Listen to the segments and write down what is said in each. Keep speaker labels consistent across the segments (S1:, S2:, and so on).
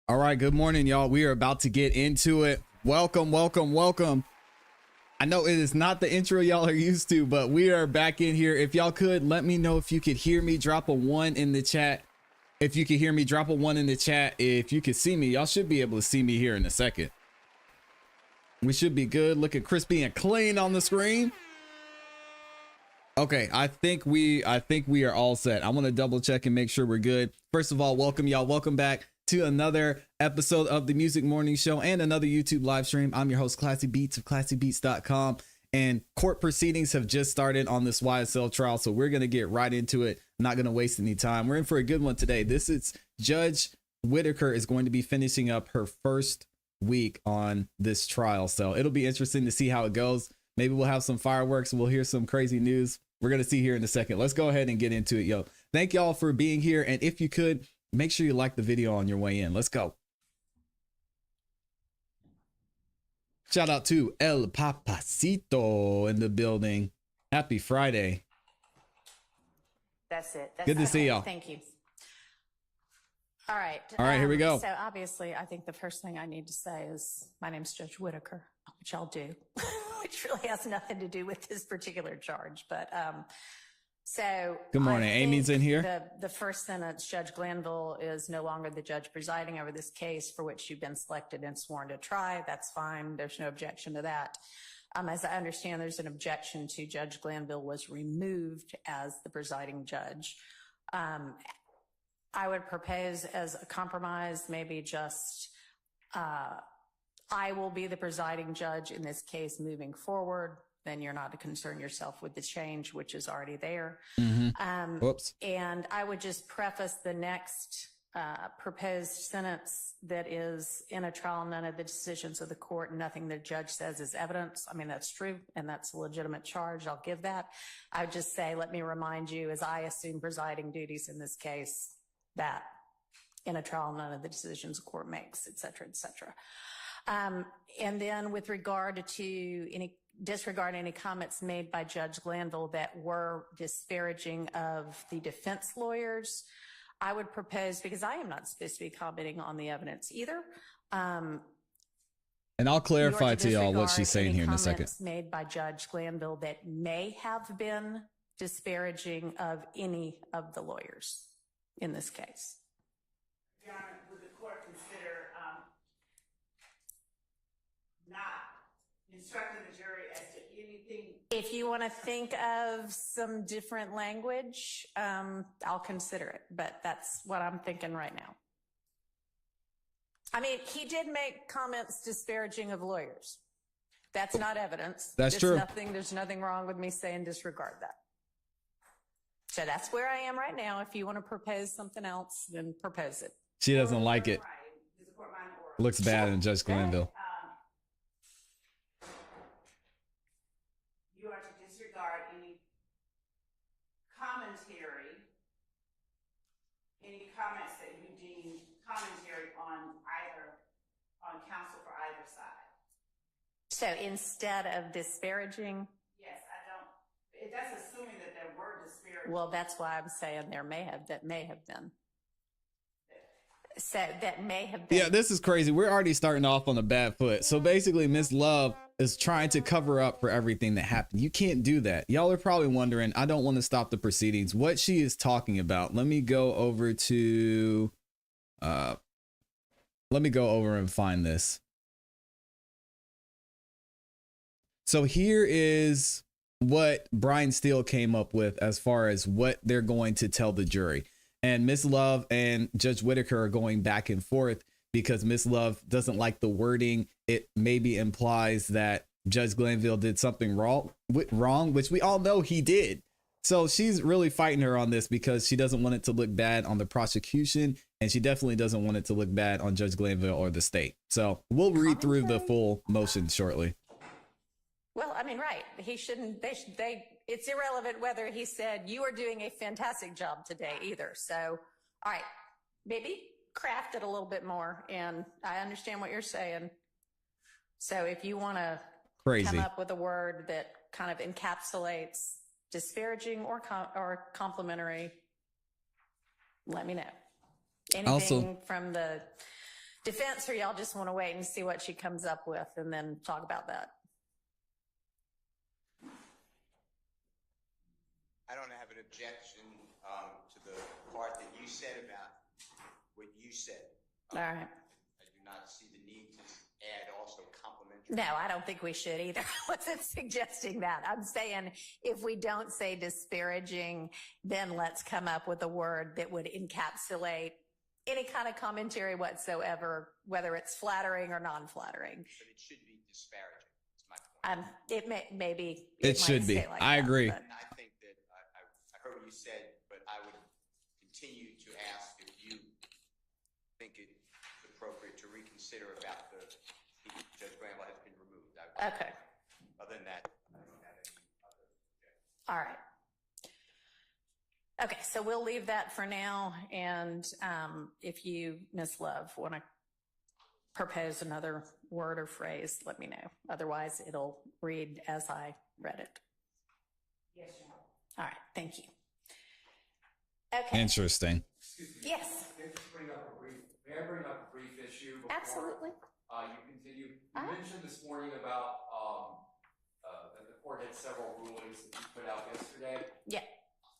S1: All right, good morning, y'all. We are about to get into it. Welcome, welcome, welcome. I know it is not the intro y'all are used to, but we are back in here. If y'all could, let me know if you could hear me. Drop a 1 in the chat. If you can hear me, drop a 1 in the chat. If you could see me, y'all should be able to see me here in a second. We should be good. Looking crispy and clean on the screen. Okay, I think we are all set. I want to double check and make sure we're good. First of all, welcome y'all. Welcome back to another episode of the Music Morning Show and another YouTube live stream. I'm your host, ClassE Beats of ClassEbeats.com, and court proceedings have just started on this YSL trial, so we're going to get right into it. Not going to waste any time. We're in for a good one today. This is Judge Whitaker is going to be finishing up her first week on this trial, so it'll be interesting to see how it goes. Maybe we'll have some fireworks. We'll hear some crazy news. We're going to see here in a second. Let's go ahead and get into it, yo. Thank y'all for being here, and if you could, make sure you like the video on your way in. Let's go. Shout out to El Papacito in the building. Happy Friday.
S2: That's it.
S1: Good to see y'all.
S2: Thank you. All right.
S1: All right, here we go.
S2: So obviously, I think the first thing I need to say is my name's Judge Whitaker, which I'll do, which really has nothing to do with this particular charge. But so
S1: good morning. Amy's in here.
S2: The first sentence, Judge Glanville is no longer the judge presiding over this case for which you've been selected and sworn to try. That's fine. There's no objection to that. As I understand, there's an objection to Judge Glanville was removed as the presiding judge. I would propose as a compromise, maybe just I will be the presiding judge in this case moving forward. Then you're not to concern yourself with the change, which is already there.
S1: Mm-hmm. Whoops.
S2: And I would just preface the next proposed sentence that is in a trial, none of the decisions of the court, nothing the judge says is evidence. I mean, that's true, and that's a legitimate charge. I'll give that. I would just say, let me remind you, as I assume presiding duties in this case, that in a trial, none of the decisions the court makes, et cetera, et cetera. And then with regard to disregard any comments made by Judge Glanville that were disparaging of the defense lawyers, I would propose, because I am not supposed to be commenting on the evidence either.
S1: And I'll clarify to y'all what she's saying here in a second.
S2: Made by Judge Glanville that may have been disparaging of any of the lawyers in this case.
S3: Your Honor, would the court consider not instructing the jury as to anything?
S2: If you want to think of some different language, I'll consider it, but that's what I'm thinking right now. I mean, he did make comments disparaging of lawyers. That's not evidence.
S1: That's true.
S2: There's nothing wrong with me saying disregard that. So that's where I am right now. If you want to propose something else, then propose it.
S1: She doesn't like it. Looks bad in Judge Glanville.
S3: You are to disregard any commentary, any comments that you deem commentary on counsel for either side.
S2: So instead of disparaging?
S3: Yes, that's assuming that there were disparaging.
S2: Well, that's why I'm saying that may have been. So that may have been.
S1: Yeah, this is crazy. We're already starting off on a bad foot. So basically, Miss Love is trying to cover up for everything that happened. You can't do that. Y'all are probably wondering, I don't want to stop the proceedings. What she is talking about. Let me go over and find this. So here is what Brian Steele came up with as far as what they're going to tell the jury. And Miss Love and Judge Whitaker are going back and forth because Miss Love doesn't like the wording. It maybe implies that Judge Glanville did something wrong, which we all know he did. So she's really fighting her on this because she doesn't want it to look bad on the prosecution, and she definitely doesn't want it to look bad on Judge Glanville or the state. So we'll read through the full motion shortly.
S2: Well, I mean, right. He shouldn't, it's irrelevant whether he said you are doing a fantastic job today either. So, all right, maybe craft it a little bit more. And I understand what you're saying. So if you want to come up with a word that kind of encapsulates disparaging or complimentary, let me know. Anything from the defense, or y'all just want to wait and see what she comes up with and then talk about that?
S4: I don't have an objection to the part that you said about what you said.
S2: All right.
S4: I do not see the need to add also complementary.
S2: No, I don't think we should either. I wasn't suggesting that. I'm saying if we don't say disparaging, then let's come up with a word that would encapsulate any kind of commentary whatsoever, whether it's flattering or non-flattering.
S4: But it should be disparaging. That's my point.
S2: It maybe
S1: It should
S2: might
S1: be.
S2: stay like
S1: I
S2: that,
S1: agree.
S2: but-
S4: And I think that I heard what you said, but I would continue to ask if you think it's appropriate to reconsider about Judge Bramble has been removed.
S2: Okay.
S4: Other than that, I don't have any other objections.
S2: All right. Okay, so we'll leave that for now. And if you, Ms. Love, want to propose another word or phrase, let me know. Otherwise, it'll read as I read it.
S3: Yes, Your Honor.
S2: All right, thank you. Okay.
S1: Interesting.
S2: Yes,
S5: May I bring up a brief issue before
S2: absolutely.
S5: you continue? You mentioned this morning about that the court had several rulings that you put out yesterday.
S2: Yeah.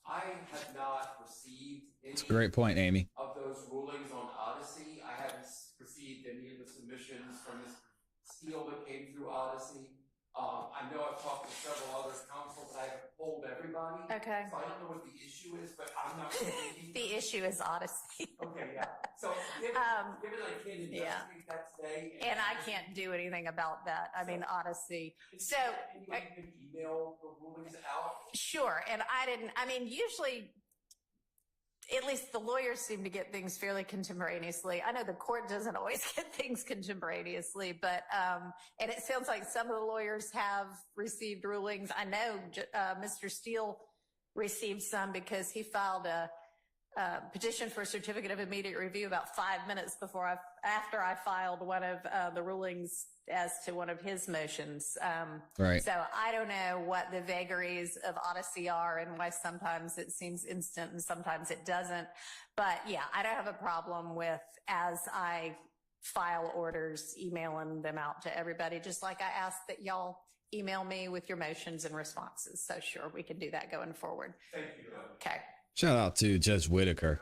S5: I have not received any
S1: It's a great point, Amy.
S5: of those rulings on Odyssey. I haven't received any of the submissions from Mr. Steele that came through Odyssey. I know I've talked to several other counsel, but I haven't polled everybody.
S2: Okay.
S5: So I don't know what the issue is, but I'm not thinking.
S2: The issue is Odyssey.
S5: Okay, yeah. So given I can't investigate that today.
S2: And I can't do anything about that. I mean, Odyssey. So,
S5: Anybody can email the rulings out?
S2: sure. And usually, at least the lawyers seem to get things fairly contemporaneously. I know the court doesn't always get things contemporaneously, but, and it sounds like some of the lawyers have received rulings. I know Mr. Steele received some because he filed a petition for a certificate of immediate review about 5 minutes after I filed one of the rulings as to one of his motions.
S1: Right.
S2: So I don't know what the vagaries of Odyssey are and why sometimes it seems instant and sometimes it doesn't. But yeah, I don't have a problem with, as I file orders, emailing them out to everybody, just like I ask that y'all email me with your motions and responses. So sure, we can do that going forward.
S5: Thank you.
S2: Okay.
S1: Shout out to Judge Whitaker.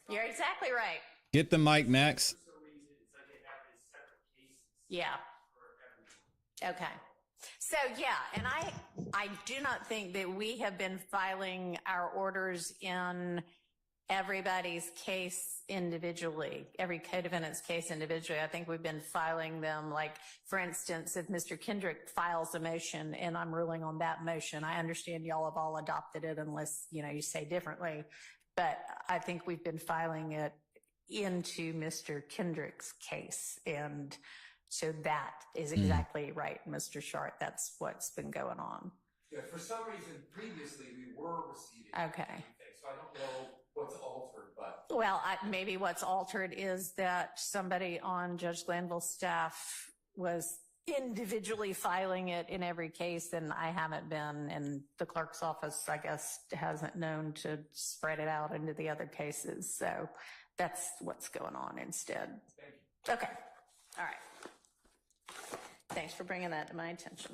S2: You're exactly right.
S1: Get the mic, Max.
S2: Yeah. Okay. So yeah, and I do not think that we have been filing our orders in everybody's case individually, every co-defendant's case individually. I think we've been filing them, like, for instance, if Mr. Kendrick files a motion and I'm ruling on that motion, I understand y'all have all adopted it unless, you say differently. But I think we've been filing it into Mr. Kendrick's case. And so that is exactly right, Mr. Shart. That's what's been going on.
S5: Yeah, for some reason, previously we were receiving.
S2: Okay.
S5: So I don't know what's altered, but.
S2: Well, maybe what's altered is that somebody on Judge Glanville's staff was individually filing it in every case, and I haven't been, and the clerk's office, I guess, hasn't known to spread it out into the other cases. So that's what's going on instead.
S5: Thank you.
S2: Okay. All right. Thanks for bringing that to my attention.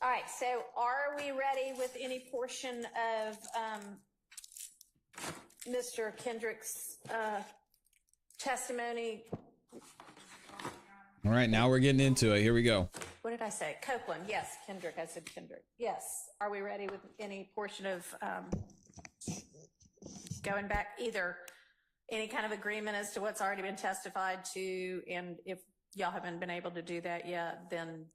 S2: All right. So are we ready with any portion of Mr. Kendrick's testimony?
S1: All right, now we're getting into it. Here we go.
S2: What did I say? Copeland. Yes. Kendrick. I said Kendrick. Yes. Are we ready with any portion of going back, either any kind of agreement as to what's already been testified to? And if y'all haven't been able to do that yet, then,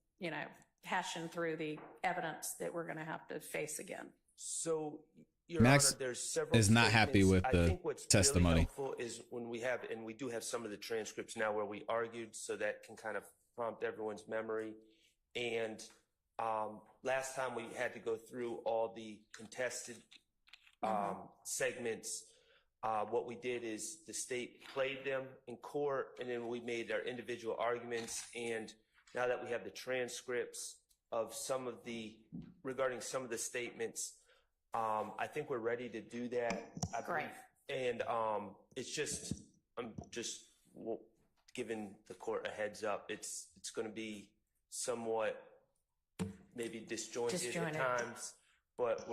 S2: hashing through the evidence that we're going to have to face again.
S6: So, Your
S1: Max
S6: Honor, there's several
S1: is not happy
S6: statements.
S1: with
S6: I
S1: the
S6: think what's
S1: testimony.
S6: really helpful is when we have, and we do have some of the transcripts now where we argued, so that can kind of prompt everyone's memory. And last time we had to go through all the contested segments. What we did is the state played them in court, and then we made our individual arguments, and now that we have the transcripts of regarding some of the statements, I think we're ready to do that. I
S2: Great.
S6: believe. And I'm just giving the court a heads up. It's going to be somewhat maybe disjointed at times, but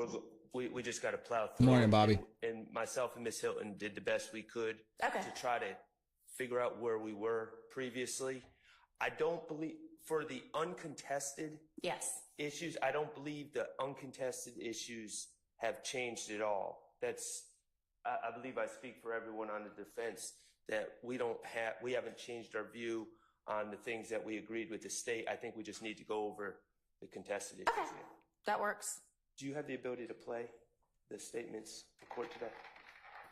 S6: we just got to plow through.
S1: Morning, Bobby.
S6: And myself and Ms. Hilton did the best we could
S2: Okay.
S6: to try to figure out where we were previously. I don't believe, for the uncontested
S2: Yes.
S6: issues, I don't believe the uncontested issues have changed at all. I believe I speak for everyone on the defense that we haven't changed our view on the things that we agreed with the state. I think we just need to go over the contested issues.
S2: Okay. That works.
S6: Do you have the ability to play the statements in court today?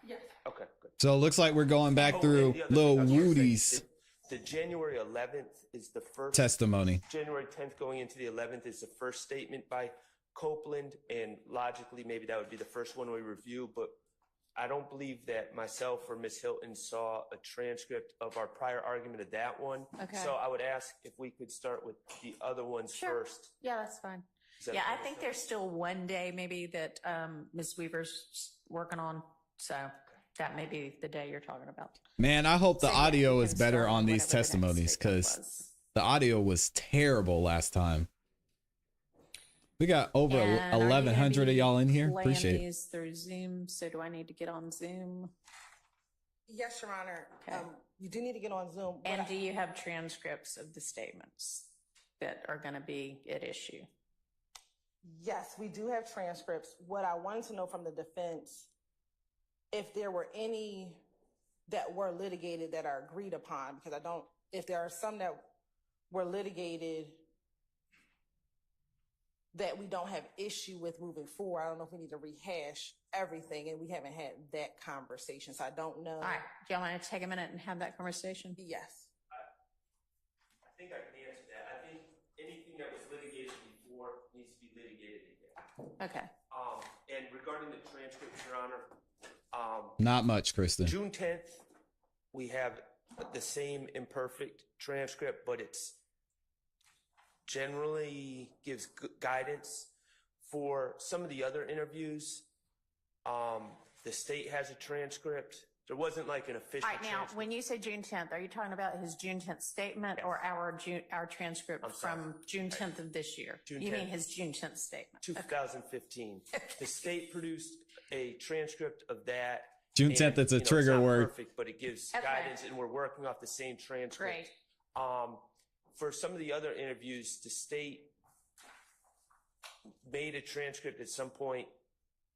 S3: Yes.
S6: Okay, good.
S1: So it looks like we're going back through
S6: and the other
S1: Lil
S6: thing I was gonna say,
S1: Woody's
S6: the January 11th is the first.
S1: testimony.
S6: January 10th going into the 11th is the first statement by Copeland, and logically maybe that would be the first one we review, but I don't believe that myself or Ms. Hilton saw a transcript of our prior argument of that one.
S2: Okay.
S6: So I would ask if we could start with the other ones
S2: Sure.
S6: first.
S2: Yeah, that's fine.
S6: Is that
S2: Yeah, I
S6: okay?
S2: think there's still one day maybe that Ms. Weaver's working on. So that may be the day you're talking about.
S1: Man, I hope the
S2: So, yeah,
S1: audio
S2: you
S1: is
S2: can
S1: better
S2: start
S1: on these
S2: whatever the next
S1: testimonies,
S2: statement
S1: because
S2: was.
S1: the audio was terrible last time. We got over
S2: And are you
S1: 1,100
S2: gonna
S1: of
S2: be
S1: y'all in here.
S2: playing
S1: Appreciate it.
S2: these through Zoom. So do I need to get on Zoom?
S7: Yes, Your Honor.
S2: Okay.
S7: You do need to get on Zoom.
S2: And do you have transcripts of the statements that are going to be at issue?
S7: Yes, we do have transcripts. What I wanted to know from the defense, if there were any that were litigated that are agreed upon, because if there are some that were litigated that we don't have issue with moving forward, I don't know if we need to rehash everything, and we haven't had that conversation, so I don't know.
S2: All right. Do y'all want to take a minute and have that conversation?
S7: Yes.
S6: I think I can answer that. I think anything that was litigated before needs to be litigated again.
S2: Okay.
S6: And regarding the transcript, Your Honor,
S1: Not much, Kristen.
S6: June 10th, we have the same imperfect transcript, but it's generally gives guidance. For some of the other interviews, the state has a transcript. There wasn't like an official
S2: All right. Now,
S6: transcript.
S2: when you say June 10th, are you talking about his June 10th statement or our transcript
S6: I'm sorry.
S2: from June 10th of this year?
S6: June
S2: You mean
S6: 10th.
S2: his June 10th statement?
S6: 2015. The state produced a transcript of that.
S1: June
S6: and,
S1: 10th, it's a
S6: it's
S1: trigger
S6: not
S1: word.
S6: Perfect, but it gives
S2: Okay.
S6: guidance, and we're working off the same transcript.
S2: Great.
S6: For some of the other interviews, the state made a transcript at some point.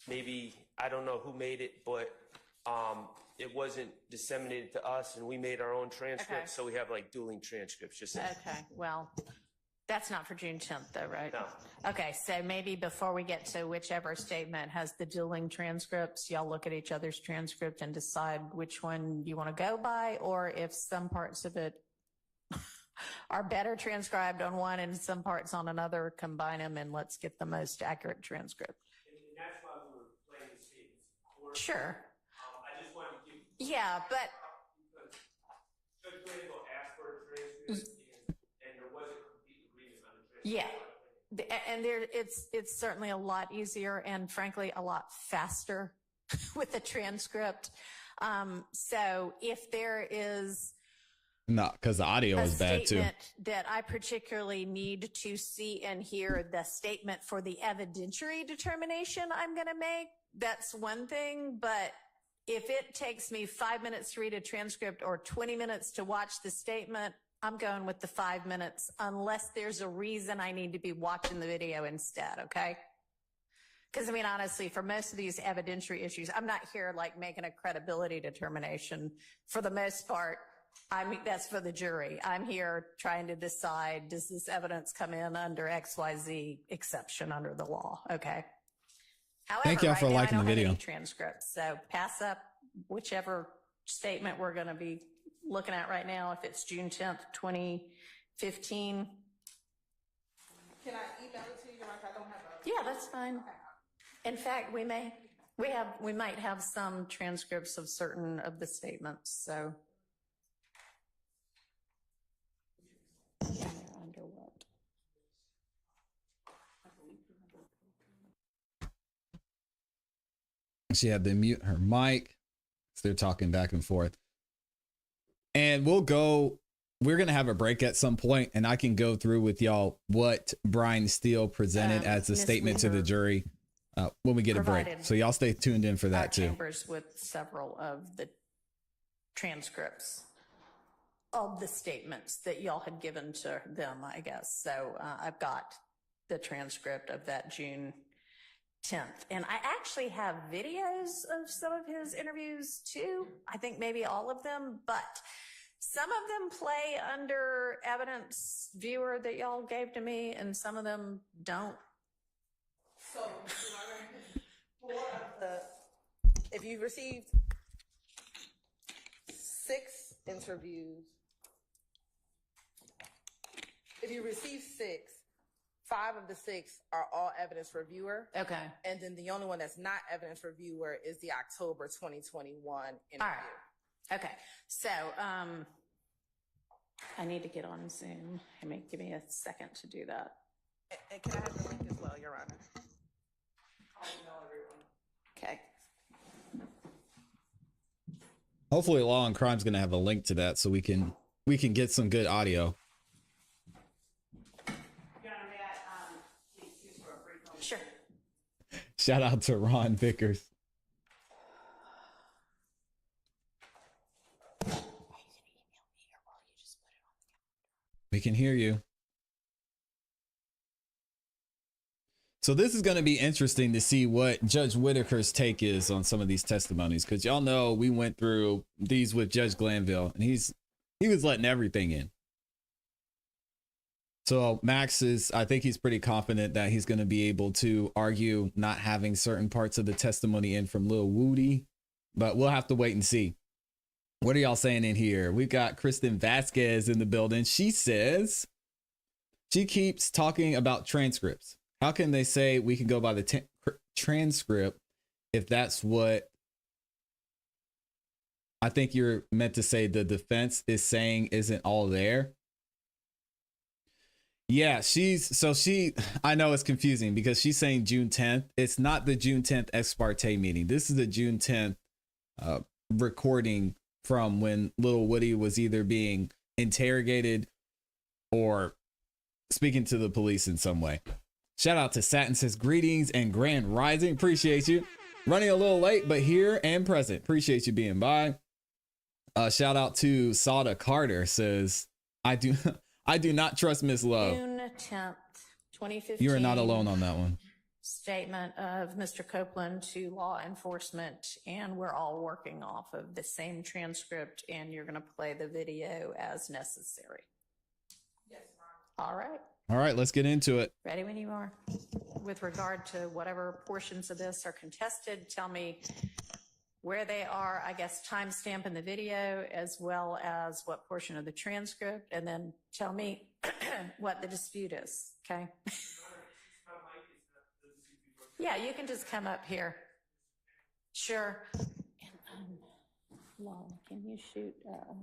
S6: Maybe, I don't know who made it, but it wasn't disseminated to us, and we made our own transcript.
S2: Okay.
S6: So we have like dueling transcripts. Just
S2: Okay. Well, that's not for June 10th though, right?
S6: No.
S2: Okay. So maybe before we get to whichever statement has the dueling transcripts, y'all look at each other's transcript and decide which one you want to go by, or if some parts of it are better transcribed on one and some parts on another, combine them and let's get the most accurate transcript.
S6: And that's why we were playing the statements in court.
S2: Sure.
S6: I just wanted to give.
S2: Yeah, but
S6: Because Judge Grable asked for a transcript, and there was a complete agreement on the transcript.
S2: yeah, and it's certainly a lot easier and frankly a lot faster with the transcript. So if there is
S1: No, because the audio
S2: a
S1: is bad too.
S2: statement that I particularly need to see and hear the statement for the evidentiary determination I'm going to make, that's one thing. But if it takes me 5 minutes to read a transcript or 20 minutes to watch the statement, I'm going with the 5 minutes unless there's a reason I need to be watching the video instead. Okay. Because I mean, honestly, for most of these evidentiary issues, I'm not here like making a credibility determination. For the most part, that's for the jury. I'm here trying to decide, does this evidence come in under XYZ exception under the law? Okay. However,
S1: Thank y'all for
S2: right now,
S1: liking
S2: I don't
S1: the
S2: have
S1: video.
S2: any transcripts, so pass up whichever statement we're going to be looking at right now. If it's June 10th, 2015.
S7: Can I email it to you? I don't have a.
S2: Yeah, that's fine. In fact, we might have some transcripts of certain of the statements. So they're under
S1: She had to mute her mic. So they're talking back and forth. And we're going to have a break at some point, and I can go through with y'all what Brian Steele presented as a
S2: Ms.
S1: statement to the
S2: Weaver
S1: jury when we get a break.
S2: provided
S1: So y'all stay tuned in for
S2: our
S1: that too.
S2: chambers with several of the transcripts of the statements that y'all had given to them, I guess. So I've got the transcript of that June 10th. And I actually have videos of some of his interviews too. I think maybe all of them, but some of them play under evidence viewer that y'all gave to me, and some of them don't.
S7: So, if you've received 6 interviews, if you receive 6, 5 of the 6 are all evidence reviewer.
S2: Okay.
S7: And then the only one that's not evidence reviewer is the October 2021 interview.
S2: All right. Okay. So, I need to get on Zoom. Give me a second to do that.
S7: And can I have the link as well, Your Honor?
S2: Okay.
S1: Hopefully Law and Crime's going to have a link to that so we can get some good audio.
S3: Your Honor, may I, please excuse for a brief moment?
S2: Sure.
S1: Shout out to Ron Vickers. We can hear you. So this is going to be interesting to see what Judge Whitaker's take is on some of these testimonies, because y'all know we went through these with Judge Glanville, and he was letting everything in. So Max I think he's pretty confident that he's going to be able to argue not having certain parts of the testimony in from Lil Woody, but we'll have to wait and see. What are y'all saying in here? We've got Kristen Vasquez in the building. She says she keeps talking about transcripts. How can they say we can go by the transcript if that's what I think you're meant to say the defense is saying isn't all there? Yeah, I know it's confusing because she's saying June 10th. It's not the June 10th ex parte meeting. This is the June 10th recording from when Lil Woody was either being interrogated or speaking to the police in some way. Shout out to Satin says greetings and grand rising. Appreciate you. Running a little late, but here and present. Appreciate you being by. Shout out to Sada Carter says, I do not trust Miss Love.
S2: June 10th, 2015.
S1: You are not alone on that one.
S2: Statement of Mr. Copeland to law enforcement, and we're all working off of the same transcript, and you're going to play the video as necessary.
S7: Yes, Mom.
S2: All right.
S1: All right, let's get into it.
S2: Ready when you are. With regard to whatever portions of this are contested, tell me where they are, I guess, timestamp in the video, as well as what portion of the transcript, and then tell me what the dispute is, okay? Yeah, you can just come up here. Sure. And, Law, can you shoot email?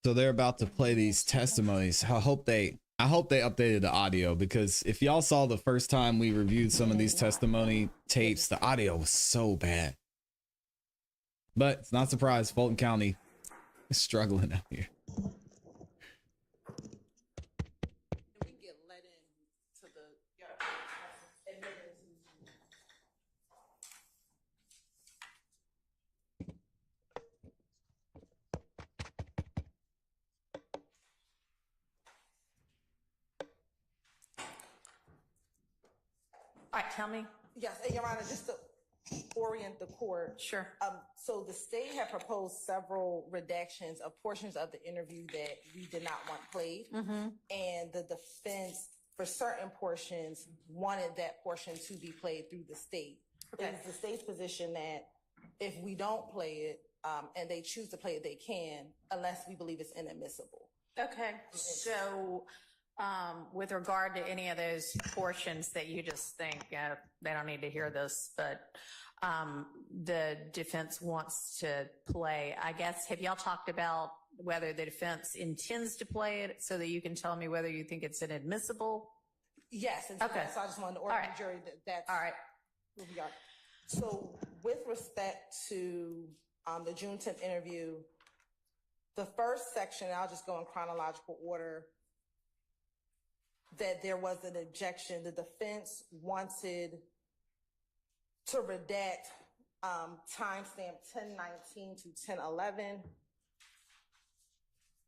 S1: So they're about to play these testimonies. I hope they updated the audio, because if y'all saw the first time we reviewed some of these testimony tapes, the audio was so bad. But it's not surprised Fulton County is struggling out here.
S7: We can get let in to the admittance.
S2: All right, tell me.
S7: Yes, and Your Honor, just to orient the court.
S2: Sure.
S7: So the state had proposed several redactions of portions of the interview that we did not want played.
S2: Mm-hmm.
S7: And the defense, for certain portions, wanted that portion to be played through the state.
S2: Okay.
S7: It's the state's position that if we don't play it, and they choose to play it, they can, unless we believe it's inadmissible.
S2: Okay, so with regard to any of those portions that you just think they don't need to hear this, but the defense wants to play. I guess, have y'all talked about whether the defense intends to play it so that you can tell me whether you think it's inadmissible?
S7: Yes. And
S2: Okay.
S7: so I just wanted to order
S2: All right.
S7: the jury that's
S2: All right.
S7: where we are. So with respect to the June 10th interview, the first section, I'll just go in chronological order, that there was an objection. The defense wanted to redact timestamp 1019 to 1011.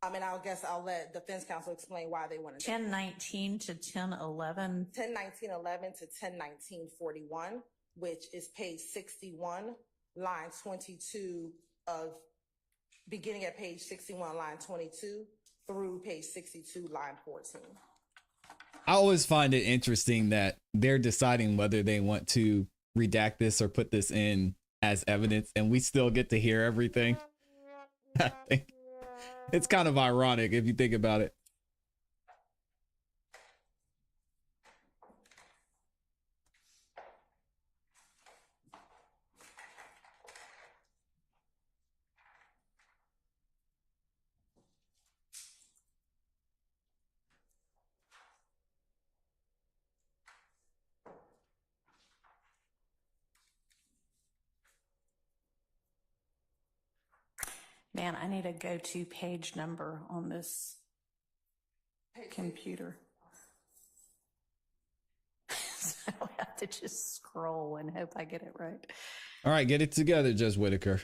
S7: And I guess I'll let defense counsel explain why they wanted
S2: 1019 to 1011.
S7: 101911 to 101941, which is page 61, line 22 of beginning at page 61, line 22 through page 62, line 14.
S1: I always find it interesting that they're deciding whether they want to redact this or put this in as evidence, and we still get to hear everything. I think it's kind of ironic if you think about it.
S2: Man, I need a go-to page number on this computer. So I don't have to just scroll and hope I get it right.
S1: All right, get it together, Judge Whitaker.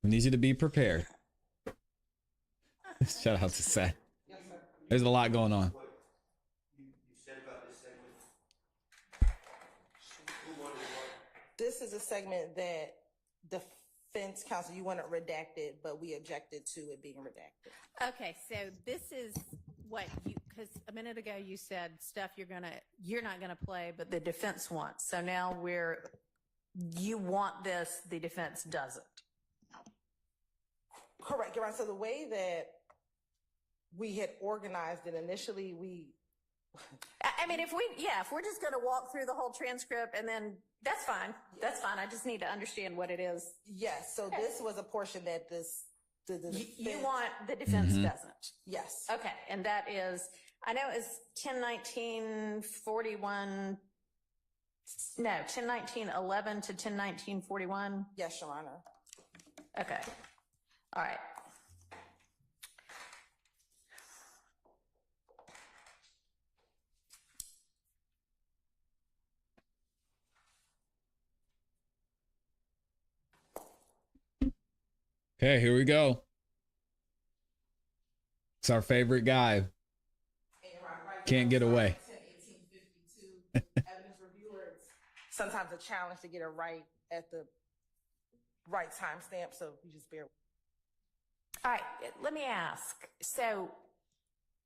S1: We need you to be prepared. Shout out to Seth. There's a lot going on.
S6: What you said about this segment? Who wanted what?
S7: This is a segment that defense counsel, you want it redacted, but we objected to it being redacted.
S2: Okay, so this is what you, because a minute ago you said stuff you're not gonna play, but the defense wants. So now you want this, the defense doesn't.
S7: Correct, Your Honor. So the way that we had organized it initially,
S2: I mean, if we're just gonna walk through the whole transcript and then that's fine. That's fine. I just need to understand what it is.
S7: yes, so this was a portion that the
S2: You
S7: defense-
S2: want, the defense doesn't.
S7: yes.
S2: Okay, and that is, I know it's 101941, no, 101911 to 101941.
S7: Yes, Your Honor.
S2: Okay, all right.
S1: Okay, here we go. It's our favorite guy. Can't get away.
S7: 10, 1852, evidence reviewer, it's sometimes a challenge to get it right at the right timestamp, so you just bear.
S2: All right, let me ask. So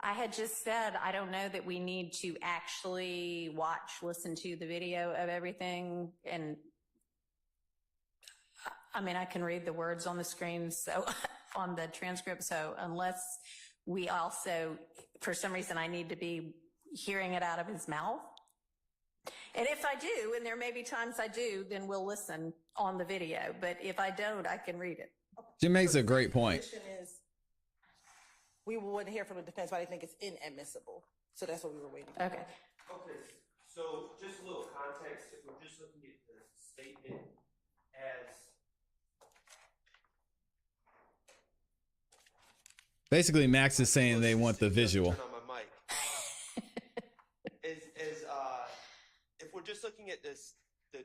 S2: I had just said, I don't know that we need to actually listen to the video of everything. And I mean, I can read the words on the screen, so on the transcript. So unless we also, for some reason, I need to be hearing it out of his mouth. And if I do, and there may be times I do, then we'll listen on the video. But if I don't, I can read it.
S1: Jim makes a great point.
S7: Position is, we wouldn't hear from the defense, but I think it's inadmissible. So that's what we were waiting for.
S2: Okay.
S6: Okay, so just a little context, if we're just looking at the statement as
S1: Basically, Max is saying they want the visual.
S6: Turn on my mic. If we're just looking at this, the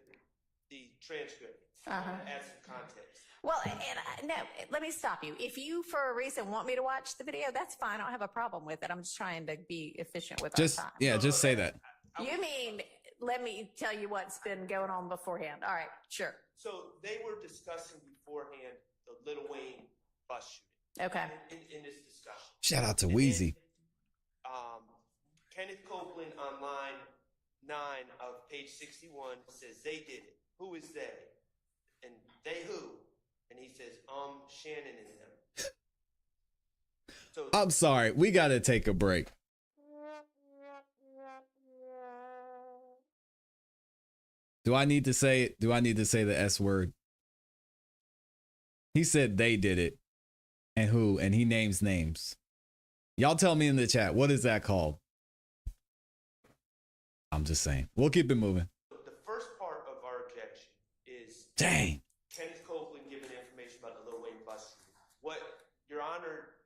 S6: transcript, add some context.
S2: Well, no, let me stop you. If you, for a reason, want me to watch the video, that's fine. I don't have a problem with it. I'm just trying to be efficient with our time.
S1: Yeah, just say that.
S2: You mean, let me tell you what's been going on beforehand. All right, sure.
S6: So they were discussing beforehand the Lil Wayne bus shooting.
S2: Okay.
S6: In this discussion.
S1: Shout out to
S6: And
S1: Wheezy.
S6: then, Kenneth Copeland on line 9 of page 61 says they did it. Who is they? And they who? And he says, Shannon and them. So
S1: I'm sorry. We got to take a break. Do I need to say it? Do I need to say the S word? He said they did it. And who? And he names names. Y'all tell me in the chat, what is that called? I'm just saying. We'll keep it moving.
S6: The first part of our objection is
S1: Dang.
S6: Kenneth Copeland giving information about the Lil Wayne bus shooting. What Your Honor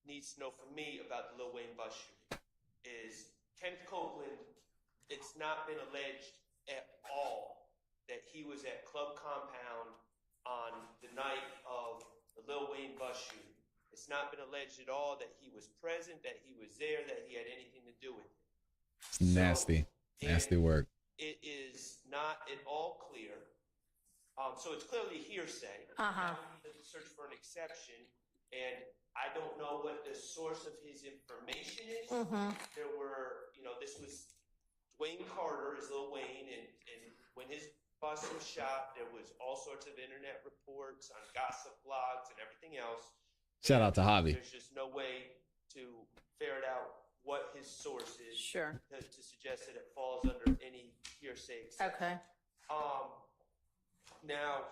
S6: needs to know from me about the Lil Wayne bus shooting is Kenneth Copeland, it's not been alleged at all that he was at Club Compound on the night of the Lil Wayne bus shooting. It's not been alleged at all that he was present, that he was there, that he had anything to do with it.
S1: It's nasty. Nasty work.
S6: It is not at all clear. So it's clearly hearsay.
S2: Uh-huh.
S6: Now we need to search for an exception, and I don't know what the source of his information is. There were, this was Dwayne Carter, is Lil Wayne, and when his bus was shot, there was all sorts of internet reports on gossip blogs and everything else.
S1: Shout out to Javi.
S6: There's just no way to ferret out what his source is.
S2: Sure.
S6: To suggest that it falls under any hearsay exception.
S2: Okay.
S6: Now,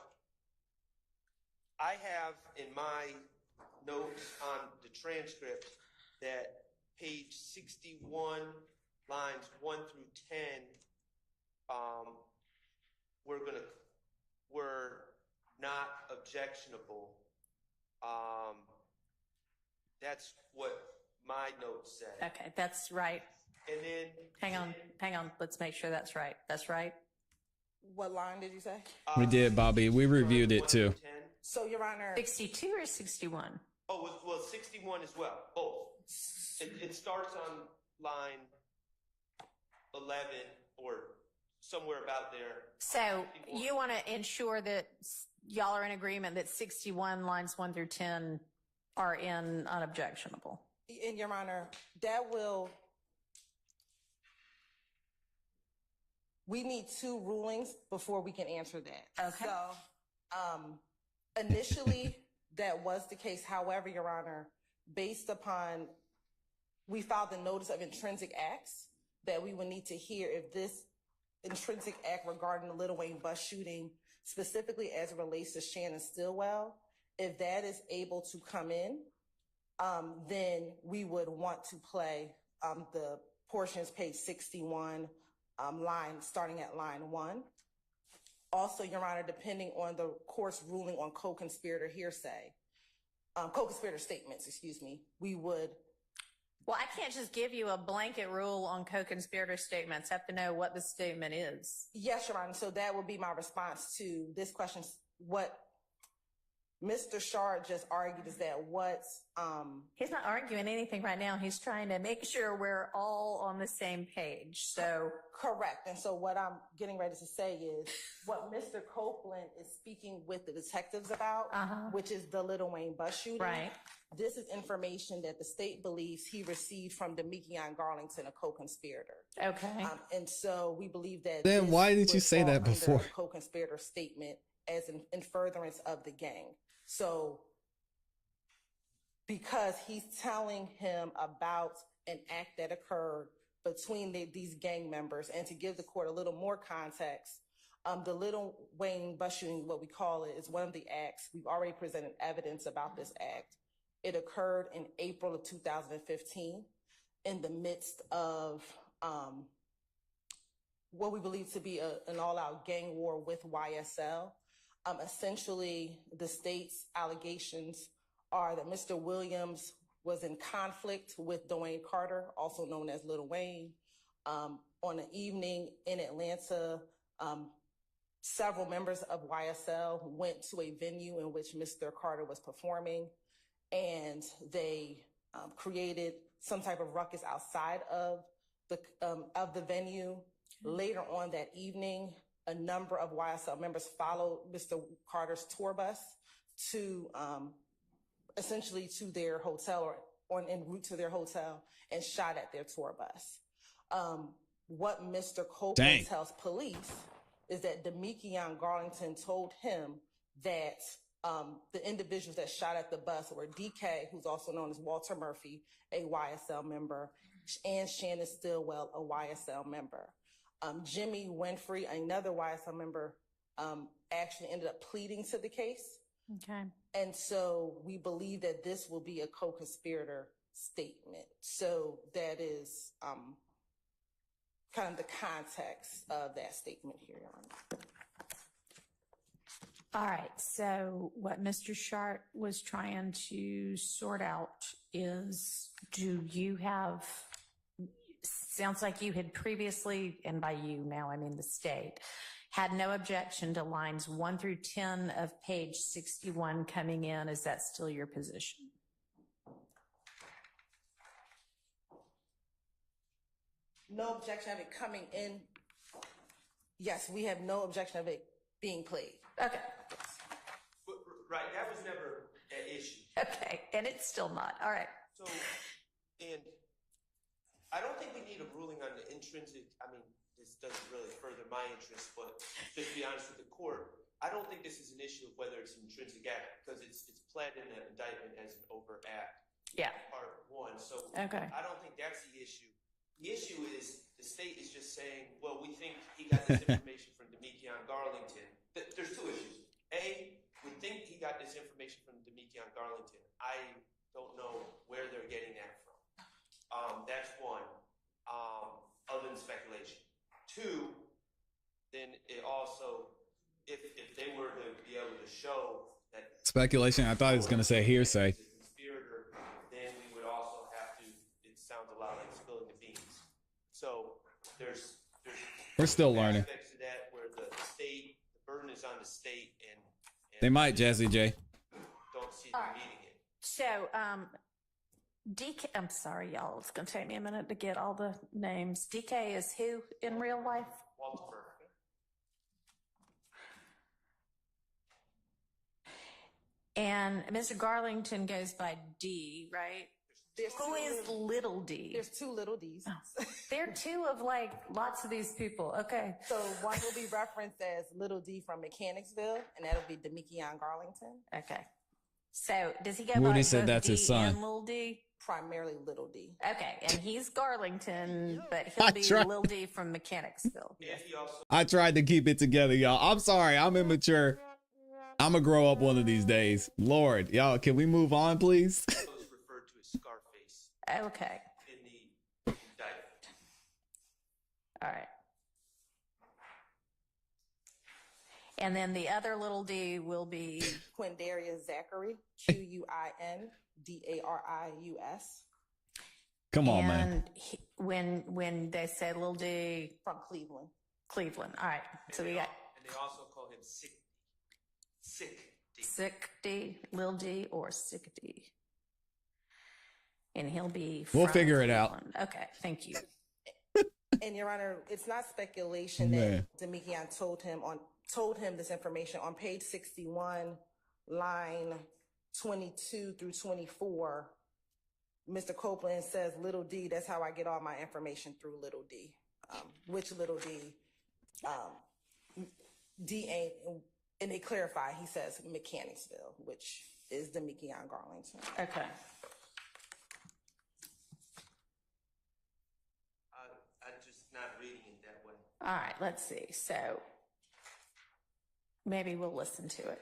S6: I have in my notes on the transcript that page 61, lines 1 through 10, were not objectionable. That's what my notes said.
S2: Okay, that's right.
S6: And then
S2: Hang on. Let's make sure that's right. That's right.
S7: What line did you say?
S1: We did, Bobby. We reviewed it too.
S6: 10.
S7: So, Your Honor,
S2: 62 or 61?
S6: Oh, well, 61 as well, both. It starts on line 11 or somewhere about there.
S2: So
S6: 61.
S2: you want to ensure that y'all are in agreement that 61 lines 1 through 10 are in unobjectionable?
S7: and Your Honor, we need 2 rulings before we can answer that.
S2: Okay.
S7: So, initially, that was the case. However, Your Honor, based upon, we filed the notice of intrinsic acts that we would need to hear if this intrinsic act regarding the Lil Wayne bus shooting, specifically as it relates to Shannon Stillwell, if that is able to come in, then we would want to play the portions page 61, starting at line 1. Also, Your Honor, depending on the court's ruling on co-conspirator statements, we would.
S2: Well, I can't just give you a blanket rule on co-conspirator statements. I have to know what the statement is.
S7: Yes, Your Honor. So that would be my response to this question. What Mr. Shard just argued is that
S2: He's not arguing anything right now. He's trying to make sure we're all on the same page. So
S7: correct. And so what I'm getting ready to say is what Mr. Copeland is speaking with the detectives about, which is the Lil Wayne bus shooting.
S2: Right.
S7: This is information that the state believes he received from Demekion Garlington, a co-conspirator.
S2: Okay.
S7: And so we believe that.
S1: Then why didn't you
S7: would
S1: say
S7: fall
S1: that
S7: under
S1: before?
S7: a co-conspirator statement as in furtherance of the gang. So because he's telling him about an act that occurred between these gang members, and to give the court a little more context, the Lil Wayne bus shooting, what we call it, is one of the acts. We've already presented evidence about this act. It occurred in April of 2015 in the midst of what we believe to be an all-out gang war with YSL. Essentially, the state's allegations are that Mr. Williams was in conflict with Dwayne Carter, also known as Lil Wayne. On an evening in Atlanta, several members of YSL went to a venue in which Mr. Carter was performing, and they created some type of ruckus outside of the venue. Later on that evening, a number of YSL members followed Mr. Carter's tour bus to essentially to their hotel or en route to their hotel and shot at their tour bus. What Mr. Copeland tells police is that Demekion Garlington told him that the individuals that shot at the bus were DK, who's also known as Walter Murphy, a YSL member, and Shannon Stillwell, a YSL member. Jimmy Winfrey, another YSL member, actually ended up pleading to the case.
S2: Okay.
S7: And so we believe that this will be a co-conspirator statement. So that is kind of the context of that statement here, Your Honor.
S2: All right. So what Mr. Sharp was trying to sort out is, do you have, sounds like you had previously, and by you now I mean the state, had no objection to lines 1 through 10 of page 61 coming in. Is that still your position?
S7: No objection of it coming in. Yes, we have no objection of it being played.
S2: Okay.
S6: Right, that was never an issue.
S2: Okay. And it's still not. All right.
S6: So, and I don't think we need a ruling on the intrinsic, I mean, this doesn't really further my interest, but just to be honest with the court, I don't think this is an issue of whether it's an intrinsic act, because it's pled in the indictment as an overt act.
S2: Yeah.
S6: Part 1, so
S2: Okay.
S6: I don't think that's the issue. The issue is the state is just saying, well, we think he got this information from Demekion Garlington. There's 2 issues. A, we think he got this information from Demekion Garlington. I don't know where they're getting that from. That's 1, other than speculation. 2, then it also, if they were to be able to show that
S1: Speculation. I thought he was going to say hearsay.
S6: conspirator, then we would also have to, it sounds a lot like spilling the beans. So there's
S1: We're still learning.
S6: aspects of that where the state, the burden is on the state, and
S1: They might, Jazzy J.
S6: don't see them needing it.
S2: So, DK, I'm sorry, y'all. It's going to take me a minute to get all the names. DK is who in real life?
S6: Walter.
S2: And Mr. Garlington goes by D, right? Who is little D?
S7: There's 2 little D's.
S2: Oh. There are 2 of like lots of these people. Okay.
S7: So one will be referenced as little D from Mechanicsville, and that'll be Demekion Garlington.
S2: Okay. So does he go
S1: Woody
S2: by
S1: said
S2: both
S1: that's
S2: D
S1: his son.
S2: and little D?
S7: Primarily little D.
S2: Okay. And he's Garlington, but he'll
S1: I
S2: be
S1: tried.
S2: little D from Mechanicsville.
S6: And he also
S1: I tried to keep it together, y'all. I'm sorry. I'm immature. I'm going to grow up one of these days. Lord, y'all, can we move on, please?
S6: is referred to as Scarface
S2: Okay.
S6: in the indictment.
S2: All right. And then the other little D will be,
S7: Quindarius Zachary, Quindarius.
S1: Come on, man.
S2: and when they say little D,
S7: From Cleveland.
S2: Cleveland. All right. So we got
S6: And they also call him Sick D.
S2: sick D, little D, or sick D. And he'll be.
S1: We'll
S2: from
S1: figure it out.
S2: Cleveland. Okay. Thank you.
S7: And Your Honor, it's not speculation
S1: Man.
S7: that Demekion told him this information on page 61, line 22 through 24. Mr. Copeland says, little D, that's how I get all my information through little D. Which little D? D ain't, and they clarify, he says Mechanicsville, which is Demekion Garlington.
S2: Okay.
S6: I'm just not reading it that way.
S2: All right. Let's see. So maybe we'll listen to it.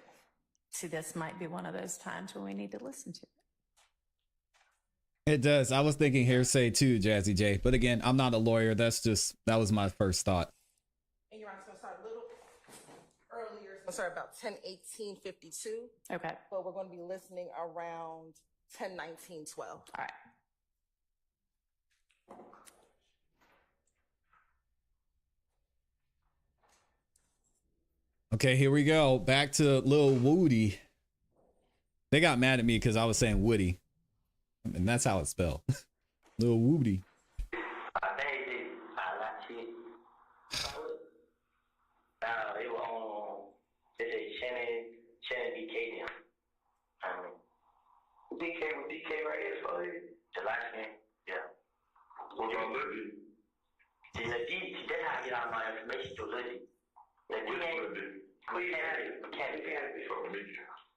S2: See, this might be one of those times when we need to listen to it.
S1: It does. I was thinking hearsay too, Jazzy J. But again, I'm not a lawyer. That was my first thought.
S7: And Your Honor, it's going to start a little earlier. It's going to start about 10:18:52.
S2: Okay.
S7: But we're going to be listening around 10:19:12.
S2: All right.
S1: Okay, here we go. Back to Lil Woody. They got mad at me because I was saying Woody. And that's how it's spelled. Lil Woody.
S8: It was on, Shannon DK them. DK with DK right here, so the last name, yeah. What about Libby? That's how I get all my information to Libby.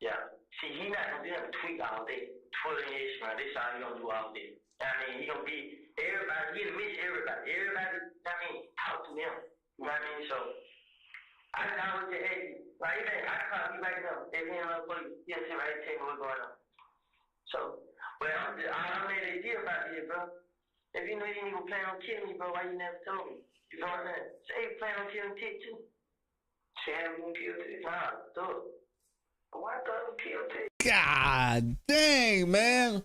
S8: Yeah. See, he not gonna be able to tweet all day. Twitter is, man, this how he gonna do all day. I mean, he gonna be, everybody, he gonna miss everybody. Everybody, I mean, talk to them. You know what I mean? So I was just asking, like, you think I call you right now, if you know what you see right, tell me what's going on. So, well, I made a deal about this, bro. If you know you didn't even plan on killing me, bro, why you never told me? You know what I'm saying? Say you plan on killing Tick too. Say I'm gonna kill Tick. Nah, do it. Why don't you kill Tick?
S1: God dang, man.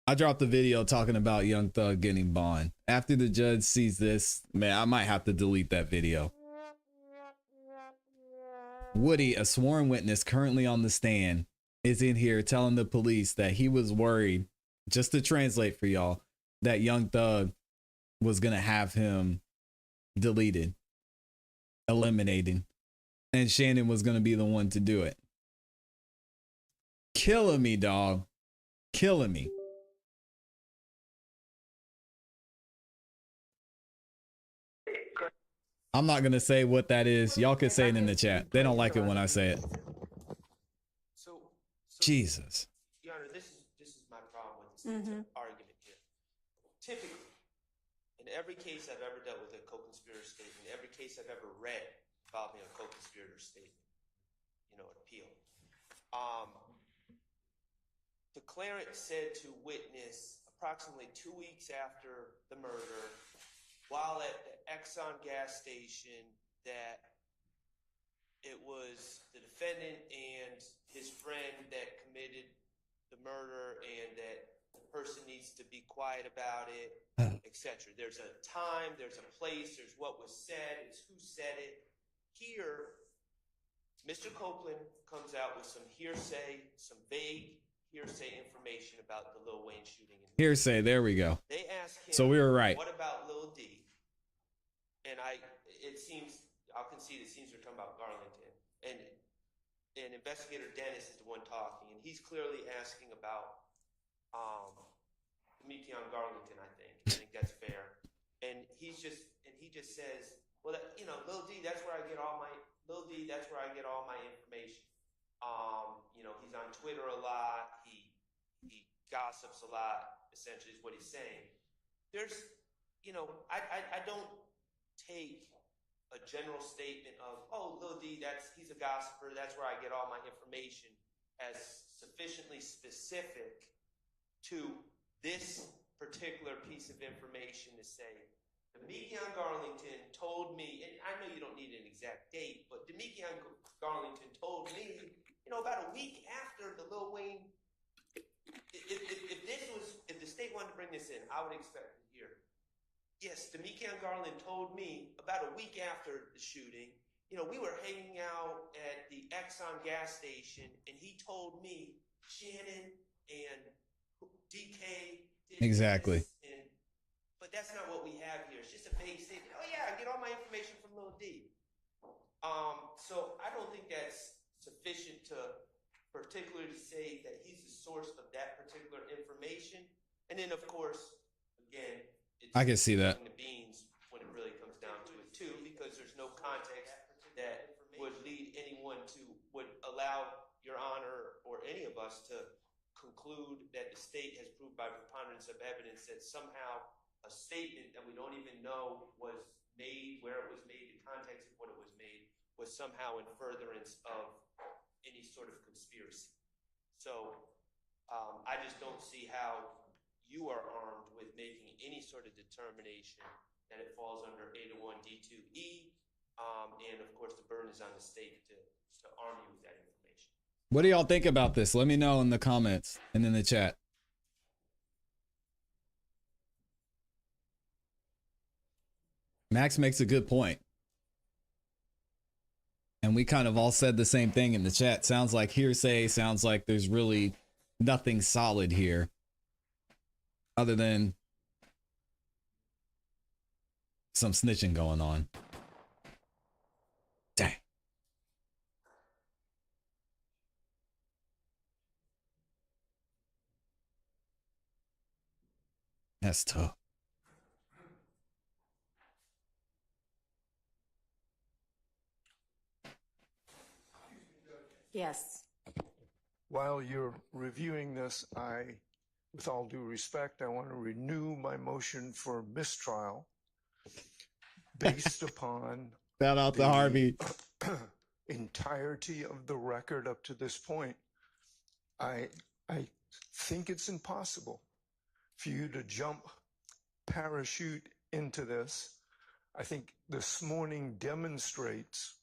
S1: I dropped the video talking about Young Thug getting bond. After the judge sees this, man, I might have to delete that video. Woody, a sworn witness currently on the stand, is in here telling the police that he was worried, just to translate for y'all, that Young Thug was going to have him deleted, eliminated, and Shannon was going to be the one to do it. Killing me, dog. Killing me. I'm not going to say what that is. Y'all can say it in the chat. They don't like it when I say it.
S6: So
S1: Jesus.
S6: Your Honor, this is my problem with this argument here. Typically, in every case I've ever dealt with a co-conspirator statement, every case I've ever read involving a co-conspirator statement, you know, an appeal, declarant said to witness approximately 2 weeks after the murder, while at the Exxon gas station, that it was the defendant and his friend that committed the murder and that the person needs to be quiet about it, etc. There's a time, there's a place, there's what was said, it's who said it. Here, Mr. Copeland comes out with some hearsay, some vague hearsay information about the Lil Wayne shooting.
S1: Hearsay, there we go.
S6: They ask him,
S1: so we were right.
S6: What about Lil D? And it seems, I'll concede, it seems they're talking about Garlington. And Investigator Dennis is the one talking, and he's clearly asking about Demetrion Garlington, I think. I think that's fair. And he just says, well, you know, Lil D, that's where I get all my information. You know, he's on Twitter a lot. He gossips a lot, essentially is what he's saying. There's, you know, I don't take a general statement of, oh, Lil D, he's a gossiper, that's where I get all my information, as sufficiently specific to this particular piece of information to say, Demetrion Garlington told me, and I know you don't need an exact date, but Demetrion Garlington told me, you know, about a week after the Lil Wayne, if the state wanted to bring this in, I would expect to hear, yes, Demetrion Garland told me about a week after the shooting, you know, we were hanging out at the Exxon gas station, and he told me Shannon and DK did
S1: Exactly.
S6: this, but that's not what we have here. It's just a vague statement. Oh yeah, I get all my information from Lil D. So I don't think that's sufficient to particularly say that he's the source of that particular information. And then, of course, again, it's
S1: I can see that.
S6: the beans when it really comes down to it too, because there's no context that would lead anyone to, would allow Your Honor or any of us to conclude that the state has proved by preponderance of evidence that somehow a statement that we don't even know was made, where it was made, the context of what it was made, was somehow in furtherance of any sort of conspiracy. So I just don't see how you are armed with making any sort of determination that it falls under 801 D2E, and of course the burden is on the state to arm you with that information.
S1: What do y'all think about this? Let me know in the comments and in the chat. Max makes a good point. And we kind of all said the same thing in the chat. Sounds like hearsay. Sounds like there's really nothing solid here other than some snitching going on. Dang. That's tough.
S2: Yes.
S9: While you're reviewing this, I with all due respect, I want to renew my motion for mistrial based upon
S1: Shout out to
S9: the
S1: Harvey.
S9: entirety of the record up to this point. I think it's impossible for you to jump parachute into this. I think this morning demonstrates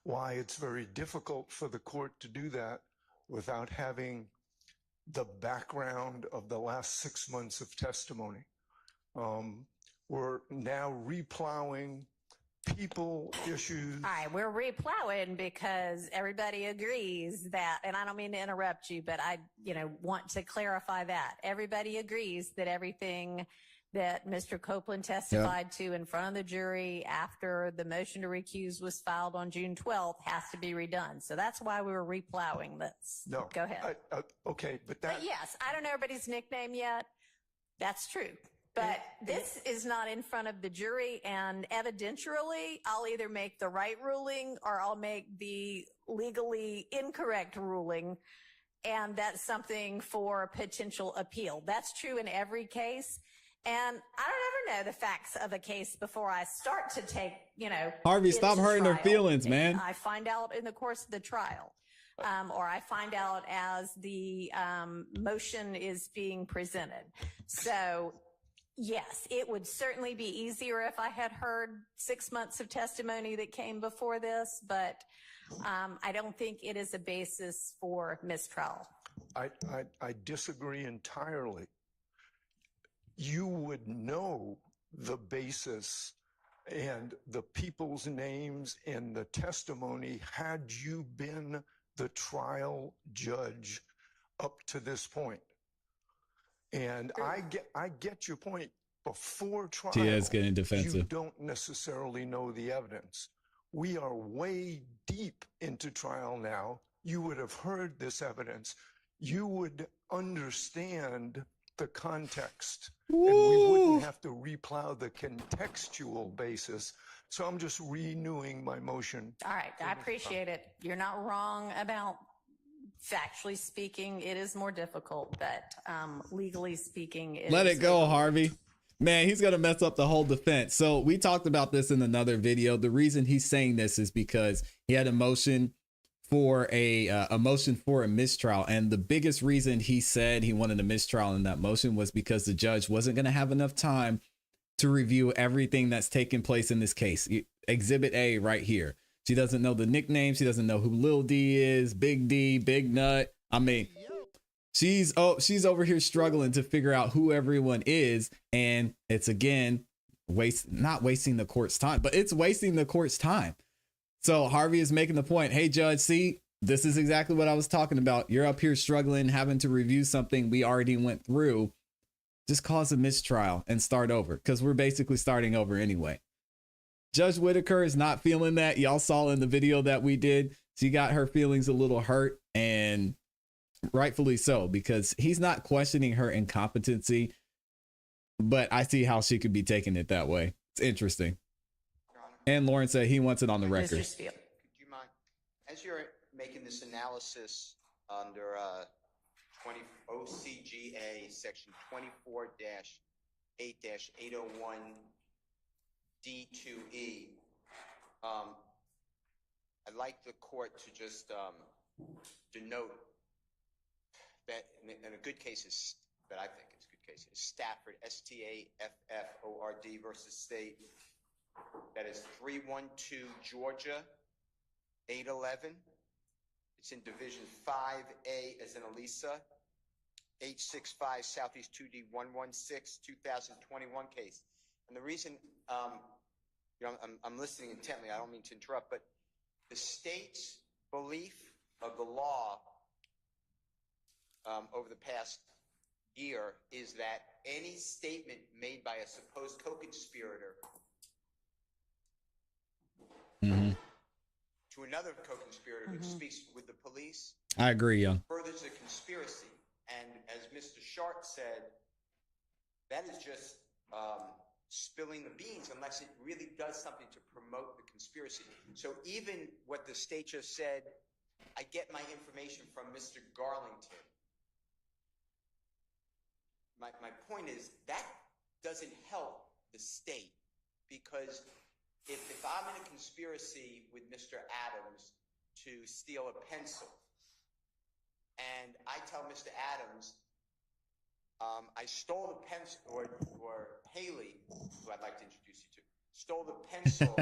S9: why it's very difficult for the court to do that without having the background of the last 6 months of testimony. We're now replowing people issues.
S2: All right, we're replowing because everybody agrees that, and I don't mean to interrupt you, but I, want to clarify that. Everybody agrees that everything that Mr. Copeland testified to in front of the jury after the motion to recuse was filed on June 12th has to be redone. So that's why we were replowing this.
S9: No.
S2: Go ahead.
S9: Okay, but
S2: yes, I don't know everybody's nickname yet. That's true. But this is not in front of the jury, and evidentially, I'll either make the right ruling or I'll make the legally incorrect ruling, and that's something for potential appeal. That's true in every case. And I don't ever know the facts of a case before I start to take,
S1: Harvey, stop hurting her feelings, man.
S2: I find out in the course of the trial, or I find out as the motion is being presented. So, yes, it would certainly be easier if I had heard 6 months of testimony that came before this, but I don't think it is a basis for mistrial.
S9: I disagree entirely. You would know the basis and the people's names in the testimony had you been the trial judge up to this point. And I get your point. Before trial,
S1: She is getting defensive.
S9: You don't necessarily know the evidence. We are way deep into trial now. You would have heard this evidence. You would understand the context.
S1: Woo.
S9: And we wouldn't have to replow the contextual basis. So I'm just renewing my motion.
S2: All right, I appreciate it. You're not wrong about factually speaking, it is more difficult, but legally speaking,
S1: Let it go, Harvey. Man, he's going to mess up the whole defense. So we talked about this in another video. The reason he's saying this is because he had a motion for a mistrial. And the biggest reason he said he wanted a mistrial in that motion was because the judge wasn't going to have enough time to review everything that's taken place in this case. Exhibit A right here. She doesn't know the nickname. She doesn't know who Lil D is, Big D, Big Nut. I mean, she's over here struggling to figure out who everyone is. And it's, again, not wasting the court's time, but it's wasting the court's time. So Harvey is making the point. Hey, judge, see, this is exactly what I was talking about. You're up here struggling, having to review something we already went through. Just cause a mistrial and start over, because we're basically starting over anyway. Judge Whitaker is not feeling that. Y'all saw in the video that we did. She got her feelings a little hurt, and rightfully so, because he's not questioning her incompetency, but I see how she could be taking it that way. It's interesting. And Lauren said he wants it on the record.
S4: Could you mind, as you're making this analysis under 20 OCGA section 24-8-801 D2E, I'd like the court to just denote that in a good case is, that I think is a good case, is Stafford, STAFFORD versus State. That is 312 Georgia, 811. It's in Division 5A as in Elisa, 865 Southeast 2D 116, 2021 case. And the reason, I'm listening intently, I don't mean to interrupt, but the state's belief of the law over the past year is that any statement made by a supposed co-conspirator to another co-conspirator who speaks with the police,
S1: I agree, Young.
S4: furthers a conspiracy. And as Mr. Sharp said, that is just spilling the beans unless it really does something to promote the conspiracy. So even what the state just said, I get my information from Mr. Garlington. my point is that doesn't help the state, because if I'm in a conspiracy with Mr. Adams to steal a pencil, and I tell Mr. Adams, I stole the pencil, or Haley, who I'd like to introduce you to, stole the pencil.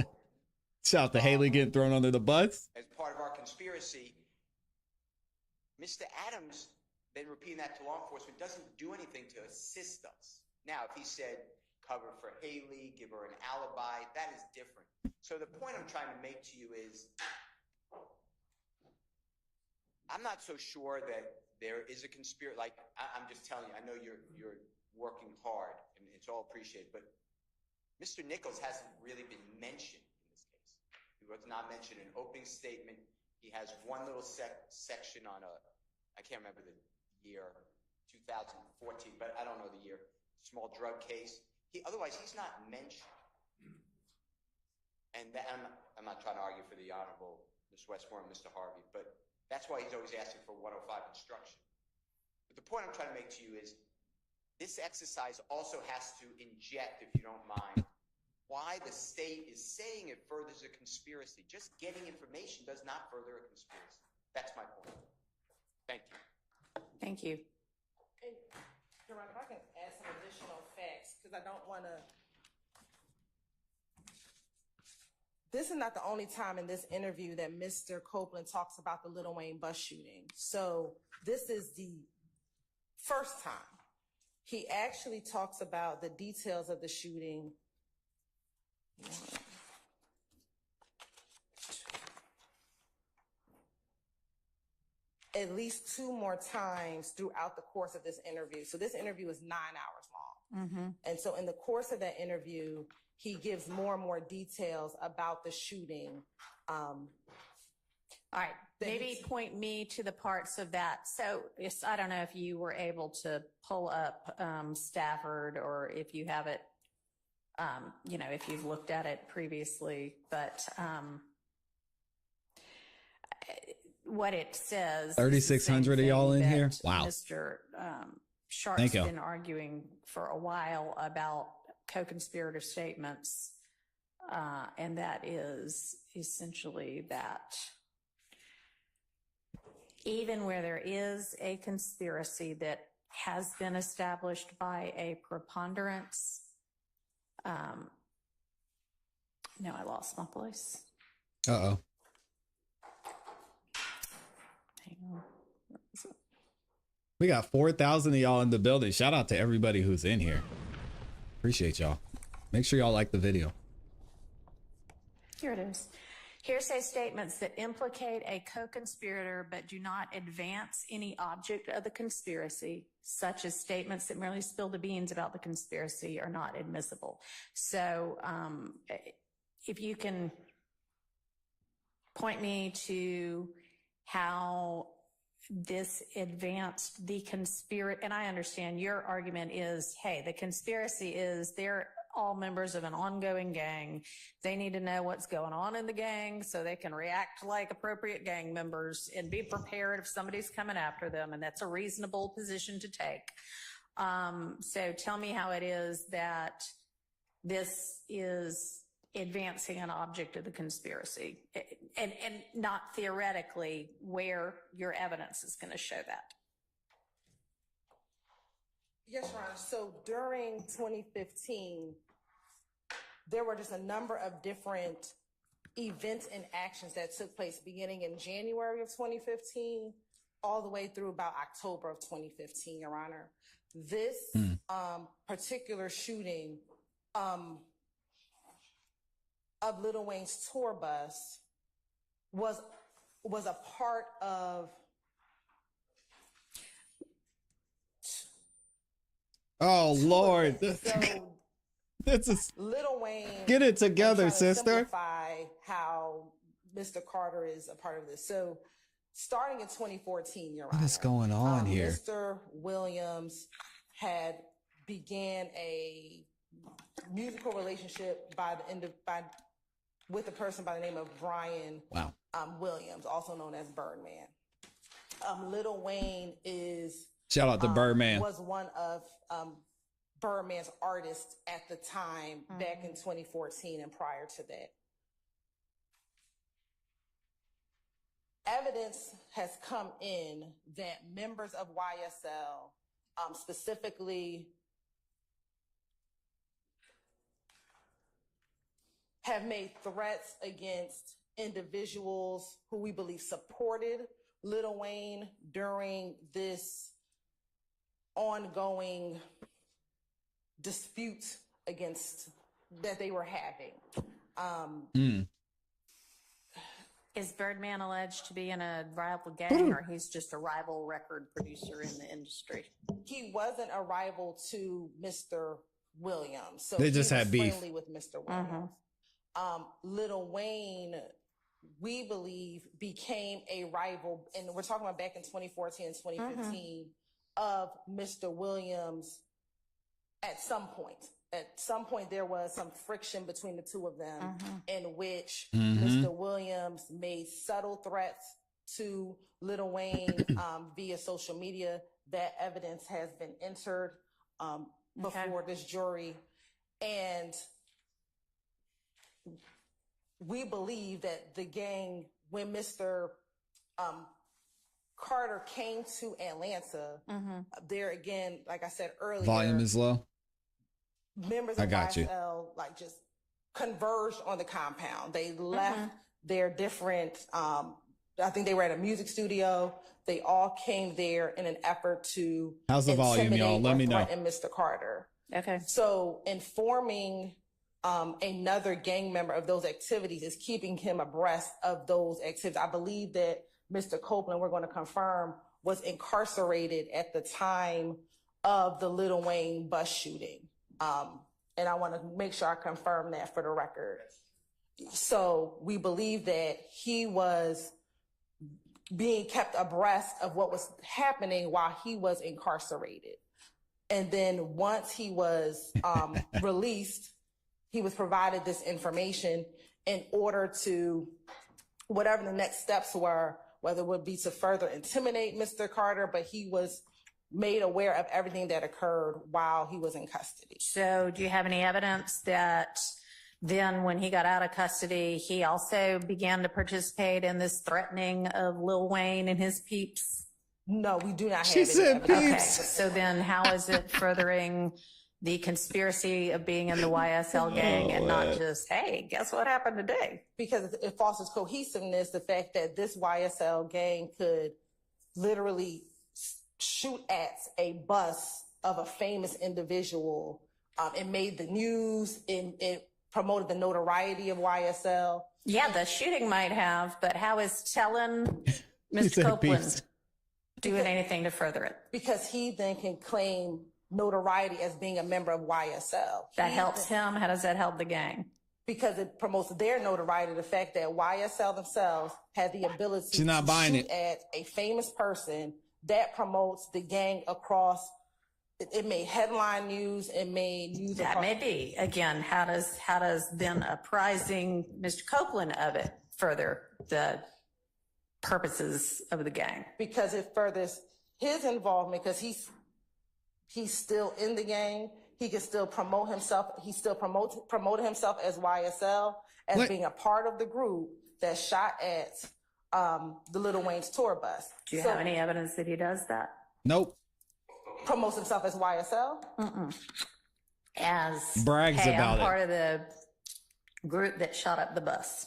S1: Shout out to Haley getting thrown under the bus.
S4: As part of our conspiracy, Mr. Adams, then repeating that to law enforcement, doesn't do anything to assist us. Now, if he said, cover for Haley, give her an alibi, that is different. So the point I'm trying to make to you is, I'm not so sure that there is a conspiracy. Like, I'm just telling you, I know you're working hard, and it's all appreciated, but Mr. Nichols hasn't really been mentioned in this case. He was not mentioned in an opening statement. He has one little section on I can't remember the year, 2014, but I don't know the year, small drug case. Otherwise, he's not mentioned. And I'm not trying to argue for the Honorable Ms. Westmore and Mr. Harvey, but that's why he's always asking for 105 instruction. But the point I'm trying to make to you is, this exercise also has to inject, if you don't mind, why the state is saying it furthers a conspiracy. Just getting information does not further a conspiracy. That's my point. Thank you.
S2: Thank you.
S7: And, Your Honor, if I can add some additional facts, because I don't want to. This is not the only time in this interview that Mr. Copeland talks about the Lil Wayne bus shooting. So this is the first time. He actually talks about the details of the shooting. At least 2 more times throughout the course of this interview. So this interview is 9 hours long. And so in the course of that interview, he gives more and more details about the shooting.
S2: All right, maybe point me to the parts of that. So I don't know if you were able to pull up Stafford, or if you have it, if you've looked at it previously, but what it says.
S1: 3,600 of y'all in here? Wow.
S2: Mr. Sharp's been arguing for a while about co-conspirator statements, and that is essentially that even where there is a conspiracy that has been established by a preponderance, no, I lost my place.
S1: Uh-oh.
S2: Hang on.
S1: We got 4,000 of y'all in the building. Shout out to everybody who's in here. Appreciate y'all. Make sure y'all like the video.
S2: Here it is. Hearsay statements that implicate a co-conspirator but do not advance any object of the conspiracy, such as statements that merely spill the beans about the conspiracy, are not admissible. So if you can point me to how this advanced the conspiracy, and I understand your argument is, hey, the conspiracy is they're all members of an ongoing gang. They need to know what's going on in the gang so they can react like appropriate gang members and be prepared if somebody's coming after them. And that's a reasonable position to take. So tell me how it is that this is advancing an object of the conspiracy, and not theoretically where your evidence is going to show that.
S7: Yes, Your Honor. So during 2015, there were just a number of different events and actions that took place beginning in January of 2015 all the way through about October of 2015, Your Honor. This particular shooting of Lil Wayne's tour bus was a part of.
S1: Oh Lord,
S7: So
S1: this is
S7: Lil Wayne.
S1: Get it together,
S7: I'm trying to
S1: sister.
S7: Simplify how Mr. Carter is a part of this. So starting in 2014, Your Honor.
S1: What is going on here?
S7: Mr. Williams had began a musical relationship with a person by the name of Brian Williams, also known as Birdman. Lil Wayne is
S1: Shout out to Birdman.
S7: was one of Birdman's artists at the time back in 2014 and prior to that. Evidence has come in that members of YSL, specifically, have made threats against individuals who we believe supported Lil Wayne during this ongoing dispute that they were having.
S2: Is Birdman alleged to be in a rival gang, or he's just a rival record producer in the industry?
S7: He wasn't a rival to Mr. Williams. So
S1: They just
S7: he
S1: had
S7: was
S1: beef.
S7: friendly with Mr. Williams. Lil Wayne, we believe, became a rival, and we're talking about back in 2014 and 2015, of Mr. Williams at some point. At some point, there was some friction between the two of them in which Mr. Williams made subtle threats to Lil Wayne via social media. That evidence has been entered before this jury. And we believe that the gang, when Mr. Carter came to Atlanta, there again, like I said earlier,
S1: Volume is low.
S7: Members
S1: I
S7: of
S1: got you.
S7: YSL like just converged on the compound. They left their different, I think they were at a music studio. They all came there in an effort to
S1: How's the volume, y'all? Let me know.
S7: And Mr. Carter.
S2: Okay.
S7: So informing another gang member of those activities is keeping him abreast of those activities. I believe that Mr. Copeland, we're going to confirm, was incarcerated at the time of the Lil Wayne bus shooting. And I want to make sure I confirm that for the record. So we believe that he was being kept abreast of what was happening while he was incarcerated. And then once he was released, he was provided this information in order to, whatever the next steps were, whether it would be to further intimidate Mr. Carter, but he was made aware of everything that occurred while he was in custody.
S2: So do you have any evidence that then when he got out of custody, he also began to participate in this threatening of Lil Wayne and his peeps?
S7: No, we do not have
S1: She
S7: any
S1: said
S7: evidence.
S2: Okay,
S1: peeps.
S2: so then how is it furthering the conspiracy of being in the YSL gang and not just, hey, guess what happened today?
S7: Because it fosters cohesiveness, the fact that this YSL gang could literally shoot at a bus of a famous individual. It made the news, it promoted the notoriety of YSL.
S2: Yeah, the shooting might have, but how is telling Mr.
S1: said
S2: Copeland
S1: peeps.
S2: doing anything to further it?
S7: Because he then can claim notoriety as being a member of YSL.
S2: That helps him? How does that help the gang?
S7: Because it promotes their notoriety, the fact that YSL themselves had the ability
S1: She's not
S7: to
S1: buying
S7: shoot
S1: it.
S7: at a famous person. That promotes the gang across. It made headline news. It made news.
S2: That may be. Again, how does then apprising Mr. Copeland of it further the purposes of the gang?
S7: Because it furthers his involvement, because he's still in the gang. He can still promote himself. He still promoted himself as YSL, as being a part of the group that shot at the Lil Wayne's tour bus.
S2: Do you have any evidence that he does that?
S1: Nope.
S7: Promotes himself as YSL?
S2: As
S1: Brags
S2: hey,
S1: about
S2: I'm
S1: it.
S2: part of the group that shot up the bus.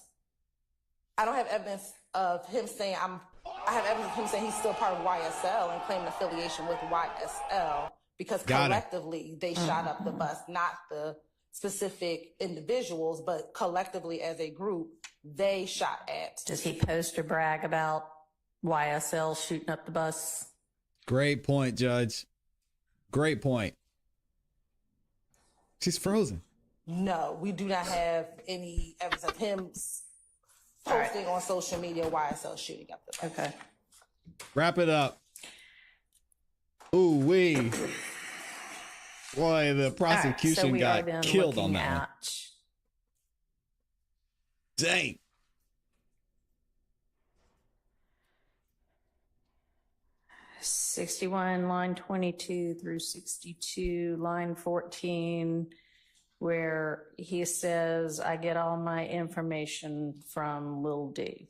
S7: I don't have evidence of him saying I have evidence of him saying he's still part of YSL and claiming affiliation with YSL because collectively they shot up the bus, not the specific individuals, but collectively as a group, they shot at.
S2: Does he post or brag about YSL shooting up the bus?
S1: Great point, Judge. Great point. She's frozen.
S7: No, we do not have any evidence of him posting on social media YSL shooting up the bus.
S2: Okay.
S1: Wrap it up. Ooh wee. Boy, the prosecution
S2: So we are
S1: got
S2: then
S1: killed on
S2: looking
S1: that one.
S2: at 61, line 22 through 62, line 14, where he says, I get all my information from Lil D.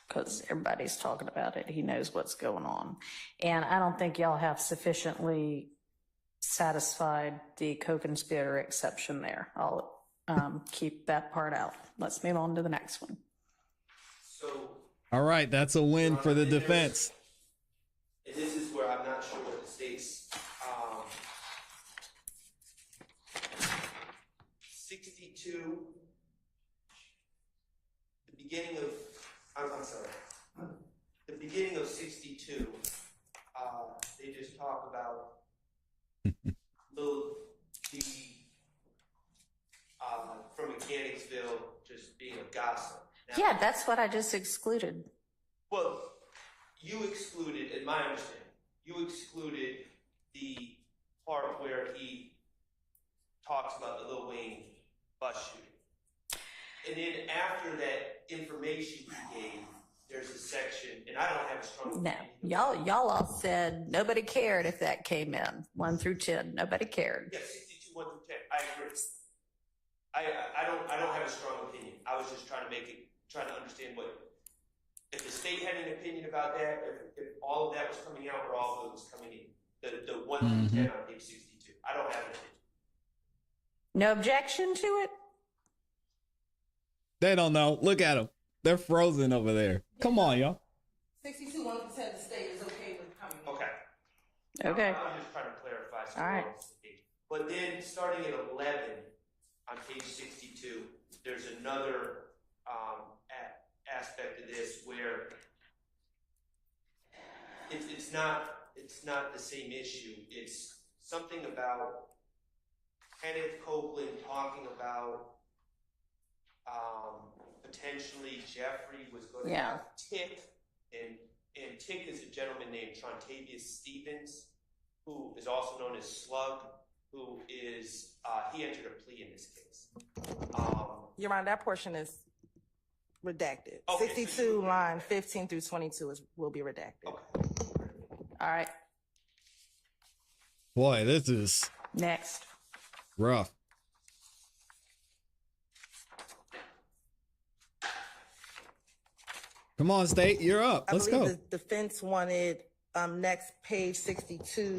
S2: Because everybody's talking about it. He knows what's going on. And I don't think y'all have sufficiently satisfied the co-conspirator exception there. I'll keep that part out. Let's move on to the next one.
S6: So,
S1: All right, that's a win for the defense.
S6: and this is where I'm not sure what the state's, 62, the beginning of, I'm sorry, the beginning of 62, they just talk about Lil D from Mechanicsville just being a gossip. Now,
S2: Yeah, that's what I just excluded.
S6: well, you excluded, in my understanding, you excluded the part where he talks about the Lil Wayne bus shooting. And then after that information he gave, there's a section, and I don't have a strong
S2: No,
S6: opinion.
S2: y'all all said nobody cared if that came in 1 through 10. Nobody cared.
S6: Yeah, 62, 1 through 10. I agree. I don't have a strong opinion. I was just trying to understand if the state had an opinion about that, if all of that was coming out or all of it was coming in. The 1 through 10 on page 62. I don't have an opinion.
S2: No objection to it?
S1: They don't know. Look at them. They're frozen over there. Come on, y'all.
S7: 62 1% the state is okay with coming in.
S6: Okay.
S2: Okay.
S6: I was just trying to clarify. So
S2: All right.
S6: But then starting at 11 on page 62, there's another aspect of this where it's not the same issue. It's something about Kenneth Copeland talking about potentially Jeffrey was going to have Tick, and Tick is a gentleman named Trontavious Stevens, who is also known as Slug, who is he entered a plea in this case.
S7: Your Honor, that portion is redacted.
S6: Okay,
S7: 62 line 15 through 22 will be redacted.
S6: Okay.
S2: All right.
S1: Boy, this is
S2: Next.
S1: rough. Come on, state, you're up. Let's
S7: I
S1: go.
S7: believe the defense wanted next page 62,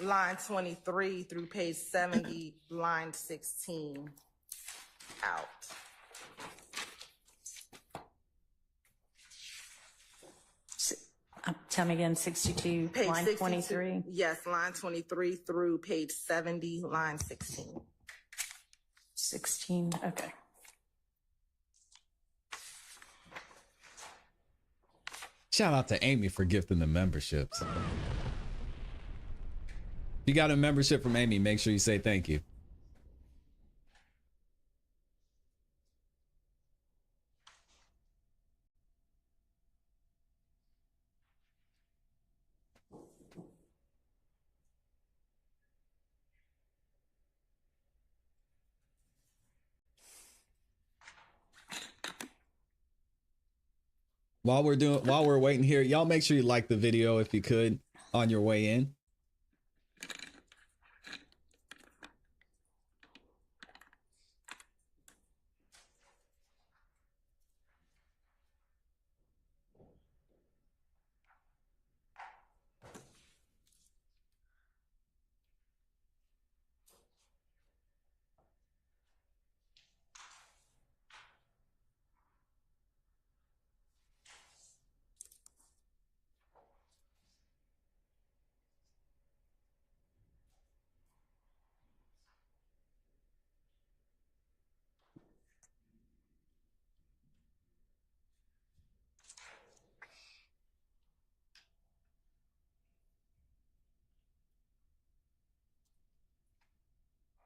S7: line 23 through page 70, line 16 out.
S2: Tell me again, 62,
S7: Page
S2: line
S7: 62,
S2: 23.
S7: Yes, line 23 through page 70, line 16.
S2: 16, okay.
S1: Shout out to Amy for gifting the memberships. If you got a membership from Amy, make sure you say thank you. While we're waiting here, y'all make sure you like the video if you could on your way in.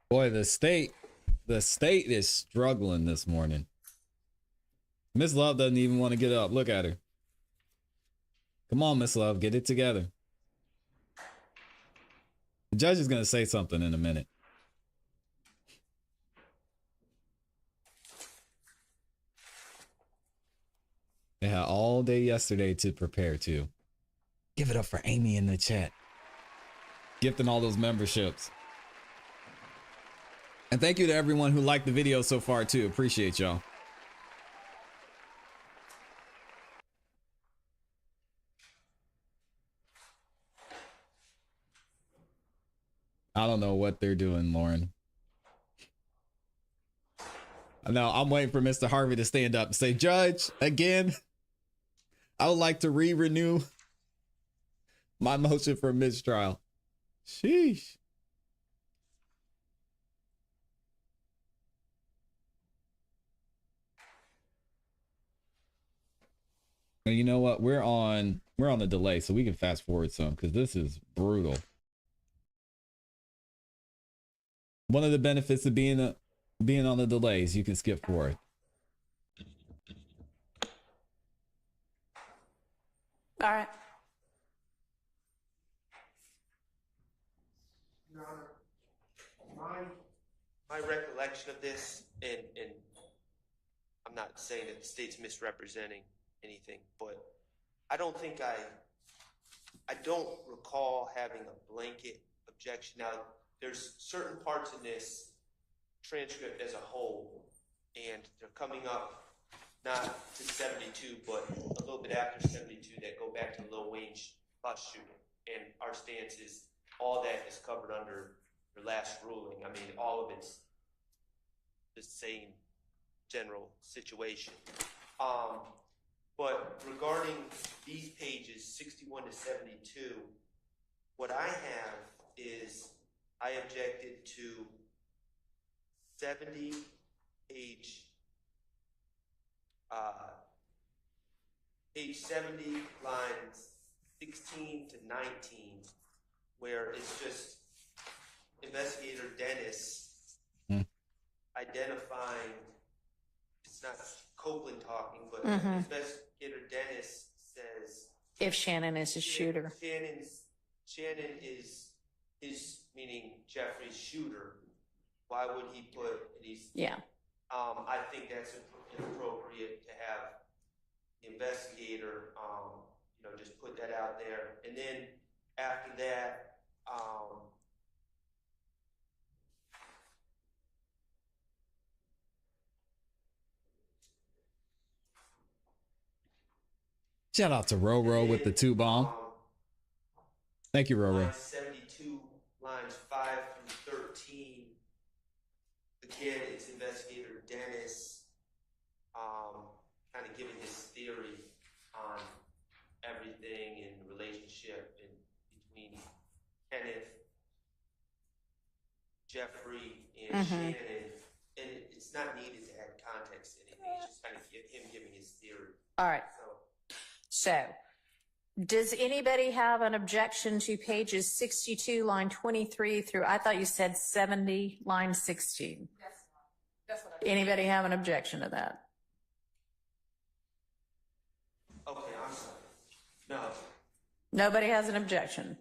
S1: Boy, the state is struggling this morning. Miss Love doesn't even want to get up. Look at her. Come on, Miss Love, get it together. The judge is going to say something in a minute. They had all day yesterday to prepare too. Give it up for Amy in the chat. Gifting all those memberships. And thank you to everyone who liked the video so far too. Appreciate y'all. I don't know what they're doing, Lauren. No, I'm waiting for Mr. Harvey to stand up and say, Judge, again, I would like to renew my motion for mistrial. Sheesh. And you know what? We're on a delay, so we can fast forward some because this is brutal. One of the benefits of being on the delays, you can skip forward.
S2: All right.
S6: Your Honor, my recollection of this, and I'm not saying that the state's misrepresenting anything, but I don't recall having a blanket objection. Now, there's certain parts in this transcript as a whole, and they're coming up not to 72, but a little bit after 72 that go back to Lil Wayne's bus shooting. And our stance is all that is covered under your last ruling. I mean, all of it's the same general situation. But regarding these pages 61 to 72, what I have is I objected to 70 page 70 lines 16 to 19, where it's just Investigator Dennis identifying, it's not Copeland talking, but Investigator Dennis says,
S2: If Shannon is a shooter.
S6: Shannon is his, meaning Jeffrey's shooter. Why would he put these?
S2: Yeah.
S6: I think that's inappropriate to have the investigator, just put that out there. And then after that,
S1: shout out to Roro with the 2 bomb. Thank you, Roro.
S6: 72 lines 5 through 13. Again, it's Investigator Dennis kind of giving his theory on everything in the relationship between Kenneth, Jeffrey, and Shannon. And it's not needed to add context to anything. It's just kind of him giving his theory.
S2: All right. So, does anybody have an objection to pages 62, line 23 through, I thought you said 70, line 16?
S7: That's what I
S2: Anybody have an objection to that?
S6: Okay, I'm sorry. No.
S2: Nobody has an objection.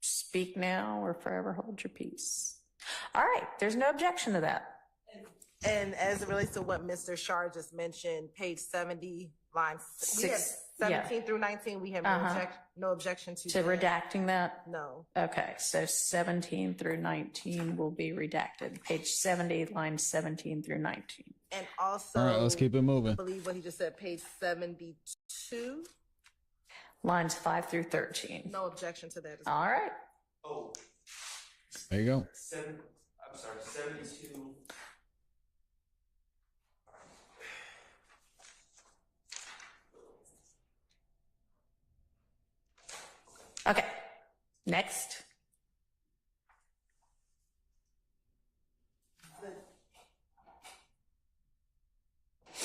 S2: Speak now or forever hold your peace. All right, there's no objection to that.
S7: And as it relates to what Mr. Shar just mentioned, page 70, lines 17 through 19, we have no objection to that.
S2: Redacting that?
S7: No.
S2: Okay, so 17 through 19 will be redacted. Page 70, lines 17 through 19.
S7: And also,
S1: all right, let's keep it moving.
S7: I believe what he just said, page 72.
S2: Lines 5 through 13.
S7: No objection to that.
S2: All right.
S6: Oh.
S1: There you go.
S6: 72.
S2: Okay, next.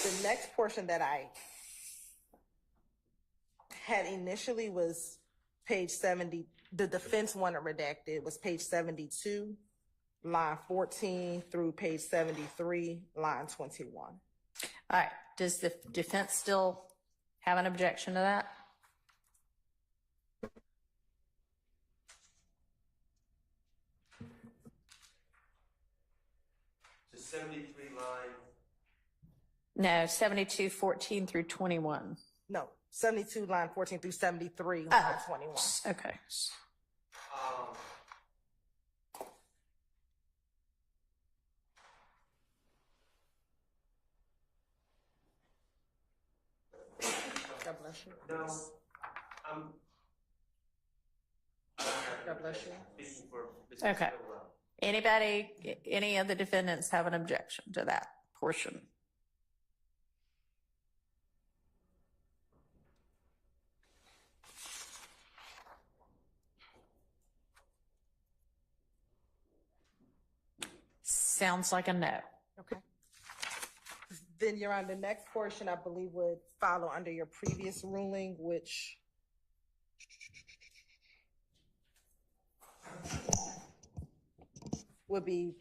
S7: The next portion that I had initially was page 70. The defense wanted redacted was page 72, line 14 through page 73, line 21.
S2: All right, does the defense still have an objection to that?
S6: The 73 line.
S2: No, 72, 14 through 21.
S7: No, 72, line 14 through 73, line 21.
S2: Okay.
S7: God bless you.
S6: No, I'm.
S7: God bless you.
S6: Speaking for Mr.
S2: Okay.
S6: Stillwell.
S2: Anybody, any of the defendants have an objection to that portion? Sounds like a no.
S7: Okay. Then you're on the next portion, I believe would follow under your previous ruling, which would be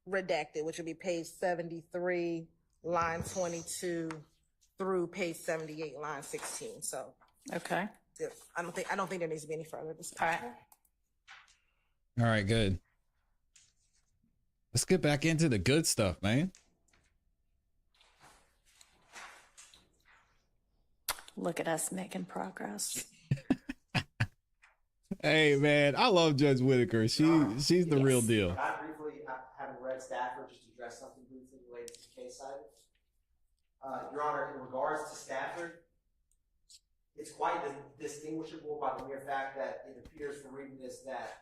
S7: redacted, which would be page 73, line 22 through page 78, line 16. So
S2: Okay.
S7: I don't think there needs to be any further
S2: All
S7: discussion.
S2: right.
S1: All right, good. Let's get back into the good stuff, man.
S2: Look at us making progress.
S1: Hey, man, I love Judge Whitaker. She's the real deal.
S10: I briefly, having read Stafford, just address something briefly related to the case cited. Your Honor, in regards to Stafford, it's quite distinguishable by the mere fact that it appears from reading this that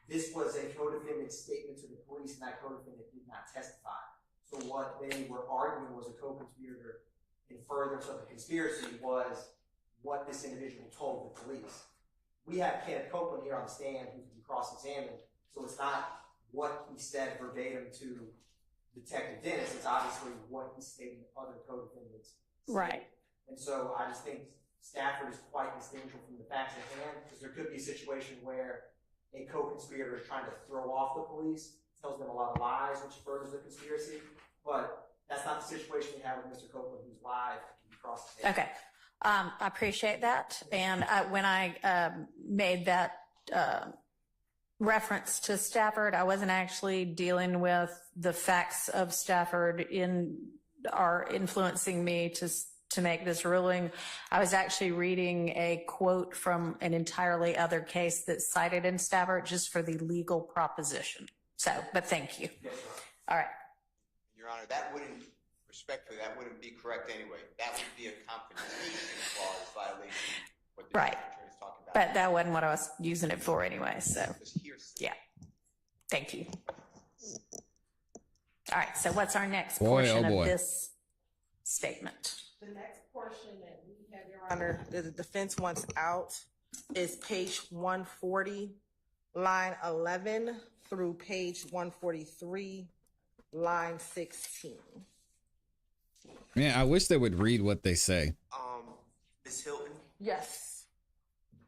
S10: this was a co-defendant's statement to the police, and that co-defendant did not testify. So what they were arguing was a co-conspirator in furtherance of the conspiracy was what this individual told the police. We have Kenneth Copeland here on the stand who can be cross-examined, so it's not what he said verbatim to Detective Dennis, it's obviously what he stated to other co-defendants.
S2: Right.
S10: And so I just think Stafford is quite distinguishable from the facts at hand, because there could be a situation where a co-conspirator is trying to throw off the police, tells them a lot of lies, which furthers the conspiracy, but that's not the situation we have with Mr. Copeland, who's live, can be cross-examined.
S2: Okay. I appreciate that. And when I made that reference to Stafford, I wasn't actually dealing with the facts of Stafford are influencing me to make this ruling. I was actually reading a quote from an entirely other case that's cited in Stafford just for the legal proposition. So, but thank you.
S10: Yes, Your Honor.
S2: All right.
S4: Your Honor, that wouldn't, respectfully, that wouldn't be correct anyway. That would be a confrontation clause violation, what the
S2: Right.
S4: attorney is talking about.
S2: But that wasn't what I was using it for anyway. So,
S4: This hearsay.
S2: yeah. Thank you. All right. So what's our next
S1: Boy,
S2: portion
S1: oh boy.
S2: of this statement?
S7: The next portion that we have, Your Honor, that the defense wants out is page 140, line 11 through page 143, line 16.
S1: Man, I wish they would read what they say.
S6: Ms. Hilton,
S7: Yes.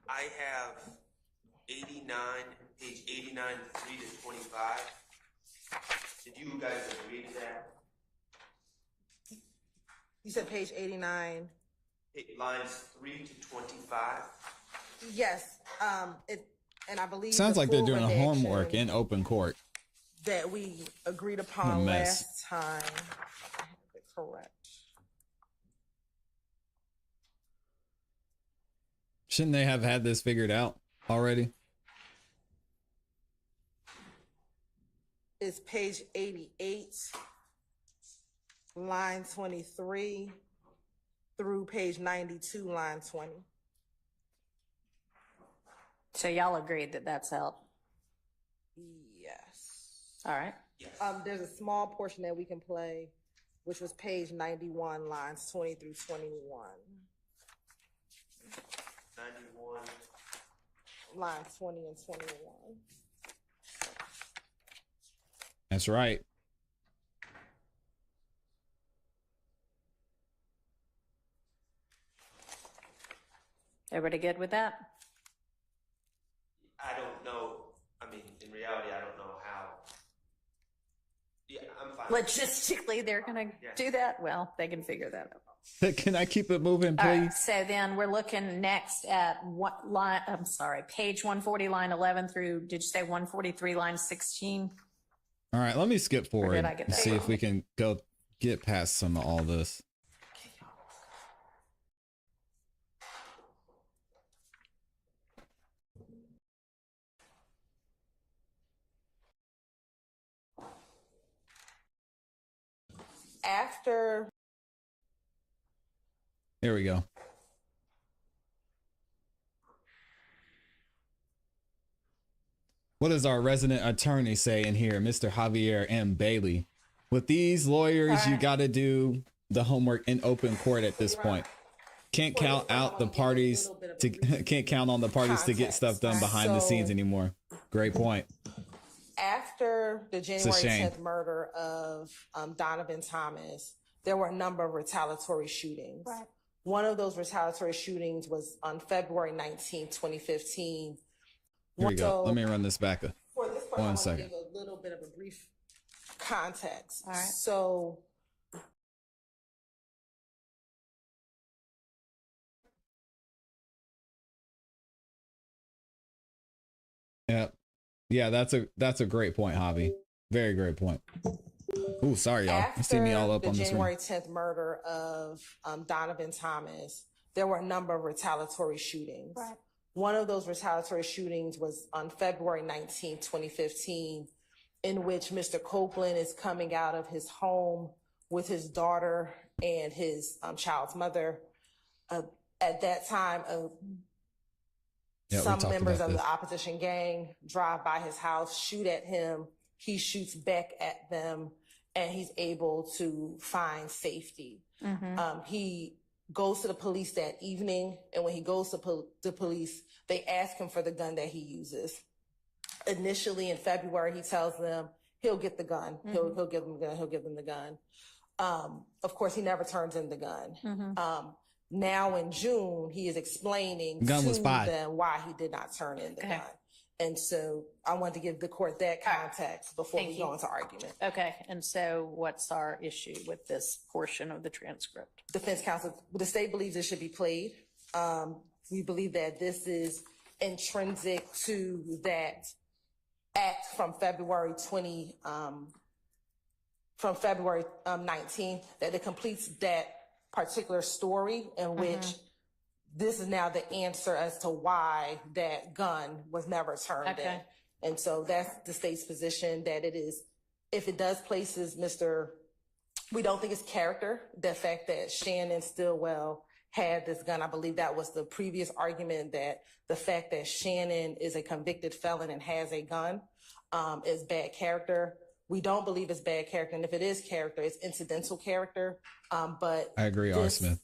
S6: I have 89, page 89, 3 to 25. Did you guys agree to that?
S7: You said page 89.
S6: Lines 3 to 25.
S7: Yes. And I believe
S1: Sounds
S7: the
S1: like they're
S7: full
S1: doing a
S7: redaction
S1: homework in open court.
S7: that we agreed
S1: What a
S7: upon
S1: mess.
S7: last time. I have it correct.
S1: Shouldn't they have had this figured out already?
S7: It's page 88, line 23 through page 92, line 20.
S2: So y'all agreed that that's out.
S7: Yes.
S2: All right.
S7: There's a small portion that we can play, which was page 91, lines 20 through 21.
S6: 91.
S7: Lines 20 and 21.
S1: That's right.
S2: Everybody good with that?
S6: I don't know. I mean, in reality, I don't know how. Yeah, I'm fine.
S2: Logistically, they're going to
S6: Yeah.
S2: do that? Well, they can figure that out.
S1: Can I keep it moving,
S2: All right.
S1: please?
S2: So then we're looking next at what line? I'm sorry, page 140, line 11 through, did you say 143, line 16?
S1: All right, let me skip forward
S2: I get
S1: and
S2: that
S1: see if
S2: wrong?
S1: we can get past some of all this.
S7: After
S1: Here we go. What does our resident attorney say in here, Mr. Javier M. Bailey? With these lawyers, you got to do the homework in open court at this point. Can't count out the parties to can't count on the parties to get stuff done behind the scenes anymore. Great point.
S7: After the January 10th murder of Donovan Thomas, there were a number of retaliatory shootings.
S2: Right.
S7: One of those retaliatory shootings was on February 19, 2015.
S1: Here we go. Let me run this back.
S7: For this part, I want to give a little bit of a brief context.
S2: All right.
S7: So
S1: yeah, that's a great point, Javi. Very great point. Ooh, sorry, y'all. You see me all up on this one.
S7: January 10th murder of Donovan Thomas, there were a number of retaliatory shootings.
S2: Right.
S7: One of those retaliatory shootings was on February 19, 2015, in which Mr. Copeland is coming out of his home with his daughter and his child's mother. At that time, some members of the opposition gang drive by his house, shoot at him. He shoots back at them, and he's able to find safety. He goes to the police that evening, and when he goes to the police, they ask him for the gun that he uses. Initially, in February, he tells them he'll get the gun. He'll give them the gun. He'll give them the gun. Of course, he never turns in the gun. Now in June, he is explaining to them why he did not turn in the gun. And so I wanted to give the court that context before we go into argument.
S2: Okay. And so what's our issue with this portion of the transcript?
S7: Defense counsel, the state believes it should be played. We believe that this is intrinsic to that act from February 19, that it completes that particular story in which this is now the answer as to why that gun was never turned in. And so that's the state's position, that it is, if it does places we don't think it's character, the fact that Shannon Stillwell had this gun. I believe that was the previous argument, that the fact that Shannon is a convicted felon and has a gun is bad character. We don't believe it's bad character. And if it is character, it's incidental character. But
S1: I agree, R. Smith.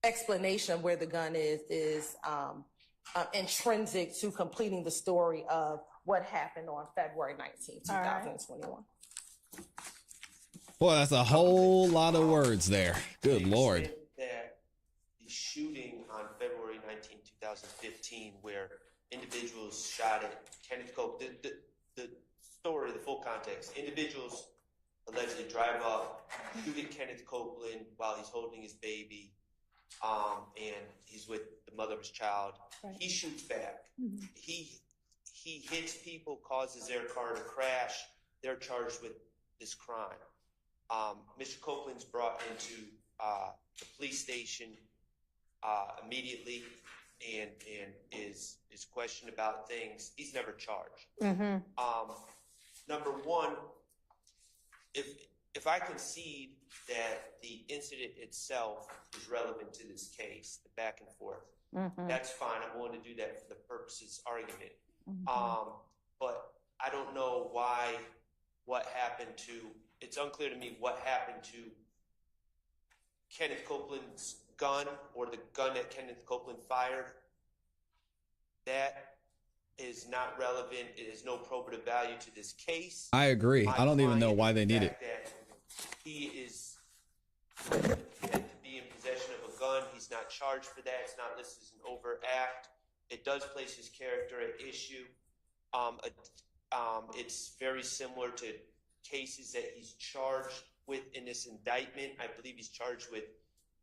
S7: Explanation of where the gun is intrinsic to completing the story of what happened on February 19, 2021.
S1: Boy, that's a whole lot of words there. Good Lord.
S6: That the shooting on February 19, 2015, where individuals shot at Kenneth Copeland, the story, the full context, individuals allegedly drive up, shoot at Kenneth Copeland while he's holding his baby, and he's with the mother of his child. Right. He shoots back. He hits people, causes their car to crash. They're charged with this crime. Mr. Copeland's brought into the police station immediately and is questioned about things. He's never charged. Number one, if I concede that the incident itself is relevant to this case, the back and forth, that's fine. I'm willing to do that for the purposes argument. But I don't know what happened to, it's unclear to me what happened to Kenneth Copeland's gun or the gun that Kenneth Copeland fired. That is not relevant. It has no probative value to this case.
S1: I agree. I don't even know why they need it.
S6: He is to be in possession of a gun. He's not charged for that. It's not listed as an overt act. It does place his character at issue. It's very similar to cases that he's charged with in this indictment. I believe he's charged with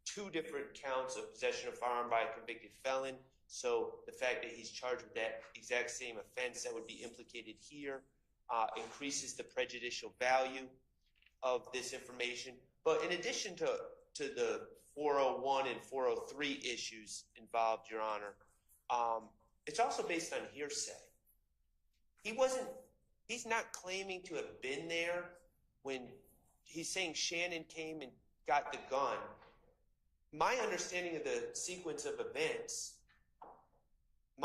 S6: 2 different counts of possession of firearm by a convicted felon. So the fact that he's charged with that exact same offense that would be implicated here increases the prejudicial value of this information. But in addition to the 401 and 403 issues involved, Your Honor, it's also based on hearsay. He's not claiming to have been there when he's saying Shannon came and got the gun. My understanding of the sequence of events,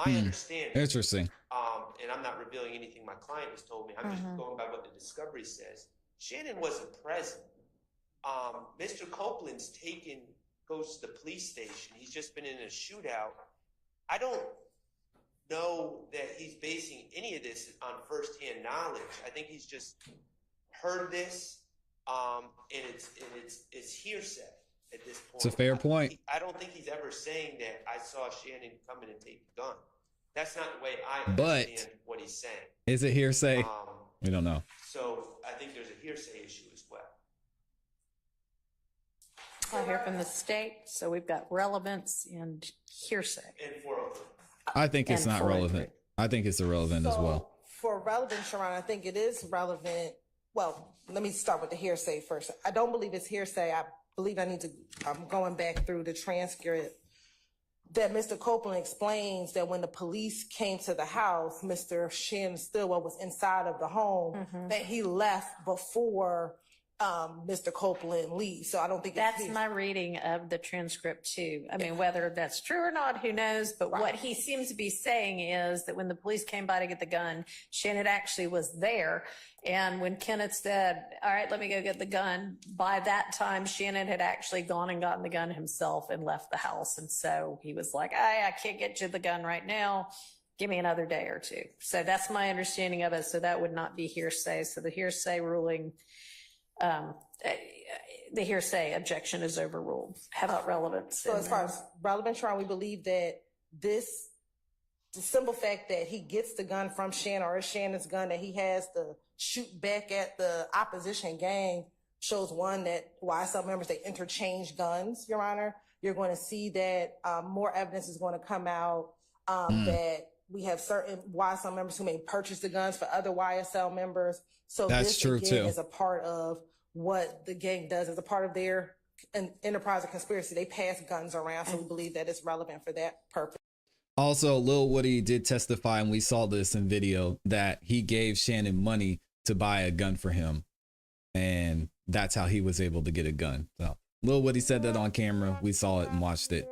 S1: Interesting.
S6: and I'm not revealing anything my client has told me. I'm just going by what the discovery says. Shannon wasn't present. Mr. Copeland's goes to the police station. He's just been in a shootout. I don't know that he's basing any of this on firsthand knowledge. I think he's just heard this, and it's hearsay at this point.
S1: It's a fair point.
S6: I don't think he's ever saying that I saw Shannon come in and take the gun. That's not the way I
S1: But
S6: understand what he's saying.
S1: Is it hearsay? We don't know.
S6: So I think there's a hearsay issue as well.
S2: I hear from the state, so we've got relevance and hearsay.
S6: And 403.
S1: I think it's
S2: And
S1: not
S2: 403.
S1: relevant. I think it's irrelevant as well.
S7: For relevance, Sharon, I think it is relevant. Well, let me start with the hearsay first. I don't believe it's hearsay. I believe I'm going back through the transcript that Mr. Copeland explains that when the police came to the house, Mr. Shannon Stillwell was inside of the home, that he left before Mr. Copeland leaves. So I don't think
S2: That's my reading of the transcript too. I mean, whether that's true or not, who knows? But what he seems to be saying is that when the police came by to get the gun, Shannon actually was there. And when Kenneth said, all right, let me go get the gun, by that time, Shannon had actually gone and gotten the gun himself and left the house. And so he was like, I can't get you the gun right now. Give me another day or two. So that's my understanding of it. So that would not be hearsay. So the hearsay ruling, the hearsay objection is overruled. How about relevance?
S7: So as far as relevance, Sharon, we believe that the simple fact that he gets the gun from Shannon, or it's Shannon's gun, that he has to shoot back at the opposition gang, shows one, that YSL members, they interchange guns, Your Honor. You're going to see that more evidence is going to come out that we have certain YSL members who may purchase the guns for other YSL members. So
S1: That's
S7: this,
S1: true
S7: again,
S1: too.
S7: is a part of what the gang does, as a part of their enterprise or conspiracy. They pass guns around, so we believe that it's relevant for that purpose.
S1: Also, Lil Woody did testify, and we saw this in video, that he gave Shannon money to buy a gun for him, and that's how he was able to get a gun. So Lil Woody said that on camera. We saw it and watched it.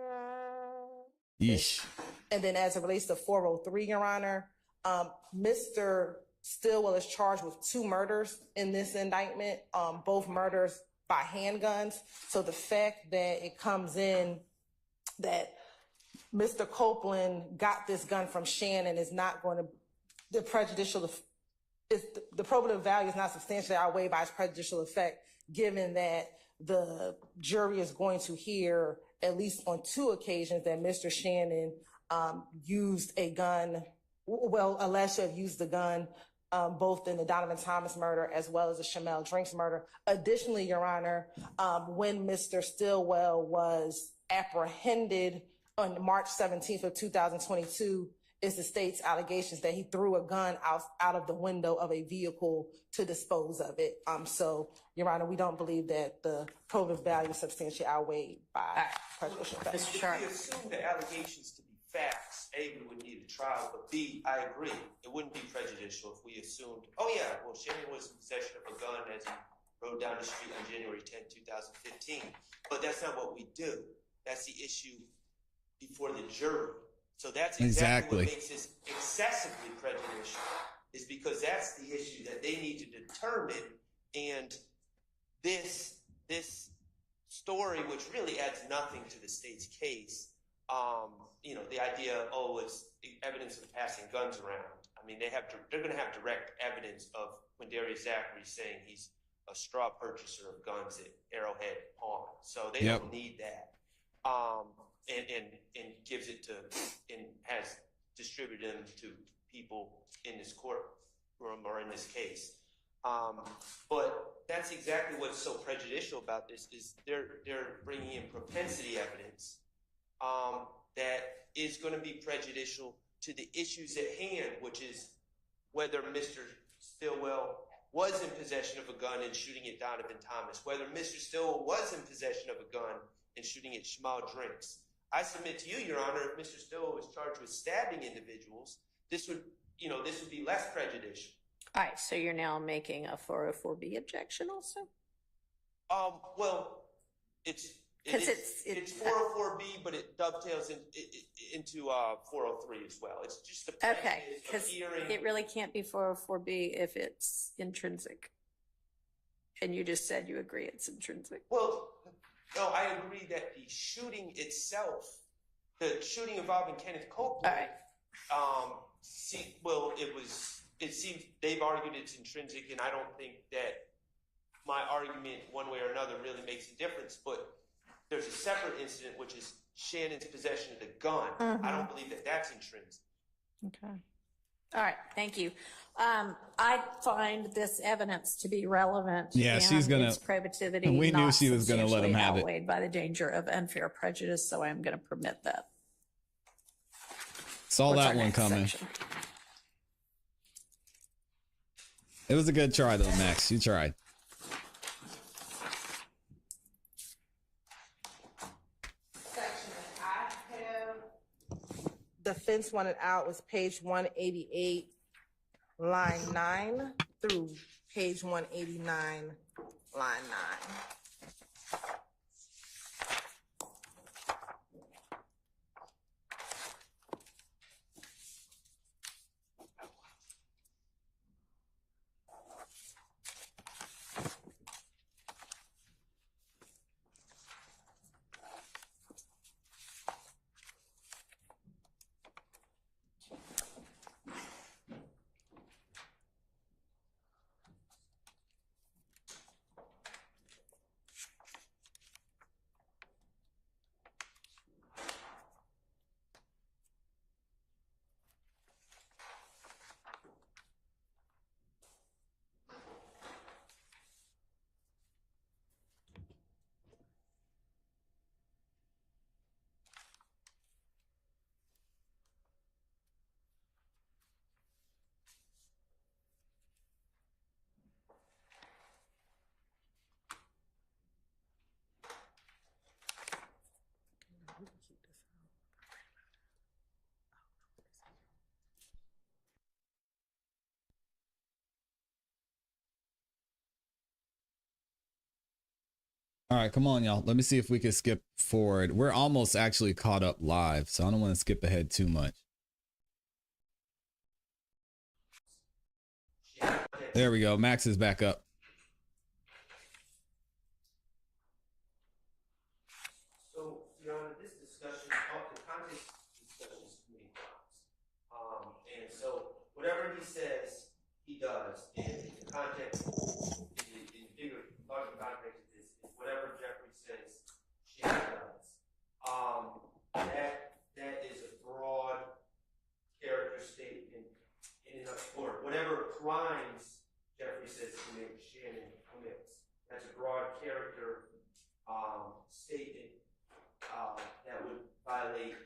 S1: Yeesh.
S7: And then as it relates to 403, Your Honor, Mr. Stillwell is charged with 2 murders in this indictment, both murders by handguns. So the fact that it comes in that Mr. Copeland got this gun from Shannon is not going to, the probative value is not substantially outweighed by its prejudicial effect, given that the jury is going to hear, at least on 2 occasions, that Mr. Shannon used a gun, alleged to have used the gun, both in the Donovan Thomas murder as well as the Shamel Drinks murder. Additionally, Your Honor, when Mr. Stillwell was apprehended on March 17th of 2022, is the state's allegations that he threw a gun out of the window of a vehicle to dispose of it. So, Your Honor, we don't believe that the probative value is substantially outweighed by prejudicial effect.
S6: If we assume the allegations to be facts, A, we would need a trial, but B, I agree, it wouldn't be prejudicial if we assumed, oh yeah, well, Shannon was in possession of a gun as he rode down the street on January 10, 2015. But that's not what we do. That's the issue before the jury. So that's exactly what makes this excessively prejudicial, is because that's the issue that they need to determine. And this story, which really adds nothing to the state's case, the idea, it's evidence of passing guns around. I mean, they're going to have direct evidence of Quindarius Zachary saying he's a straw purchaser of guns at Arrowhead Pawn. So they don't need that. And gives it to, and has distributed them to people in this courtroom or in this case. But that's exactly what's so prejudicial about this, is they're bringing in propensity evidence that is going to be prejudicial to the issues at hand, which is whether Mr. Stillwell was in possession of a gun and shooting at Donovan Thomas, whether Mr. Stillwell was in possession of a gun and shooting at Shamel Drinks. I submit to you, Your Honor, if Mr. Stillwell was charged with stabbing individuals, this would be less prejudicial.
S2: All right, so you're now making a 404B objection also?
S6: Well, it's
S2: 'Cause
S6: it's 404B, but it dovetails into 403 as well. It's just the
S2: Okay,
S6: prejudice of
S2: because
S6: hearing.
S2: it really can't be 404B if it's intrinsic. And you just said you agree it's intrinsic.
S6: Well, no, I agree that the shooting itself, the shooting involving Kenneth Copeland,
S2: All right.
S6: it seems they've argued it's intrinsic, and I don't think that my argument one way or another really makes a difference, but there's a separate incident, which is Shannon's possession of the gun. I don't believe that that's intrinsic.
S2: Okay. All right. Thank you. I find this evidence to be relevant.
S1: Yeah,
S2: and
S1: she's gonna-
S2: its probativity.
S1: we knew
S2: not
S1: she was gonna let him
S2: substantially
S1: have it.
S2: outweighed by the danger of unfair prejudice, so I'm going to permit that.
S1: Saw
S2: What's
S1: that
S2: our
S1: one
S2: next
S1: coming.
S2: section?
S1: It was a good try though, Max. You tried.
S7: Section that I have, defense wanted out was page 188, line 9 through page 189, line 9.
S1: All right, come on, y'all. Let me see if we can skip forward. We're almost actually caught up live, so I don't want to skip ahead too much. There we go. Max is back up.
S6: So, Your Honor, this discussion, the context discussion is committing crimes. And so, whatever he says, he does. And the context, in the bigger, larger context of this, is whatever Jeffrey says, Shannon does. That is a broad character statement in and of, or whatever crimes Jeffrey says commit, Shannon commits. That's a broad character statement that would violate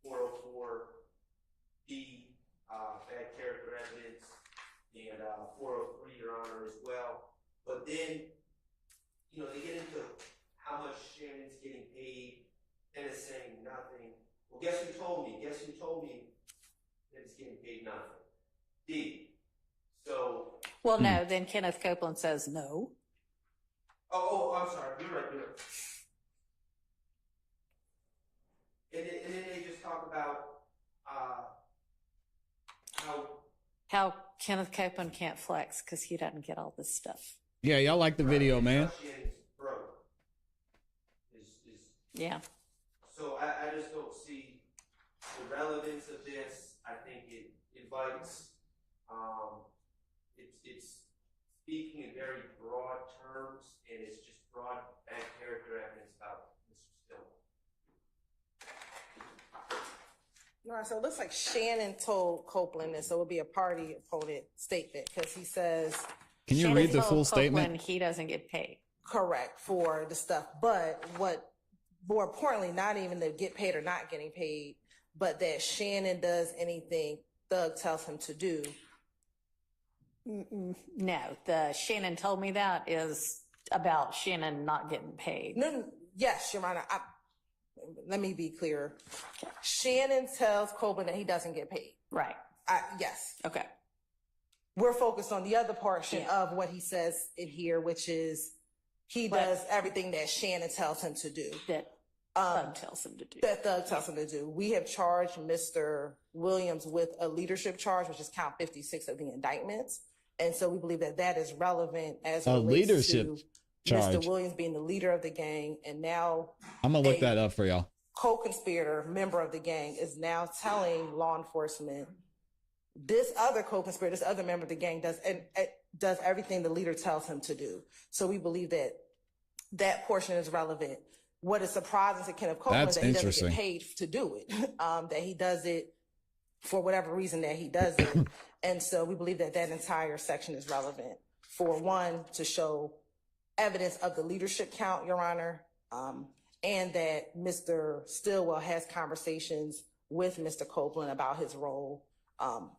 S6: 404B, bad character evidence, and 403, Your Honor, as well. But then, they get into how much Shannon's getting paid, and it's saying nothing. Well, guess who told me? Guess who told me that it's getting paid nothing? D. So.
S2: Well, no, then Kenneth Copeland says no.
S6: Oh, I'm sorry. You're right. And then they just talk about
S2: How Kenneth Copeland can't flex because he doesn't get all this stuff.
S1: Yeah, y'all like the video, man.
S6: Shannon's broke.
S2: Yeah.
S6: So I just don't see the relevance of this. I think it invites, it's speaking in very broad terms, and it's just broad bad character evidence about Mr. Stillman.
S7: All right, so it looks like Shannon told Copeland this, so it would be a party opponent statement because he says
S1: Can you
S2: Shannon
S1: read the
S2: told
S1: full
S2: Copeland
S1: statement?
S2: he doesn't get paid.
S7: correct for the stuff, but what more importantly, not even the get paid or not getting paid, but that Shannon does anything Thug tells him to do.
S2: No, the Shannon told me that is about Shannon not getting paid.
S7: No, yes, Your Honor. Let me be clear. Shannon tells Copeland that he doesn't get paid.
S2: Right.
S7: Yes.
S2: Okay.
S7: We're focused on the other portion
S2: Yeah.
S7: of what he says in here, which is he does everything that Shannon tells him to do.
S2: That Thug tells him to do.
S7: That Thug tells him to do. We have charged Mr. Williams with a leadership charge, which is count 56 of the indictments. And so we believe that that is relevant as
S1: A
S7: relates
S1: leadership
S7: to
S1: charge.
S7: Mr. Williams being the leader of the gang, and now
S1: I'm gonna look that up for y'all.
S7: co-conspirator, member of the gang, is now telling law enforcement this other co-conspirator, this other member of the gang does everything the leader tells him to do. So we believe that that portion is relevant. What is surprising to Kenneth Copeland is that he doesn't get paid to do it, that he does it for whatever reason that he does it. And so we believe that that entire section is relevant for, one, to show evidence of the leadership count, Your Honor, and that Mr. Stillwell has conversations with Mr. Copeland about his role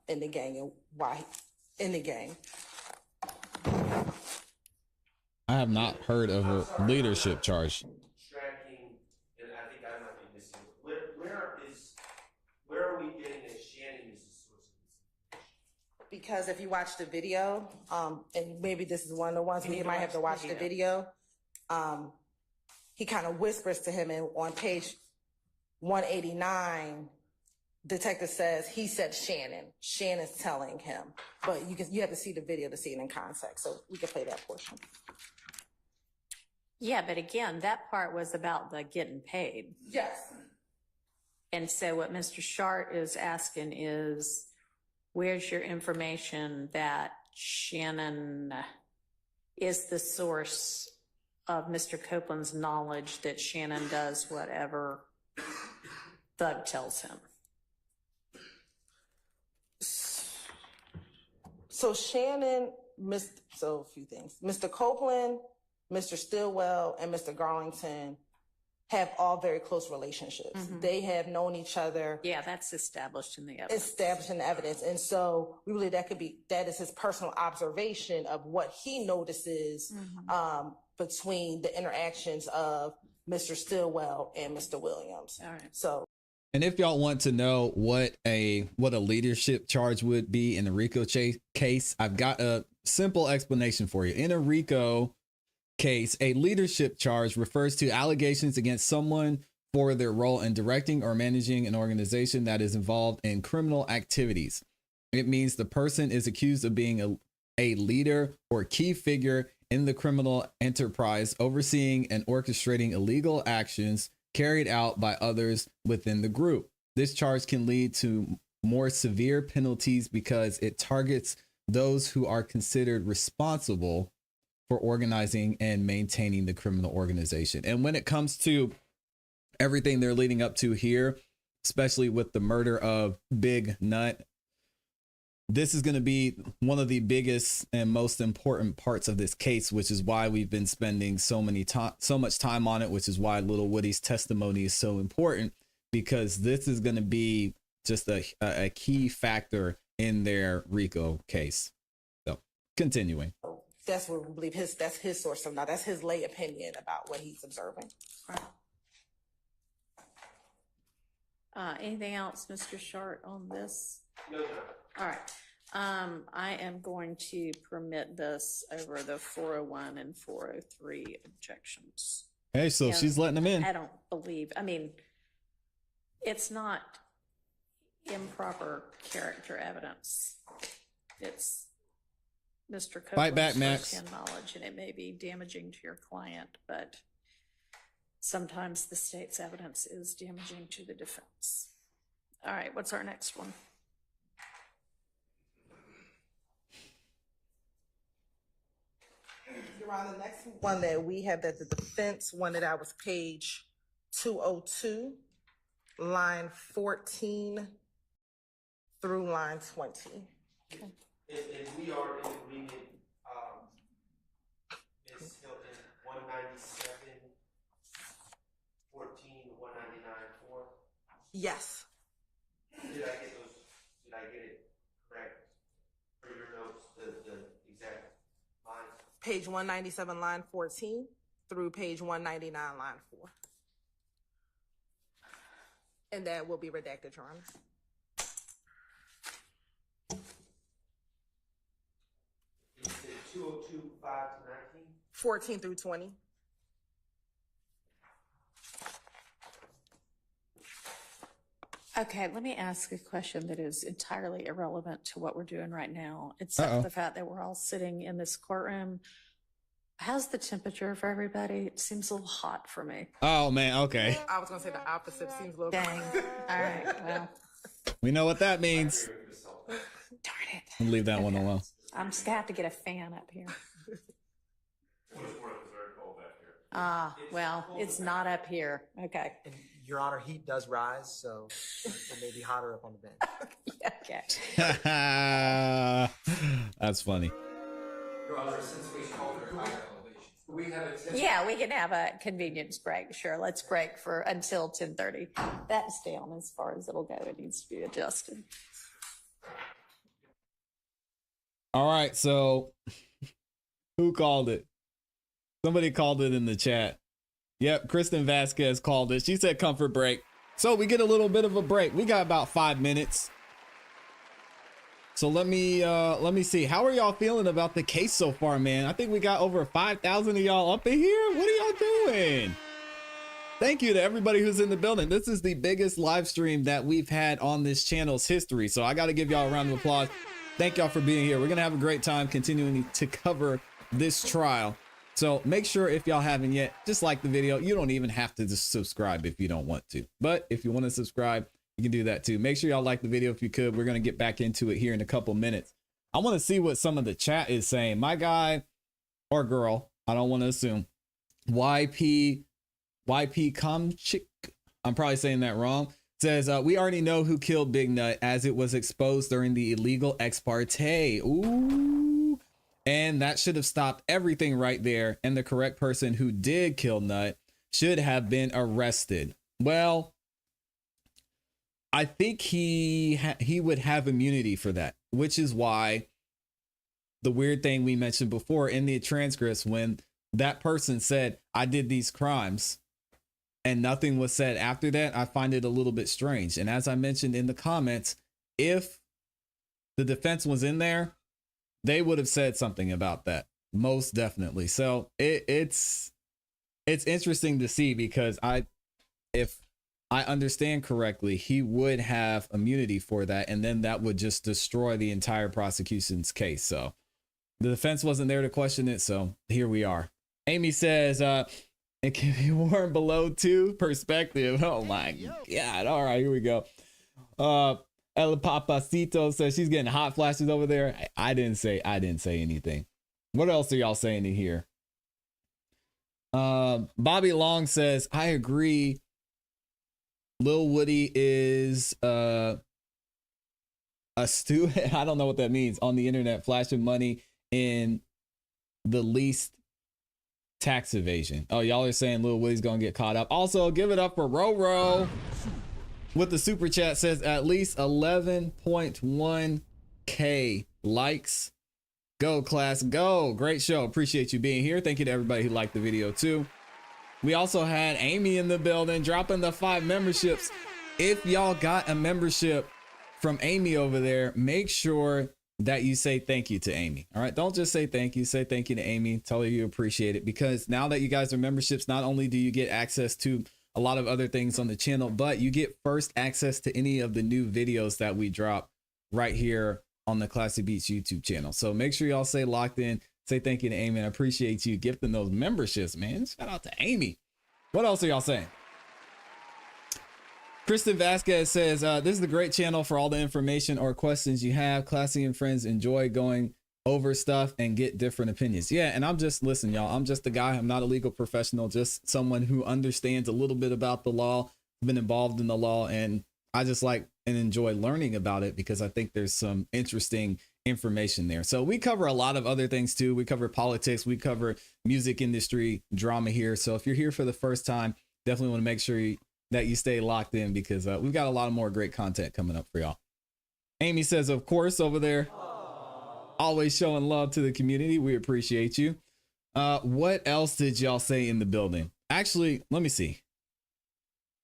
S7: in the gang and why in the gang.
S1: I have not heard of a leadership charge.
S6: Tracking, and I think I might be missing. Where are we getting that Shannon is the source of this?
S7: Because if you watch the video, and maybe this is one of the ones where you might have to watch the video, he kind of whispers to him, and on page 189, detective says he said Shannon. Shannon's telling him, but you have to see the video to see it in context. So we can play that portion.
S2: Yeah, but again, that part was about the getting paid.
S7: Yes.
S2: And so what Mr. Shart is asking is, where's your information that Shannon is the source of Mr. Copeland's knowledge that Shannon does whatever Thug tells him?
S7: So Shannon, so a few things. Mr. Copeland, Mr. Stillwell, and Mr. Garlington have all very close relationships.
S2: Mm-hmm.
S7: They have known each other.
S2: Yeah, that's established in the evidence.
S7: Established in the evidence. And so we believe that is his personal observation of what he notices between the interactions of Mr. Stillwell and Mr. Williams.
S2: All right.
S7: So.
S1: And if y'all want to know what a leadership charge would be in a RICO case, I've got a simple explanation for you. In a RICO case, a leadership charge refers to allegations against someone for their role in directing or managing an organization that is involved in criminal activities. It means the person is accused of being a leader or key figure in the criminal enterprise, overseeing and orchestrating illegal actions carried out by others within the group. This charge can lead to more severe penalties because it targets those who are considered responsible for organizing and maintaining the criminal organization. And when it comes to everything they're leading up to here, especially with the murder of Big Nut, this is going to be one of the biggest and most important parts of this case, which is why we've been spending so much time on it, which is why Little Woody's testimony is so important, because this is going to be just a key factor in their RICO case. So continuing.
S7: That's what we believe that's his source of now. That's his lay opinion about what he's observing.
S2: Anything else, Mr. Shart, on this?
S6: No, no.
S2: All right. I am going to permit this over the 401 and 403 objections.
S1: Hey, so
S2: And
S1: she's letting them in.
S2: I don't believe, it's not improper character evidence. It's Mr.
S1: Fight
S2: Copeland's
S1: back, Max.
S2: firsthand knowledge, and it may be damaging to your client, but sometimes the state's evidence is damaging to the defense. All right, what's our next one?
S7: Your Honor, the next one that we have that the defense wanted out was page 202, line 14 through line 20.
S6: And we are in agreement, Ms. Hilton, 197, 14 to 199, 4.
S7: Yes.
S6: Did I get it correct? For your notes, the exact lines?
S7: Page 197, line 14 through page 199, line 4. And that will be redacted, Your Honor.
S6: You said
S10: 2025 to 19?
S7: 14 through 20.
S2: Okay, let me ask a question that is entirely irrelevant to what we're doing right now,
S1: Uh-oh.
S2: except for the fact that we're all sitting in this courtroom. How's the temperature for everybody? It seems a little hot for me.
S1: Oh man, okay.
S7: I was gonna say the opposite seems a little.
S2: Dang. All right, well,
S1: We know what that means.
S2: darn it.
S1: We'll leave that one alone.
S2: I'm just gonna have to get a fan up here. Well, it's not up here. Okay.
S10: And Your Honor, heat does rise, so it may be hotter up on the bench.
S2: Okay.
S1: That's funny.
S5: Your Honor, since we called her high elevation, we have a
S2: Yeah, we can have a convenience break. Sure, let's break for until 10:30. That's down as far as it'll go. It needs to be adjusted.
S1: All right, so who called it? Somebody called it in the chat. Yep, Kristen Vasquez called it. She said comfort break. So we get a little bit of a break. We got about 5 minutes. So let me see. How are y'all feeling about the case so far, man? I think we got over 5,000 of y'all up in here. What are y'all doing? Thank you to everybody who's in the building. This is the biggest live stream that we've had on this channel's history. So I got to give y'all a round of applause. Thank y'all for being here. We're going to have a great time continuing to cover this trial. So make sure if y'all haven't yet, just like the video. You don't even have to just subscribe if you don't want to. But if you want to subscribe, you can do that too. Make sure y'all like the video if you could. We're going to get back into it here in a couple minutes. I want to see what some of the chat is saying. My guy or girl, I don't want to assume, YP Komchik, I'm probably saying that wrong, says, we already know who killed Big Nut as it was exposed during the illegal ex parte. Ooh. And that should have stopped everything right there. And the correct person who did kill Nut should have been arrested. Well, I think he would have immunity for that, which is why the weird thing we mentioned before in the transcripts, when that person said, I did these crimes and nothing was said after that, I find it a little bit strange. And as I mentioned in the comments, if the defense was in there, they would have said something about that, most definitely. So it's interesting to see, because if I understand correctly, he would have immunity for that, and then that would just destroy the entire prosecution's case. So the defense wasn't there to question it, so here we are. Amy says it can be worn below 2 perspective. Oh my God. All right, here we go. El Papacito says she's getting hot flashes over there. I didn't say anything. What else are y'all saying in here? Bobby Long says, I agree. Lil Woody is a student. I don't know what that means. On the internet, flashing money in the least tax evasion. Oh, y'all are saying Lil Woody's gonna get caught up. Also, give it up for Roro with the super chat, says at least 11.1K likes. Go class, go. Great show. Appreciate you being here. Thank you to everybody who liked the video too. We also had Amy in the building dropping the 5 memberships. If y'all got a membership from Amy over there, make sure that you say thank you to Amy. All right. Don't just say thank you. Say thank you to Amy. Tell her you appreciate it, because now that you guys are memberships, not only do you get access to a lot of other things on the channel, but you get first access to any of the new videos that we drop right here on the ClassE Beats YouTube channel. So make sure y'all say locked in, say thank you to Amy. I appreciate you gifting those memberships, man. Shout out to Amy. What else are y'all saying? Kristen Vasquez says, this is a great channel for all the information or questions you have. ClassE and friends enjoy going over stuff and get different opinions. Yeah, and listen, y'all, I'm just a guy. I'm not a legal professional, just someone who understands a little bit about the law, been involved in the law, and I just like and enjoy learning about it because I think there's some interesting information there. So we cover a lot of other things too. We cover politics, we cover music industry drama here. So if you're here for the first time, definitely want to make sure that you stay locked in, because we've got a lot of more great content coming up for y'all. Amy says, of course, over there. Always showing love to the community. We appreciate you. What else did y'all say in the building? Actually, let me see.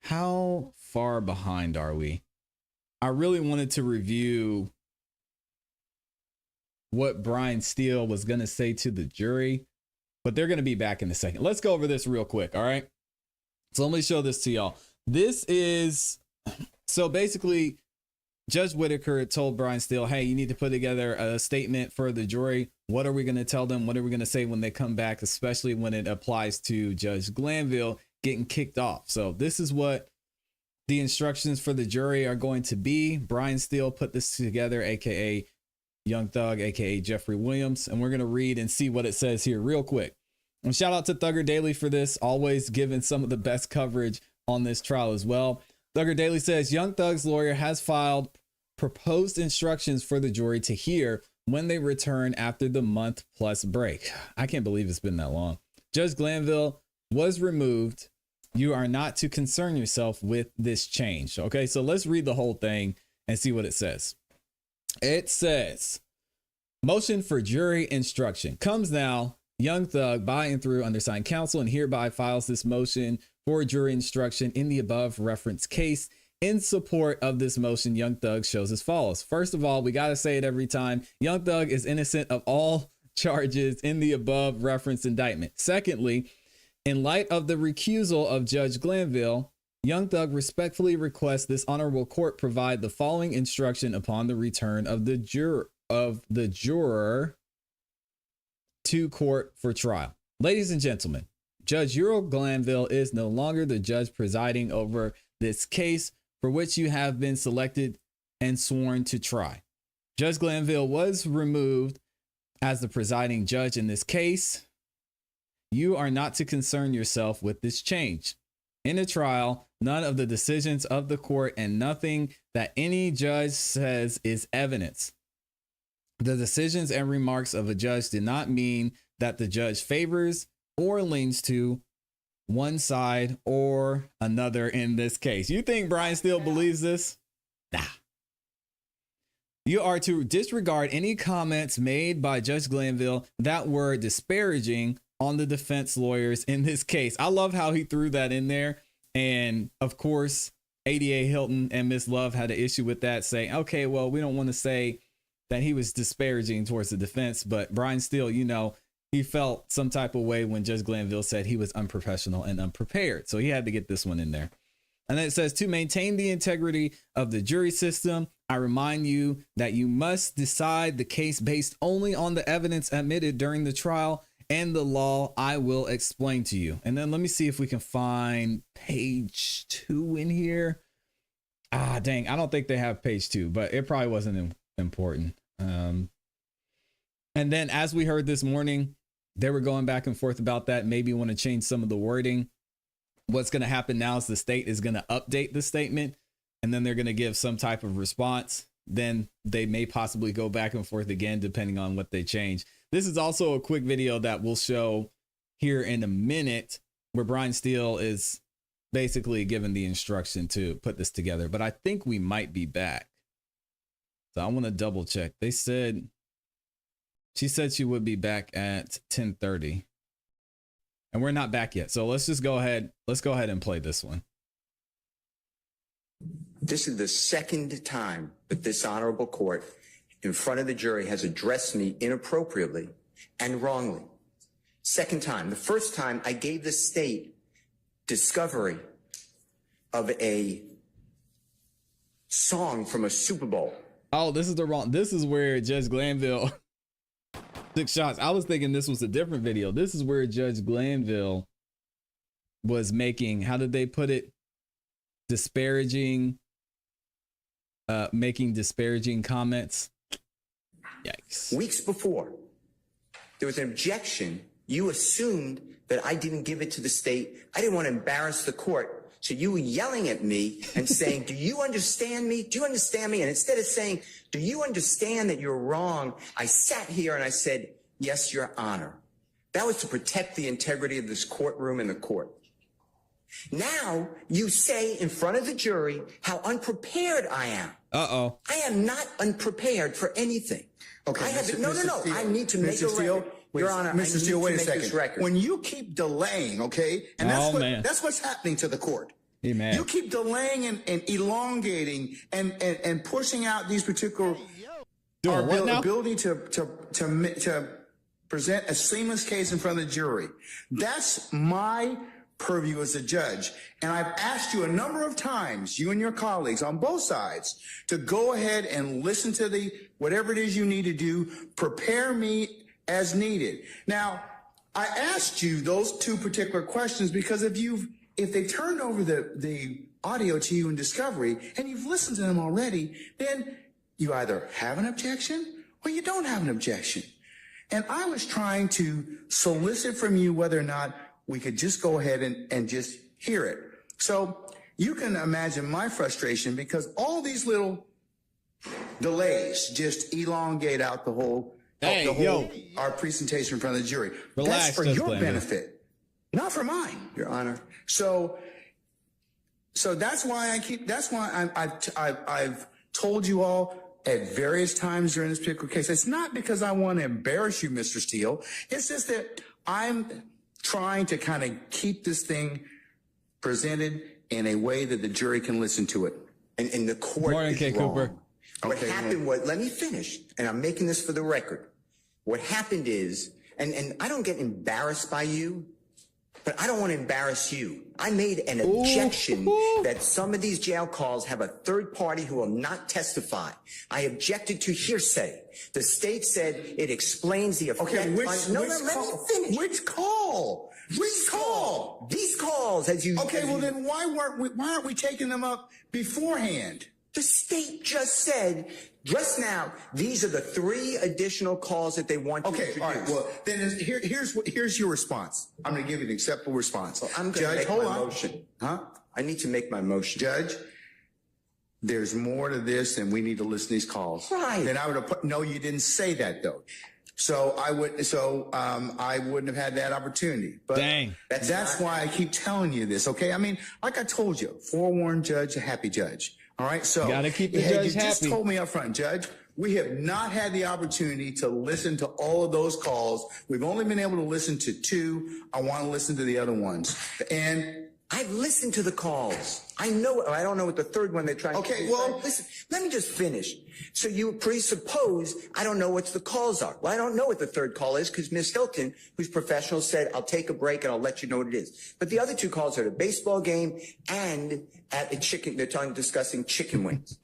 S1: How far behind are we? I really wanted to review what Brian Steele was going to say to the jury, but they're going to be back in a second. Let's go over this real quick. All right. So let me show this to y'all. This is, so basically Judge Whitaker told Brian Steele, hey, you need to put together a statement for the jury. What are we going to tell them? What are we going to say when they come back, especially when it applies to Judge Glanville getting kicked off? So this is what the instructions for the jury are going to be. Brian Steele put this together, aka Young Thug, aka Jeffrey Williams, and we're going to read and see what it says here real quick. And shout out to Thugger Daily for this, always giving some of the best coverage on this trial as well. Thugger Daily says Young Thug's lawyer has filed proposed instructions for the jury to hear when they return after the month-plus break. I can't believe it's been that long. Judge Glanville was removed. You are not to concern yourself with this change. Okay, so let's read the whole thing and see what it says. It says, motion for jury instruction comes now. Young Thug, by and through undersigned counsel, and hereby files this motion for jury instruction in the above referenced case. In support of this motion, Young Thug shows as follows. First of all, we got to say it every time. Young Thug is innocent of all charges in the above referenced indictment. Secondly, in light of the recusal of Judge Glanville, Young Thug respectfully requests this honorable court provide the following instruction upon the return of the juror to court for trial. Ladies and gentlemen, Judge Earl Glanville is no longer the judge presiding over this case for which you have been selected and sworn to try. Judge Glanville was removed as the presiding judge in this case. You are not to concern yourself with this change. In a trial, none of the decisions of the court and nothing that any judge says is evidence. The decisions and remarks of a judge do not mean that the judge favors or leans to one side or another in this case. You think Brian Steele believes this? Nah. You are to disregard any comments made by Judge Glanville that were disparaging on the defense lawyers in this case. I love how he threw that in there. And of course, ADA Hilton and Miss Love had an issue with that, saying, okay, well, we don't want to say that he was disparaging towards the defense, but Brian Steele, you know, he felt some type of way when Judge Glanville said he was unprofessional and unprepared. So he had to get this one in there. And then it says, to maintain the integrity of the jury system, I remind you that you must decide the case based only on the evidence admitted during the trial and the law I will explain to you. And then let me see if we can find page 2 in here. Ah, dang, I don't think they have page 2, but it probably wasn't important. And then as we heard this morning, they were going back and forth about that. Maybe want to change some of the wording. What's going to happen now is the state is going to update the statement, and then they're going to give some type of response. Then they may possibly go back and forth again, depending on what they change. This is also a quick video that we'll show here in a minute where Brian Steele is basically given the instruction to put this together, but I think we might be back. So I want to double check. They said, she said she would be back at 10:30 and we're not back yet. So let's just go ahead. Let's go ahead and play this one.
S4: This is the second time that this honorable court in front of the jury has addressed me inappropriately and wrongly. Second time. The first time I gave the state discovery of a song from a Super Bowl.
S1: Oh, this is the wrong. This is where Judge Glanville took shots. I was thinking this was a different video. This is where Judge Glanville was making, how did they put it? Disparaging, making disparaging comments. Yikes.
S4: Weeks before, there was an objection. You assumed that I didn't give it to the state. I didn't want to embarrass the court. So you were yelling at me and saying, do you understand me? Do you understand me? And instead of saying, do you understand that you're wrong? I sat here and I said, yes, Your Honor. That was to protect the integrity of this courtroom and the court. Now you say in front of the jury how unprepared I am.
S1: Uh-oh.
S4: I am not unprepared for anything.
S11: Okay.
S4: I have, no.
S11: Steele,
S4: I need to make a record. Your Honor,
S11: Mr. Steele, wait a second. When you keep delaying, okay, and that's what's happening to the court.
S1: Amen.
S11: You keep delaying and elongating and pushing out these particular.
S1: Doing what now?
S11: Ability to present a seamless case in front of the jury. That's my purview as a judge. And I've asked you a number of times, you and your colleagues on both sides, to go ahead and listen to whatever it is you need to do, prepare me as needed. Now, I asked you those two particular questions because if they turned over the audio to you in discovery and you've listened to them already, then you either have an objection or you don't have an objection. And I was trying to solicit from you whether or not we could just go ahead and just hear it. So you can imagine my frustration because all these little delays just elongate out our presentation in front of the jury.
S1: Relax,
S11: that's for your benefit, not for mine, Your Honor. So that's why I've told you all at various times during this particular case. It's not because I want to embarrass you, Mr. Steele. It's just that I'm trying to kind of keep this thing presented in a way that the jury can listen to it.
S12: And the court
S1: Morning,
S12: is
S1: K.
S12: wrong.
S1: Cooper.
S12: What happened was, let me finish, and I'm making this for the record. What happened is, and I don't get embarrassed by you, but I don't want to embarrass you. I made an objection that some of these jail calls have a third party who will not testify. I objected to hearsay. The state said it explains the effect.
S11: Okay,
S12: let me finish.
S11: Which call? Which call?
S12: These calls, as you...
S11: Okay, well then why aren't we taking them up beforehand?
S12: The state just said, just now, these are the 3 additional calls that they want to introduce.
S11: All right, well, then here's your response. I'm going to give you an acceptable response.
S12: Well, I'm going to make my motion.
S11: Huh?
S12: I need to make my motion.
S11: Judge, there's more to this than we need to listen to these calls.
S12: Right.
S11: Then I would have put, no, you didn't say that though. So I wouldn't have had that opportunity. But
S1: Dang.
S11: That's why I keep telling you this, okay? I mean, like I told you, forewarned judge, a happy judge. All right, so
S1: you gotta keep the judge
S11: you just
S1: happy.
S11: told me up front, Judge, we have not had the opportunity to listen to all of those calls. We've only been able to listen to 2. I want to listen to the other ones. And
S12: I've listened to the calls. I know. I don't know what the third one they're trying to do.
S11: Okay, well,
S12: listen, let me just finish. So you presuppose I don't know what the calls are. Well, I don't know what the third call is because Ms. Hilton, who's professional, said, I'll take a break and I'll let you know what it is. But the other 2 calls are the baseball game and at the chicken. They're discussing chicken wings.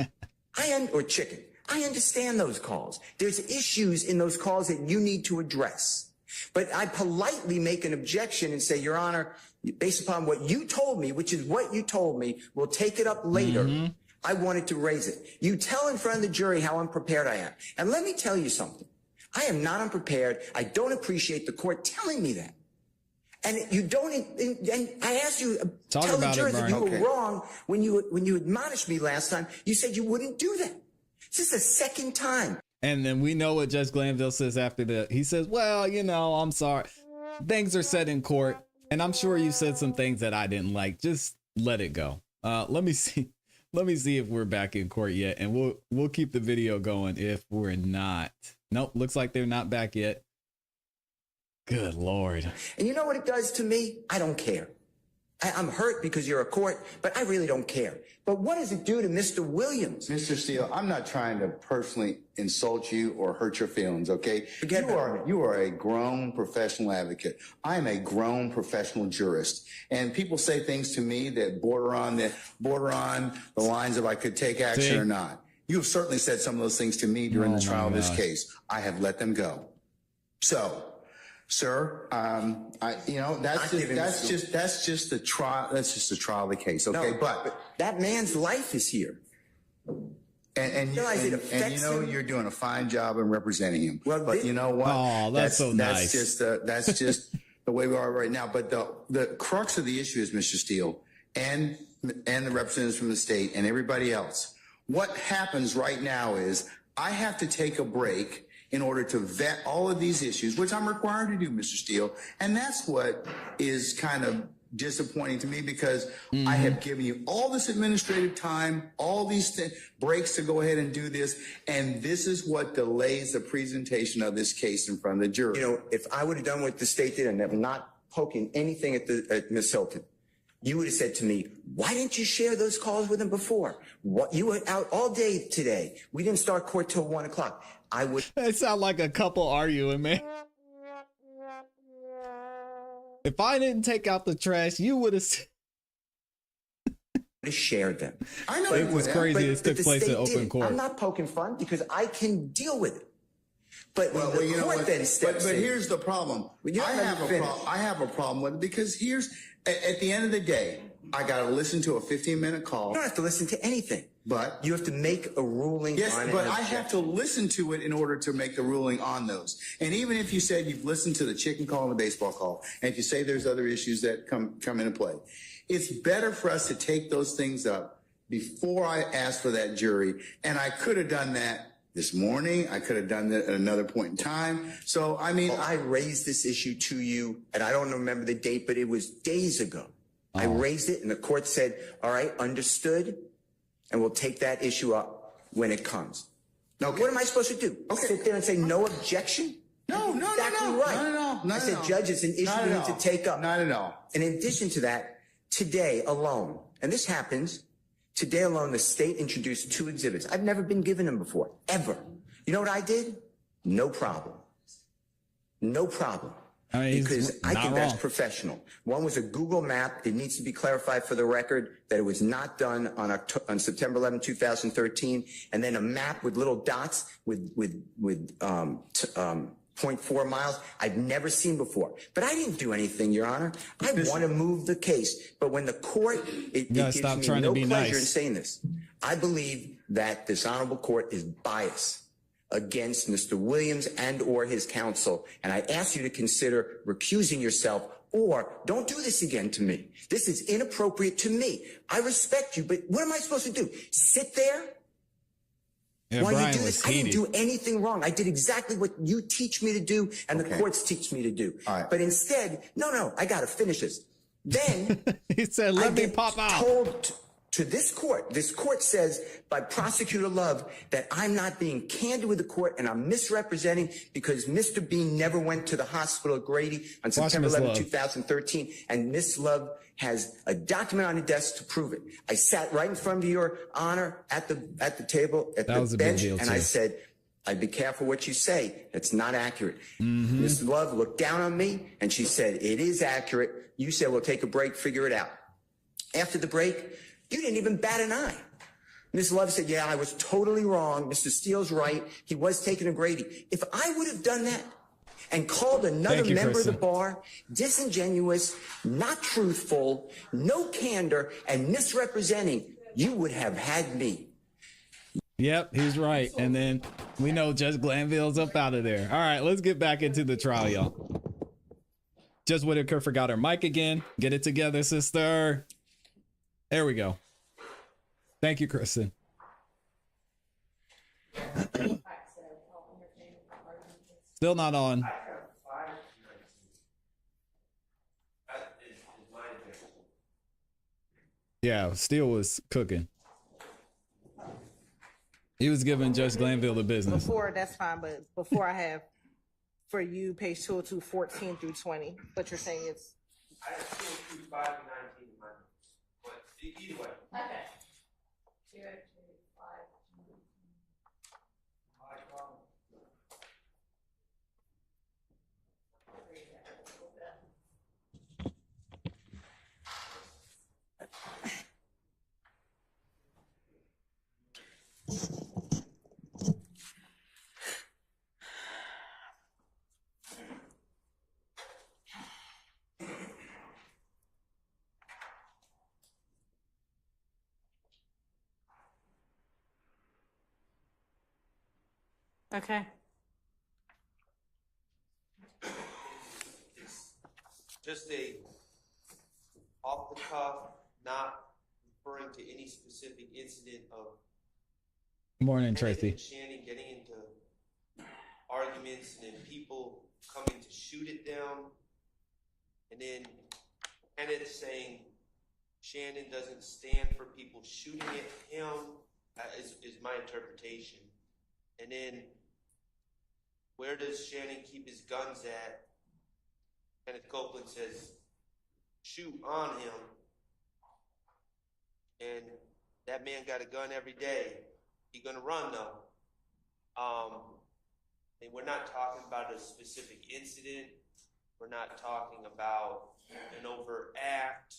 S12: Or chicken. I understand those calls. There's issues in those calls that you need to address. But I politely make an objection and say, Your Honor, based upon what you told me, which is what you told me, we'll take it up later. Mm-hmm. I wanted to raise it. You tell in front of the jury how unprepared I am. And let me tell you something. I am not unprepared. I don't appreciate the court telling me that. And you don't, and I asked you, tell the jury that you were wrong when you admonished me last time. You said you wouldn't do that. This is the second time.
S1: And then we know what Judge Glanville says after that. He says, well, I'm sorry. Things are said in court. And I'm sure you said some things that I didn't like. Just let it go. Let me see if we're back in court yet. And we'll keep the video going if we're not. Nope. Looks like they're not back yet. Good Lord.
S12: And you know what it does to me? I don't care. I'm hurt because you're a court, but I really don't care. But what does it do to Mr. Williams?
S11: Mr. Steele, I'm not trying to personally insult you or hurt your feelings, okay? You are a grown professional advocate. I am a grown professional jurist. And people say things to me that border on the lines of I could take action or not. You have certainly said some of those things to me during the trial of this case. I have let them go. So, sir, that's just the trial. That's just the trial of the case, okay?
S12: No, but that man's life is here.
S11: And you're doing a fine job in representing him.
S12: Well,
S11: but you know what?
S1: Oh, that's so nice.
S11: That's just the way we are right now. But the crux of the issue is, Mr. Steele, and the representatives from the state and everybody else. What happens right now is I have to take a break in order to vet all of these issues, which I'm required to do, Mr. Steele. And that's what is kind of disappointing to me because I have given you all this administrative time, all these breaks to go ahead and do this. And this is what delays the presentation of this case in front of the jury.
S12: You know, if I would have done what the state did and I'm not poking anything at Ms. Hilton, you would have said to me, why didn't you share those calls with him before? You were out all day today. We didn't start court till 1 o'clock. I would
S1: It sound like a couple arguing, man. If I didn't take out the trash, you would have.
S12: have shared them.
S11: I know
S1: It
S11: you
S1: was
S11: would.
S1: crazy. It took
S12: the
S1: place in
S12: state
S1: open
S12: didn't.
S1: court.
S12: I'm not poking fun because I can deal with it. But when
S11: Well,
S12: the
S11: you know
S12: court
S11: what?
S12: then steps
S11: But
S12: in,
S11: here's the problem.
S12: Well, you're
S11: I
S12: not
S11: have a
S12: finished.
S11: I have a problem with it because at the end of the day, I got to listen to a 15-minute call.
S12: you don't have to listen to anything.
S11: But
S12: You have to make a ruling
S11: yes,
S12: on it.
S11: but
S12: and
S11: I have to listen to it in order to make the ruling on those. And even if you said you've listened to the chicken call and the baseball call, and if you say there's other issues that come into play, it's better for us to take those things up before I ask for that jury. And I could have done that this morning. I could have done that at another point in time. So, I mean,
S12: Well, I raised this issue to you, and I don't remember the date, but it was days ago. I raised it, and the court said, all right, understood, and we'll take that issue up when it comes. Now, what am I supposed to do?
S11: Okay.
S12: Sit there and say no objection?
S11: no,
S12: Exactly right.
S11: Not at all. Not
S12: I
S11: at
S12: said,
S11: all.
S12: Judge, it's an issue
S11: Not
S12: we
S11: at
S12: need to
S11: all.
S12: take up.
S11: Not at all.
S12: And in addition to that, today alone, and this happens, today alone, the state introduced 2 exhibits. I've never been given them before, ever. You know what I did? No problem. No problem.
S1: I mean, he's
S12: Because I
S1: not
S12: think that's
S1: wrong.
S12: professional. One was a Google map. It needs to be clarified for the record that it was not done on September 11, 2013. And then a map with little dots with 0.4 miles. I've never seen before. But I didn't do anything, Your Honor. I want to move the case. But when the court, it
S1: gotta
S12: gives
S1: stop
S12: me
S1: trying to
S12: no
S1: be
S12: pleasure
S1: nice.
S12: in saying this. I believe that this honorable court is biased against Mr. Williams and or his counsel. And I ask you to consider recusing yourself or don't do this again to me. This is inappropriate to me. I respect you, but what am I supposed to do? Sit there?
S1: Yeah,
S12: While
S1: Brian
S12: you do
S1: was
S12: this, I didn't
S1: heated.
S12: do anything wrong. I did exactly what you teach me to do and the
S11: Okay.
S12: courts teach me to do.
S11: All right.
S12: But instead, no, I got to finish this. Then
S1: He said,
S12: I
S1: "Let me
S12: get
S1: pop out."
S12: told to this court says by Prosecutor Love that I'm not being candid with the court and I'm misrepresenting because Mr. Bean never went to the hospital at Grady on September
S1: Miss
S12: 11,
S1: Love.
S12: 2013, and Miss Love has a document on the desk to prove it. I sat right in front of Your Honor at the table, at
S1: That was
S12: the
S1: a big
S12: bench,
S1: deal,
S12: and
S1: too.
S12: I said, I'd be careful what you say. That's not accurate.
S1: Mm-hmm.
S12: Miss Love looked down on me and she said, it is accurate. You said, we'll take a break, figure it out. After the break, you didn't even bat an eye. Ms. Love said, yeah, I was totally wrong. Mr. Steele's right. He was taking a Grady. If I would have done that and called another
S1: Thank you,
S12: member of the
S1: Kristen.
S12: bar disingenuous, not truthful, no candor, and misrepresenting, you would have had me.
S1: Yep, he's right. And then we know Judge Glanville's up out of there. All right, let's get back into the trial, y'all. Judge Whitaker forgot her mic again. Get it together, sister. There we go. Thank you, Kristen. Still not on. Yeah, Steele was cooking. He was giving Judge Glanville the business.
S7: Before, that's fine, but before I have for you, page 202, 14 through 20, but you're saying it's.
S6: I have 202, 5 and 19 in my notes. But either way.
S2: Okay. Okay.
S4: Just a off the cuff, not referring to any specific incident of
S1: Morning,
S4: Kenneth
S1: Tracy.
S4: and Shannon getting into arguments and then people coming to shoot at them, and then Kenneth saying Shannon doesn't stand for people shooting at him, is my interpretation. And then where does Shannon keep his guns at? Kenneth Copeland says, shoot on him. And that man got a gun every day. He gonna run though.
S6: mean, we're not talking about a specific incident. We're not talking about an overt act.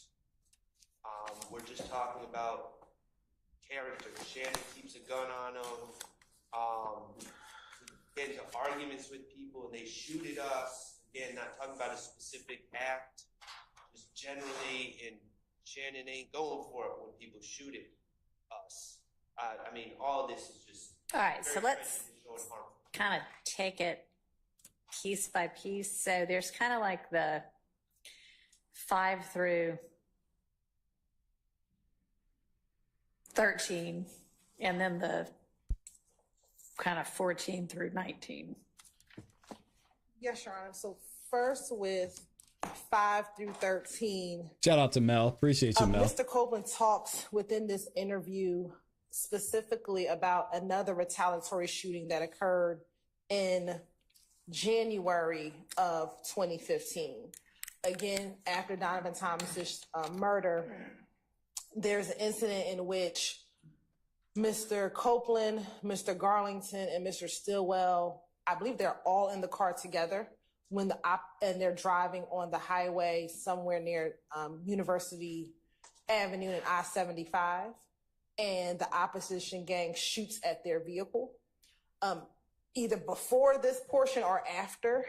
S6: We're just talking about character. Shannon keeps a gun on him. Get into arguments with people and they shoot at us. Again, not talking about a specific act. Just generally, and Shannon ain't going for it when people shoot at us. I mean, all of this is just.
S2: All right, so let's kind of take it piece by piece. So there's kind of like the 5 through 13, and then the kind of 14 through 19.
S7: Yes, Your Honor. So first with 5 through 13.
S1: Shout out to Mel. Appreciate you, Mel.
S7: Mr. Copeland talks within this interview specifically about another retaliatory shooting that occurred in January of 2015. Again, after Donovan Thomas's murder, there's an incident in which Mr. Copeland, Mr. Garlington, and Mr. Stillwell, I believe they're all in the car together when and they're driving on the highway somewhere near University Avenue and I-75, and the opposition gang shoots at their vehicle. Either before this portion or after,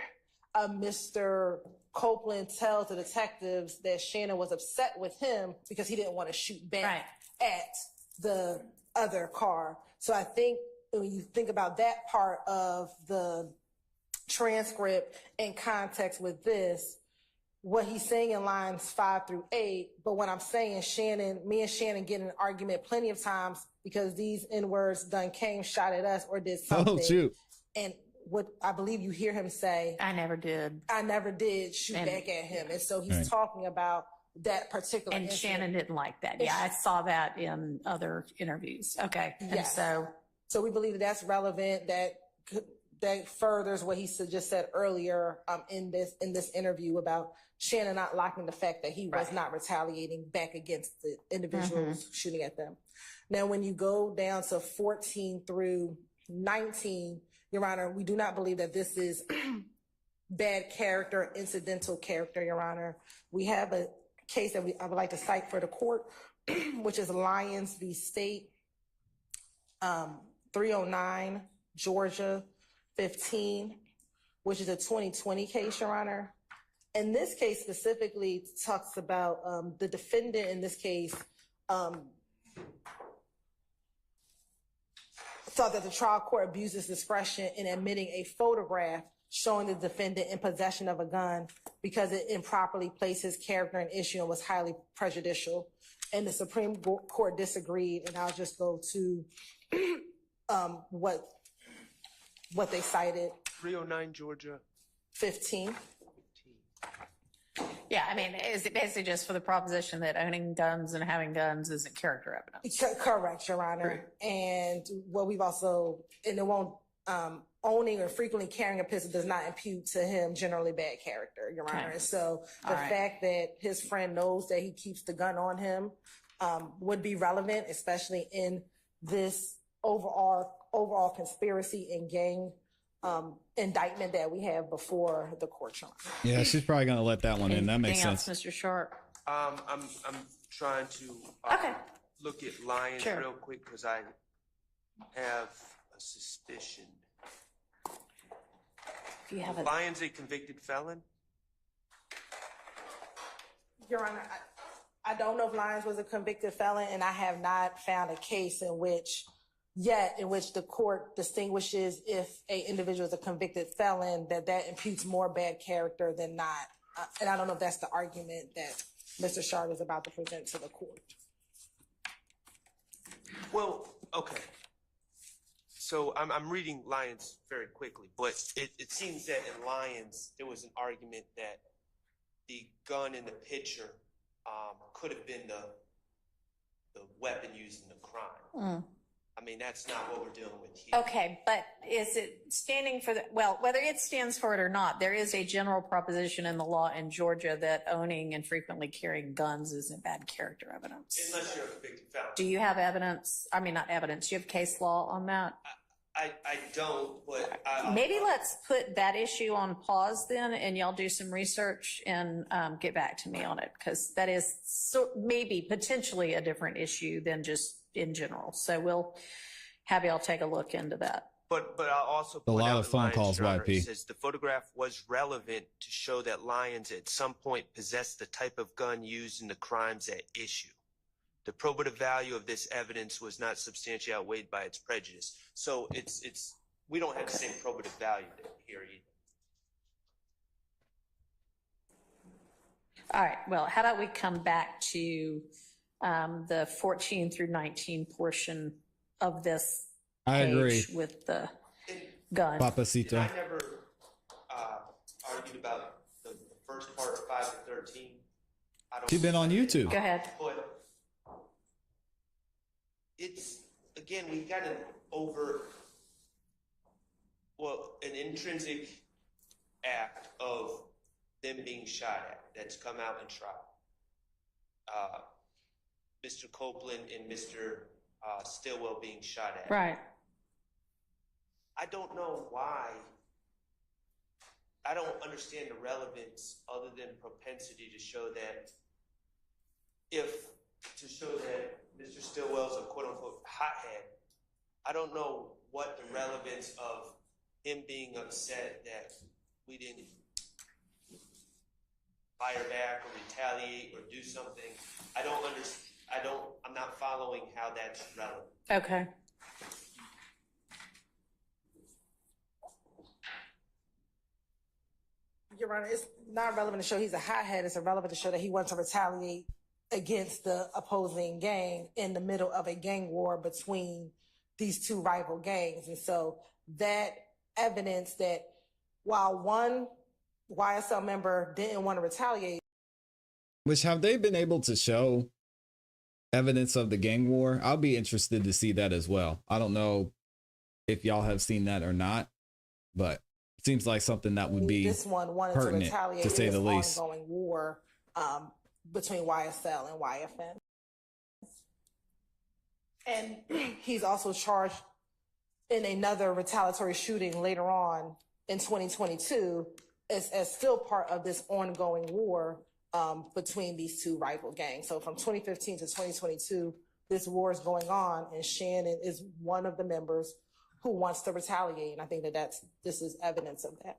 S7: Mr. Copeland tells the detectives that Shannon was upset with him because he didn't want to shoot back at the other car. So I think when you think about that part of the transcript in context with this, what he's saying in lines 5 through 8, but what I'm saying, me and Shannon get in an argument plenty of times because these N-words done came, shot at us, or did something.
S1: Oh, shoot.
S7: And what I believe you hear him say,
S2: I never did
S7: shoot back at him. And so he's talking about that particular
S2: And
S7: incident.
S2: Shannon didn't like that. Yeah, I saw that in other interviews. Okay.
S7: Yes.
S2: And
S7: so we believe that that's relevant, that furthers what he just said earlier in this interview about Shannon not liking the fact that he was not retaliating back against the individuals shooting at them. Now, when you go down to 14 through 19, Your Honor, we do not believe that this is bad character, incidental character, Your Honor. We have a case that I would like to cite for the court, which is Lyons v. State, 309, Georgia, 15, which is a 2020 case, Your Honor. And this case specifically talks about the defendant in this case thought that the trial court abuses discretion in admitting a photograph showing the defendant in possession of a gun because it improperly placed his character in issue and was highly prejudicial. And the Supreme Court disagreed, and I'll just go to what they cited.
S6: 309 Georgia.
S7: 15.
S2: yeah, I mean, is it basically just for the proposition that owning guns and having guns isn't character evidence?
S7: Correct, Your Honor.
S2: True.
S7: And what we've also, and it won't, owning or frequently carrying a pistol does not impute to him generally bad character, Your Honor. And so the fact that his friend knows that he keeps the gun on him would be relevant, especially in this overall conspiracy and gang indictment that we have before the court, Your Honor.
S1: Yeah, she's probably going to let that one in. That makes sense.
S2: Mr. Sharp?
S6: I'm trying to look at Lyons real quick because I have a suspicion.
S2: If you have
S6: Lyons a convicted felon?
S7: Your Honor, I don't know if Lyons was a convicted felon, and I have not found a case in which the court distinguishes if a individual is a convicted felon, that imputes more bad character than not. And I don't know if that's the argument that Mr. Sharp is about to present to the court.
S6: Well, okay. So I'm reading Lyons very quickly, but it seems that in Lyons, there was an argument that the gun in the picture could have been the weapon used in the crime. I mean, that's not what we're dealing with here.
S2: Okay, but is it standing for whether it stands for it or not, there is a general proposition in the law in Georgia that owning and frequently carrying guns isn't bad character evidence.
S6: Unless you're a convicted felon.
S2: Do you have evidence? I mean, not evidence. Do you have case law on that?
S6: I don't, but
S2: Maybe let's put that issue on pause then, and y'all do some research and get back to me on it, because that is maybe potentially a different issue than just in general. So we'll have y'all take a look into that.
S6: But I'll also
S1: A
S6: point
S1: lot
S6: out
S1: of
S6: in
S1: phone
S6: Lyons,
S1: calls,
S6: Your Honor,
S1: YP.
S6: it says the photograph was relevant to show that Lyons at some point possessed the type of gun used in the crimes at issue. The probative value of this evidence was not substantially outweighed by its prejudice. So we don't have the same probative value here either.
S2: All right, well, how about we come back to the 14 through 19 portion of this
S1: I agree.
S2: page with the gun.
S1: Papacito.
S6: I never argued about the first part of 5 to 13.
S1: You've been on YouTube.
S2: Go ahead.
S6: But it's, again, we got an intrinsic act of them being shot at that's come out in trial. Mr. Copeland and Mr. Stillwell being shot at.
S2: Right.
S6: I don't know why. I don't understand the relevance other than propensity to show that Mr. Stillwell's a quote unquote hothead. I don't know what the relevance of him being upset that we didn't fire back or retaliate or do something. I'm not following how that's relevant.
S2: Okay.
S7: Your Honor, it's not relevant to show he's a hothead. It's irrelevant to show that he wants to retaliate against the opposing gang in the middle of a gang war between these two rival gangs. And so that evidence that while one YSL member didn't want to retaliate.
S1: Which, have they been able to show evidence of the gang war? I'll be interested to see that as well. I don't know if y'all have seen that or not, but it seems like something that would be
S7: this one wanted
S1: pertinent,
S7: to retaliate
S1: to say
S7: in
S1: the
S7: this
S1: least.
S7: ongoing war between YSL and YFN. And he's also charged in another retaliatory shooting later on in 2022 as still part of this ongoing war between these two rival gangs. So from 2015 to 2022, this war is going on, and Shannon is one of the members who wants to retaliate. And I think this is evidence of that.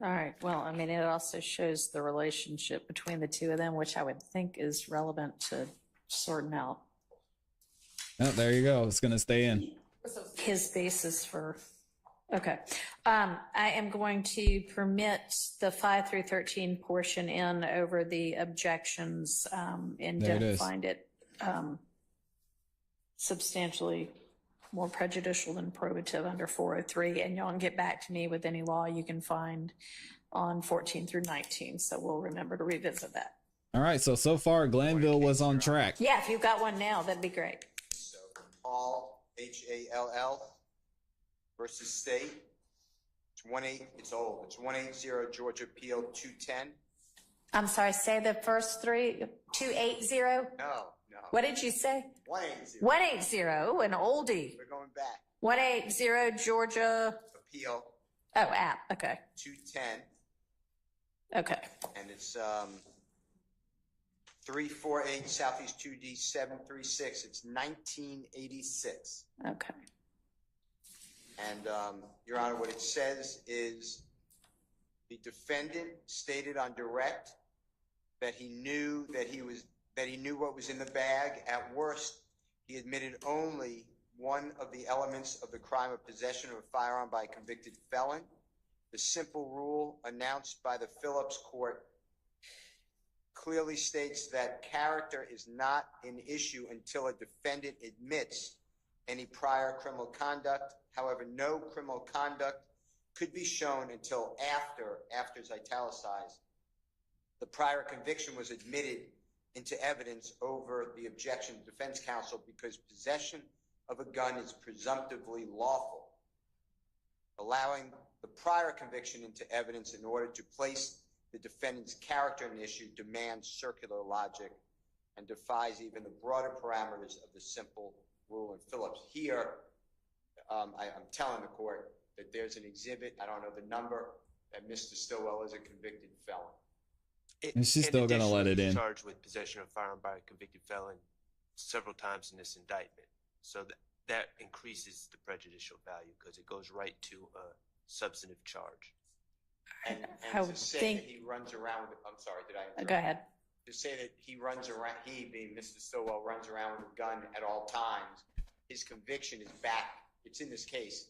S2: All right. Well, I mean, it also shows the relationship between the two of them, which I would think is relevant to sorting out
S1: Oh, there you go. It's going to stay in.
S2: his basis for. Okay. I am going to permit the 5 through 13 portion in over the objections and
S1: There it
S2: don't
S1: is.
S2: find it substantially more prejudicial than probative under 403. And y'all can get back to me with any law you can find on 14 through 19. So we'll remember to revisit that.
S1: All right. So far, Glanville was on track.
S2: Yeah, if you've got one now, that'd be great.
S4: So Hall, Hall versus State. It's old. It's 180 Georgia Appeal 210.
S2: I'm sorry, say the first three. 280?
S4: No.
S2: What did you say?
S4: 180.
S2: 180, an oldie.
S4: We're going back.
S2: 180 Georgia.
S4: Appeal
S2: Oh, app. Okay.
S4: 210.
S2: Okay.
S4: And it's 348 Southeast 2D 736. It's 1986.
S2: Okay.
S4: And Your Honor, what it says is the defendant stated on direct that he knew what was in the bag. At worst, he admitted only one of the elements of the crime of possession of a firearm by a convicted felon. The simple rule announced by the Phillips court clearly states that character is not an issue until a defendant admits any prior criminal conduct. However, no criminal conduct could be shown until after is italicized, the prior conviction was admitted into evidence over the objection of defense counsel, because possession of a gun is presumptively lawful. Allowing the prior conviction into evidence in order to place the defendant's character in issue demands circular logic and defies even the broader parameters of the simple rule in Phillips. Here, I'm telling the court that there's an exhibit, I don't know the number, that Mr. Stillwell is a convicted felon.
S1: And she's still gonna let it
S6: He's
S1: in.
S6: charged with possession of firearm by a convicted felon several times in this indictment. So that increases the prejudicial value because it goes right to a substantive charge.
S4: And
S2: I
S4: to
S2: would
S4: say
S2: think-
S4: that he runs around with, I'm sorry, did I interrupt?
S2: Go ahead.
S4: To say that he runs around, he being Mr. Stillwell, runs around with a gun at all times, his conviction is back. It's in this case.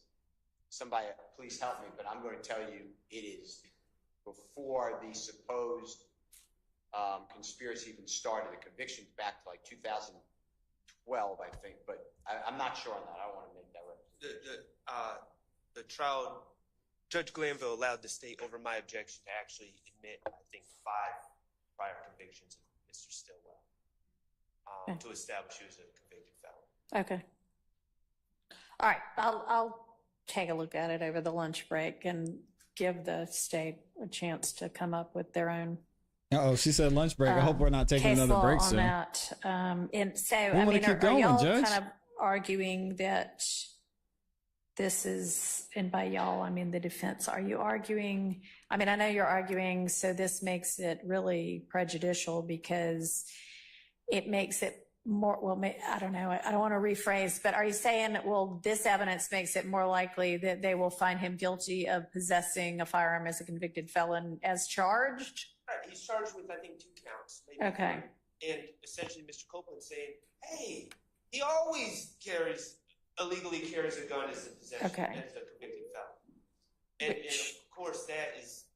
S4: Somebody, please help me, but I'm going to tell you it is before the supposed conspiracy even started. The conviction's back to like 2012, I think, but I'm not sure on that. I don't want to make that representation.
S6: The trial, Judge Glanville allowed the state over my objection to actually admit, I think, 5 prior convictions of Mr. Stillwell to establish he was a convicted felon.
S2: Okay. All right. I'll take a look at it over the lunch break and give the state a chance to come up with their own.
S1: Oh, she said lunch break. I hope we're not taking
S2: case
S1: another
S2: law
S1: break
S2: on
S1: soon.
S2: that. And so,
S1: We
S2: I
S1: wanna
S2: mean,
S1: keep
S2: are
S1: going,
S2: y'all
S1: Judge.
S2: kind of arguing that this is, and by y'all, I mean the defense, are you arguing, I mean, I know you're arguing, so this makes it really prejudicial because it makes it more, well, I don't know, I don't want to rephrase, but are you saying, well, this evidence makes it more likely that they will find him guilty of possessing a firearm as a convicted felon as charged?
S6: Right, he's charged with, I think, 2 counts. Maybe
S2: Okay.
S6: 3. And essentially, Mr. Copeland saying, hey, he always illegally carries a gun as a possession,
S2: Okay.
S6: as a convicted felon. And of course, that is,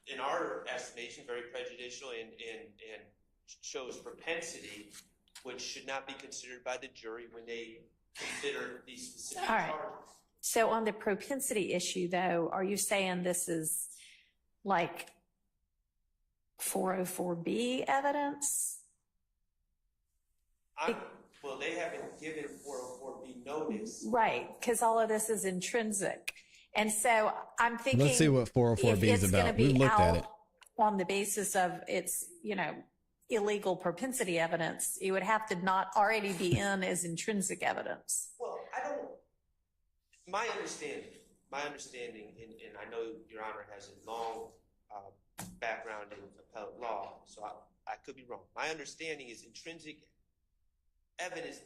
S6: in our estimation, very prejudicial and shows propensity, which should not be considered by the jury when they consider these specific
S2: All right.
S6: charges.
S2: So on the propensity issue, though, are you saying this is like 404B evidence?
S6: Well, they haven't given 404B notice.
S2: Right, because all of this is intrinsic. And so I'm thinking.
S1: Let's see what 404B is about. We've looked at it.
S2: On the basis of its, illegal propensity evidence, it would have to not already be in as intrinsic evidence.
S6: Well, my understanding, and I know Your Honor has a long background in appellate law, so I could be wrong. My understanding is intrinsic evidence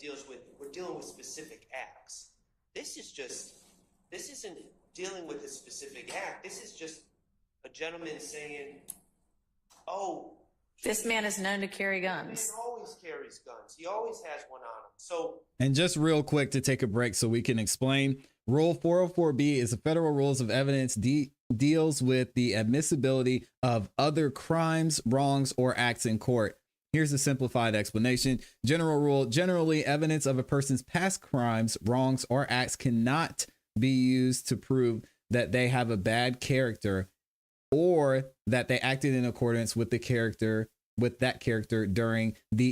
S6: we're dealing with specific acts. This isn't dealing with a specific act. This is just a gentleman saying, oh,
S2: this man is known to carry guns.
S6: This man always carries guns. He always has one on him. So,
S1: And just real quick to take a break so we can explain, Rule 404B is the federal rules of evidence deals with the admissibility of other crimes, wrongs, or acts in court. Here's a simplified explanation. General rule, generally evidence of a person's past crimes, wrongs, or acts cannot be used to prove that they have a bad character or that they acted in accordance with that character during the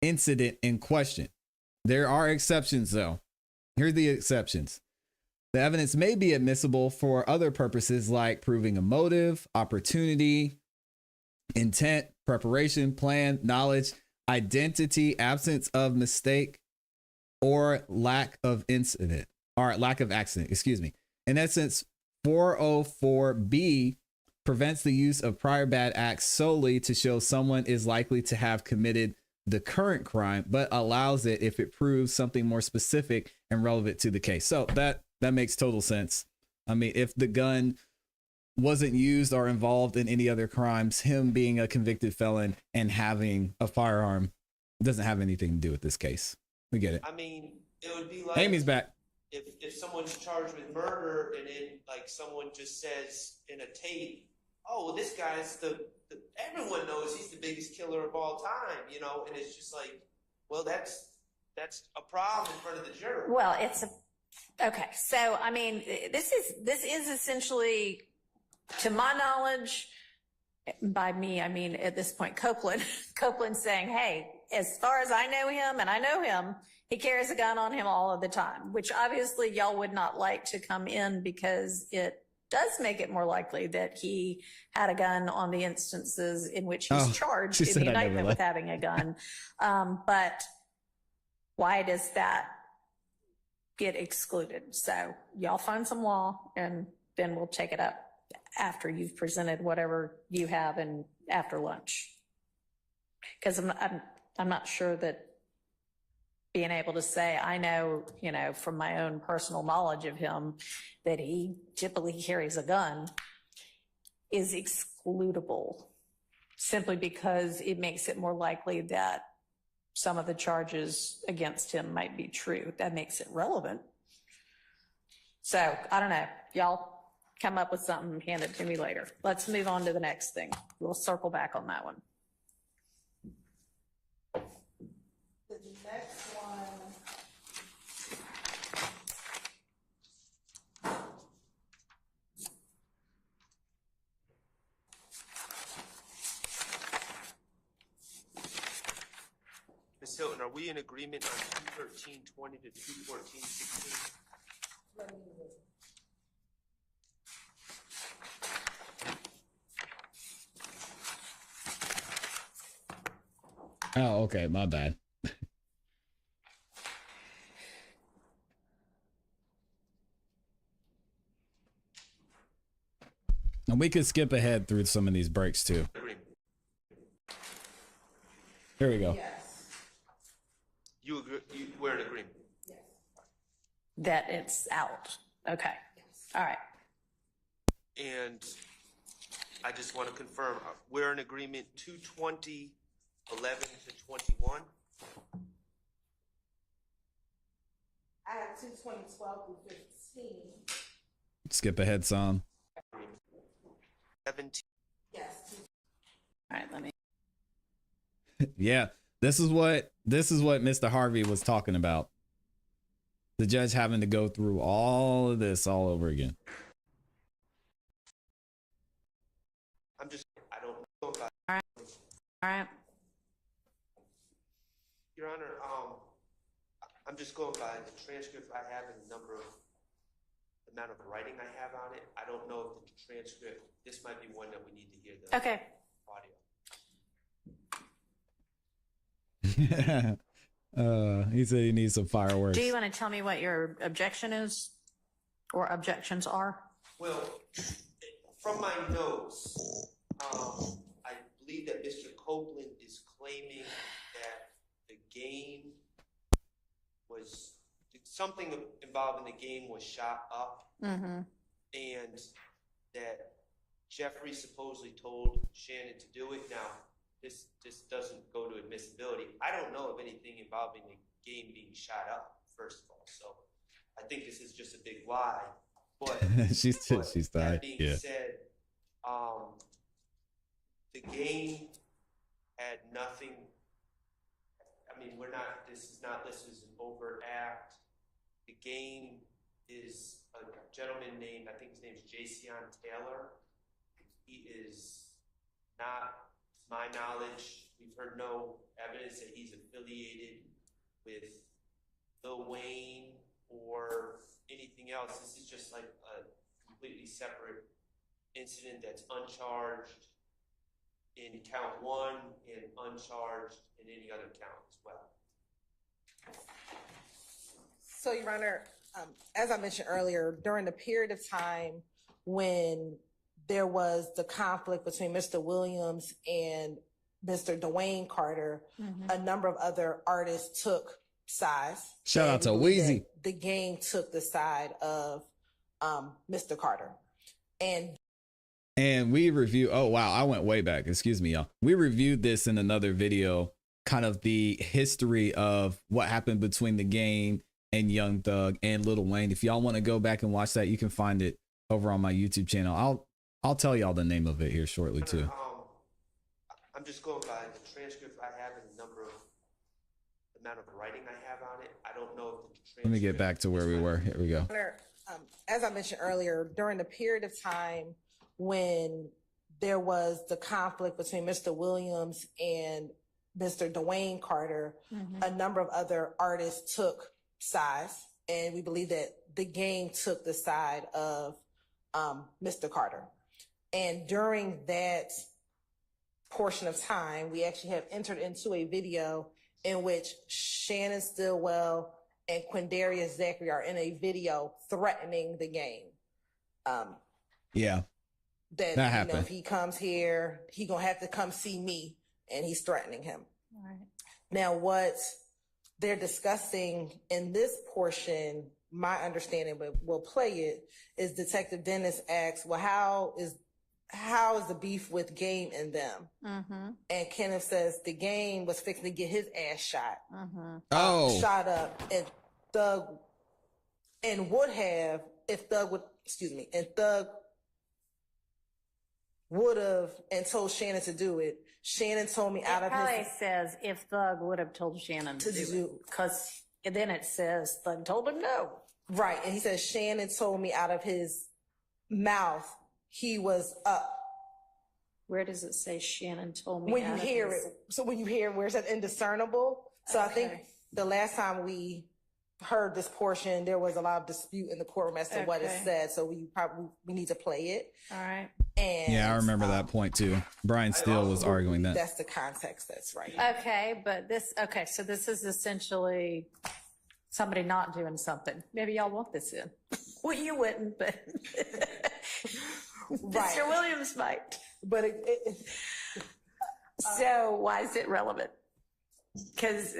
S1: incident in question. There are exceptions though. Here's the exceptions. The evidence may be admissible for other purposes like proving a motive, opportunity, intent, preparation, plan, knowledge, identity, absence of mistake, or lack of accident. In essence, 404B prevents the use of prior bad acts solely to show someone is likely to have committed the current crime, but allows it if it proves something more specific and relevant to the case. So that makes total sense. I mean, if the gun wasn't used or involved in any other crimes, him being a convicted felon and having a firearm doesn't have anything to do with this case. We get it.
S6: I mean, it would be like
S1: Amy's back.
S6: If someone's charged with murder and then like someone just says in a tape, oh, well, this guy's everyone knows he's the biggest killer of all time, and it's just like, well, that's a problem in front of the jury.
S2: Well, okay. So, I mean, this is essentially, to my knowledge, by me, I mean, at this point, Copeland saying, hey, as far as I know him, and I know him, he carries a gun on him all of the time, which obviously y'all would not like to come in because it does make it more likely that he had a gun on the instances in which he's charged in the indictment with having a gun. But why does that get excluded. So y'all find some law and then we'll take it up after you've presented whatever you have and after lunch. Because I'm not sure that being able to say, I know, you know, from my own personal knowledge of him, that he typically carries a gun is excludable, simply because it makes it more likely that some of the charges against him might be true. That makes it relevant. So I don't know. Y'all come up with something, hand it to me later. Let's move on to the next thing. We'll circle back on that one.
S7: The next one.
S6: Ms. Hilton, are we in agreement on 21320 to 21416?
S1: Oh, okay, my bad. And we could skip ahead through some of these breaks too. Here we go.
S7: Yes.
S6: You agree, we're in agreement.
S7: Yes.
S2: That it's out. Okay. All right.
S6: And I just want to confirm, we're in agreement 220, 11 to 21.
S7: I have 22012 through 15.
S1: Skip ahead some.
S6: 17.
S7: Yes.
S2: All right, let me.
S1: Yeah, this is what Mr. Harvey was talking about. The judge having to go through all of this all over again.
S6: I don't know if I,
S2: All right.
S6: Your Honor, I'm just going by the transcript I have and the amount of writing I have on it. I don't know if the transcript, this might be one that we need to hear the
S2: Okay.
S6: audio.
S1: He said he needs some fireworks.
S2: Do you want to tell me what your objection is or objections are?
S6: Well, from my notes, I believe that Mr. Copeland is claiming that the game was, something involved in the game was shot up,
S2: Mm-hmm.
S6: and that Jeffrey supposedly told Shannon to do it. Now, this doesn't go to admissibility. I don't know of anything involving the game being shot up, first of all. So I think this is just a big lie. But
S1: she's
S6: that
S1: died.
S6: being
S1: Yeah.
S6: said, the game had nothing. I mean, this is an overt act. The game is a gentleman named, I think his name is Jason Taylor. He is not, to my knowledge, we've heard no evidence that he's affiliated with Lil Wayne or anything else. This is just like a completely separate incident that's uncharged in count 1 and uncharged in any other count as well.
S7: So, Your Honor, as I mentioned earlier, during the period of time when there was the conflict between Mr. Williams and Mr. Dwayne Carter, a number of other artists took sides.
S1: Shout out to Weezy.
S7: The game took the side of Mr. Carter. And
S1: we review, oh wow, I went way back. Excuse me, y'all. We reviewed this in another video, kind of the history of what happened between the game and Young Thug and Lil Wayne. If y'all want to go back and watch that, you can find it over on my YouTube channel. I'll tell y'all the name of it here shortly too.
S6: I'm just going by the transcript I have and the amount of writing I have on it. I don't know if the transcript.
S1: Let me get back to where we were. Here we go.
S7: As I mentioned earlier, during the period of time when there was the conflict between Mr. Williams and Mr. Dwayne Carter, a number of other artists took sides, and we believe that the game took the side of Mr. Carter. And during that portion of time, we actually have entered into a video in which Shannon Stillwell and Quindarius Zachary are in a video threatening the game.
S1: Yeah.
S7: That
S1: happened.
S7: if he comes here, he gonna have to come see me, and he's threatening him.
S2: All right.
S7: Now, what they're discussing in this portion, my understanding, but we'll play it, is Detective Dennis asks, well, how is the beef with Game and them?
S2: Mm-hmm.
S7: And Kenneth says the Game was fixing to get his ass shot.
S2: Mm-hmm.
S7: Shot up, and Thug, and would have, if Thug would, and Thug would have and told Shannon to do it. Shannon told me out of his...
S2: It says if Thug would have told Shannon to do it, because then it says Thug told him no.
S7: Right, and he says Shannon told me out of his mouth he was up.
S2: Where does it say Shannon told me?
S7: When you hear it, so when you hear where it says indiscernible, so I think the last time we heard this portion, there was a lot of dispute in the courtroom as to what it said, so we need to play it.
S2: All right.
S7: And
S1: Yeah, I remember that point too. Brian Steele was arguing that.
S7: That's the context that's right.
S2: Okay, but so this is essentially somebody not doing something. Maybe y'all want this in. Well, you wouldn't, but
S7: Right.
S2: Mr. Williams might.
S7: But
S2: so why is it relevant? Because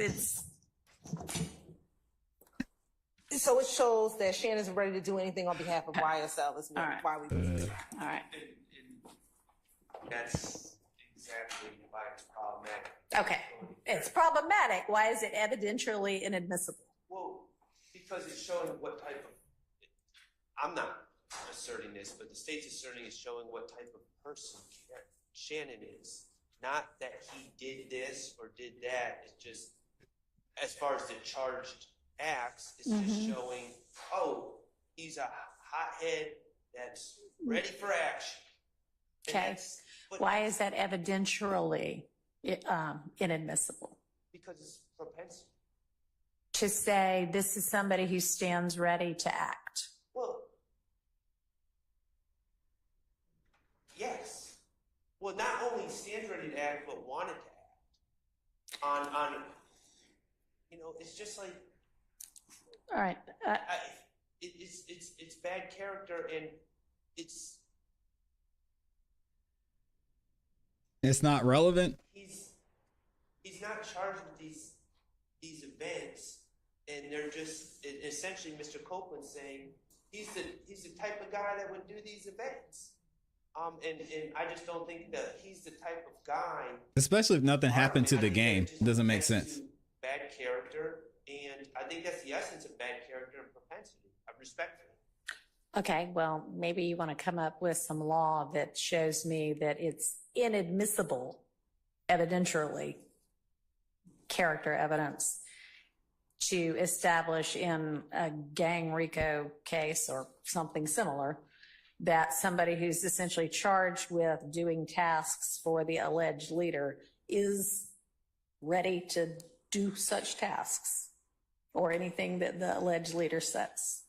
S7: so it shows that Shannon's ready to do anything on behalf of YSL is why we do it.
S2: All right.
S6: That's exactly why it's problematic.
S2: Okay. It's problematic. Why is it evidentially inadmissible?
S6: Well, because it's showing what type of, I'm not asserting this, but the state's asserting is showing what type of person Shannon is. Not that he did this or did that. It's just, as far as the charged acts, it's just showing, oh, he's a hothead that's ready for action.
S2: Okay. Why is that evidentially inadmissible?
S6: Because it's propensity.
S2: To say this is somebody who stands ready to act.
S6: Well, yes. Well, not only stands ready to act, but wanted to act. On it's just like.
S2: All right.
S6: It's bad character, and it's
S1: not relevant.
S6: He's not charged with these events, and they're just essentially Mr. Copeland saying he's the type of guy that would do these events. And I just don't think that he's the type of guy.
S1: Especially if nothing happened to the game, it doesn't make sense.
S6: Bad character, and I think that's the essence of bad character and propensity. Respectfully.
S2: Okay, well, maybe you want to come up with some law that shows me that it's inadmissible, evidentially, character evidence to establish in a gang RICO case or something similar that somebody who's essentially charged with doing tasks for the alleged leader is ready to do such tasks or anything that the alleged leader sets.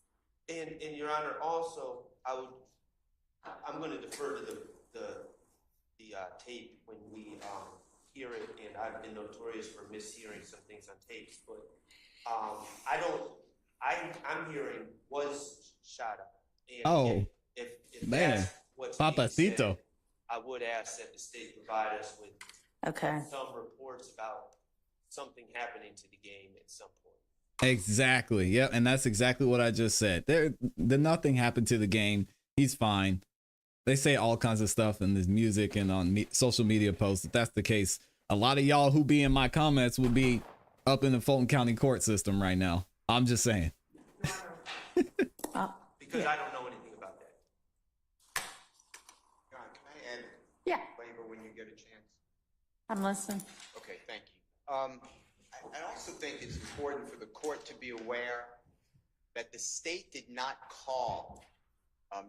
S6: And Your Honor, also, I'm going to defer to the tape when we hear it, and I've been notorious for mishearing some things on tapes, but I'm hearing was shot up. And if
S1: man,
S6: that's what's
S1: Papacito.
S6: said, I would ask that the state provide us with some reports about something happening to the game at some point.
S1: Exactly. Yep. And that's exactly what I just said. Nothing happened to the game. He's fine. They say all kinds of stuff in this music and on social media posts. If that's the case, a lot of y'all who be in my comments will be up in the Fulton County court system right now. I'm just saying.
S6: Because I don't know anything about that.
S4: John, can I add
S2: Yeah.
S4: flavor when you get a chance?
S2: I'm listening.
S4: Okay, thank you. I also think it's important for the court to be aware that the state did not call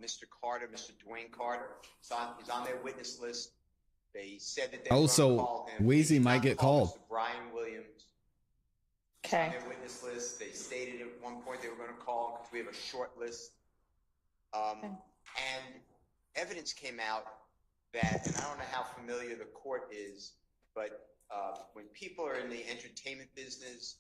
S4: Mr. Carter, Mr. Dwayne Carter. He's on their witness list. They said that they were going to call him.
S1: Wheezy might get called.
S4: Mr. Brian Williams.
S2: Okay.
S4: On their witness list. They stated at one point they were going to call because we have a short list. And evidence came out that, and I don't know how familiar the court is, but when people are in the entertainment business,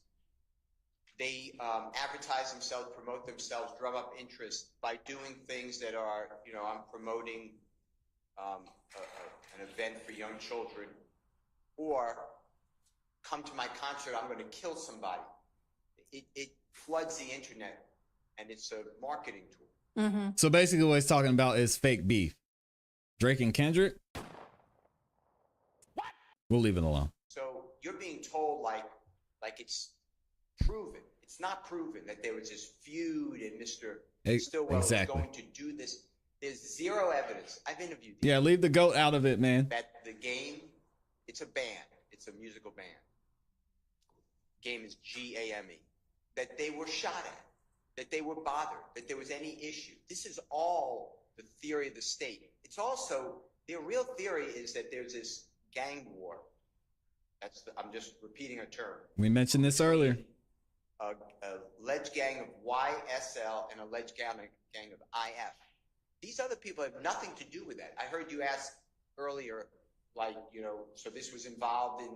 S4: They advertise themselves, promote themselves, drum up interest by doing things that are, I'm promoting an event for young children, or come to my concert, I'm going to kill somebody. It floods the internet, and it's a marketing tool.
S2: Mm-hmm.
S1: So basically what he's talking about is fake beef. Drake and Kendrick? What? We'll leave it alone.
S4: So you're being told like it's proven. It's not proven that there was this feud and Mr. Stillwell was going to do this. There's zero evidence. I've interviewed these.
S1: Yeah, leave the GOAT out of it, man.
S4: That the game, it's a band. It's a musical band. Game is GAME. That they were shot at. That they were bothered. That there was any issue. This is all the theory of the state. It's also, their real theory is that there's this gang war. I'm just repeating a term.
S1: We mentioned this earlier.
S4: A alleged gang of YSL and alleged gang of IF. These other people have nothing to do with that. I heard you ask earlier, so this was involved in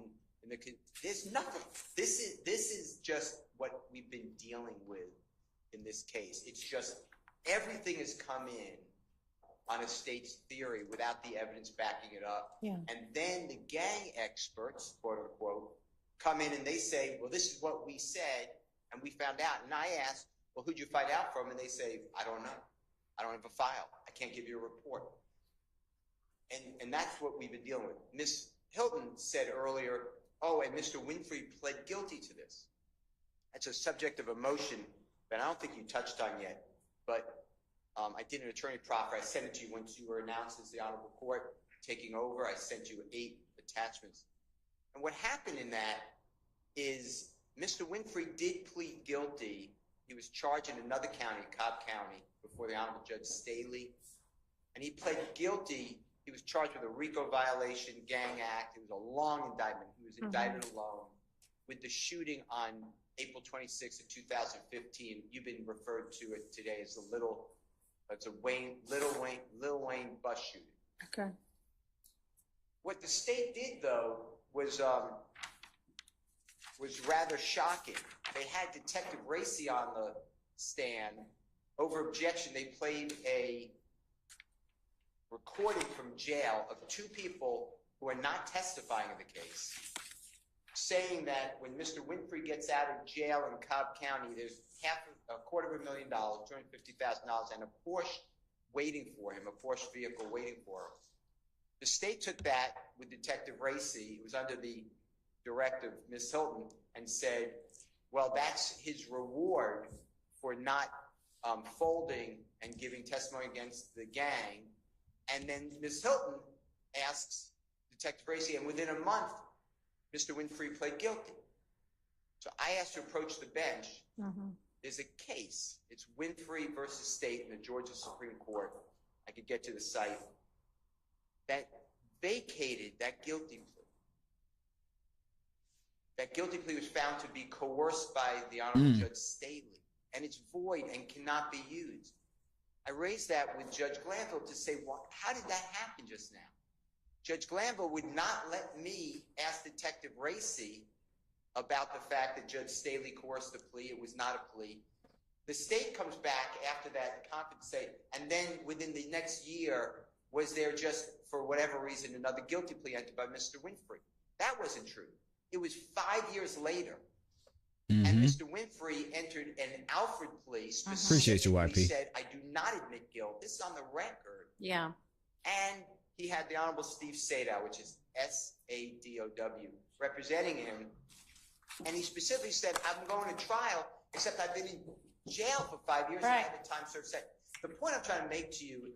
S4: the. There's nothing. This is just what we've been dealing with in this case. It's just everything has come in on a state's theory without the evidence backing it up.
S2: Yeah.
S4: And then the gang experts, quote unquote, come in and they say, well, this is what we said, and we found out. And I asked, well, who'd you find out from? And they say, I don't know. I don't have a file. I can't give you a report. And that's what we've been dealing with. Ms. Hilton said earlier, and Mr. Winfrey pled guilty to this. That's a subject of emotion that I don't think you touched on yet. But I did an attorney proffer. I sent it to you once you were announced as the Honorable Court taking over. I sent you 8 attachments. And what happened in that is Mr. Winfrey did plead guilty. He was charged in another county, Cobb County, before the Honorable Judge Staley. And he pled guilty. He was charged with a RICO violation, gang act. It was a long indictment. He was indicted alone with the shooting on April 26th of 2015. You've been referred to it today as the Lil Wayne bus shooting.
S2: Okay.
S4: What the state did, though, was rather shocking. They had Detective Racy on the stand. Over objection, they played a recording from jail of 2 people who are not testifying in the case, saying that when Mr. Winfrey gets out of jail in Cobb County, there's $250,000, $250,000, and a Porsche waiting for him, a Porsche vehicle waiting for him. The state took that with Detective Racy, who was under the directive of Ms. Hilton, and said, well, that's his reward for not folding and giving testimony against the gang. And then Ms. Hilton asks Detective Racy, and within a month, Mr. Winfrey pled guilty. So I asked to approach the bench. There's a case. It's Winfrey versus State in the Georgia Supreme Court. I could get to the site. That vacated that guilty plea. That guilty plea was found to be coerced by the Honorable Judge Staley, and it's void and cannot be used. I raised that with Judge Glanville to say, well, how did that happen just now? Judge Glanville would not let me ask Detective Racy about the fact that Judge Staley coerced the plea. It was not a plea. The state comes back after that conference say, and then within the next year, was there just, for whatever reason, another guilty plea entered by Mr. Winfrey? That wasn't true. It was 5 years later. And Mr. Winfrey entered an Alfred plea,
S1: Appreciate you, YP.
S4: said, I do not admit guilt. This is on the record.
S2: Yeah.
S4: And he had the Honorable Steve Sadow, which is S-A-D-O-W, representing him. And he specifically said, I'm going to trial, except I've been in jail for 5 years and I had a time served sentence. The point I'm trying to make to you,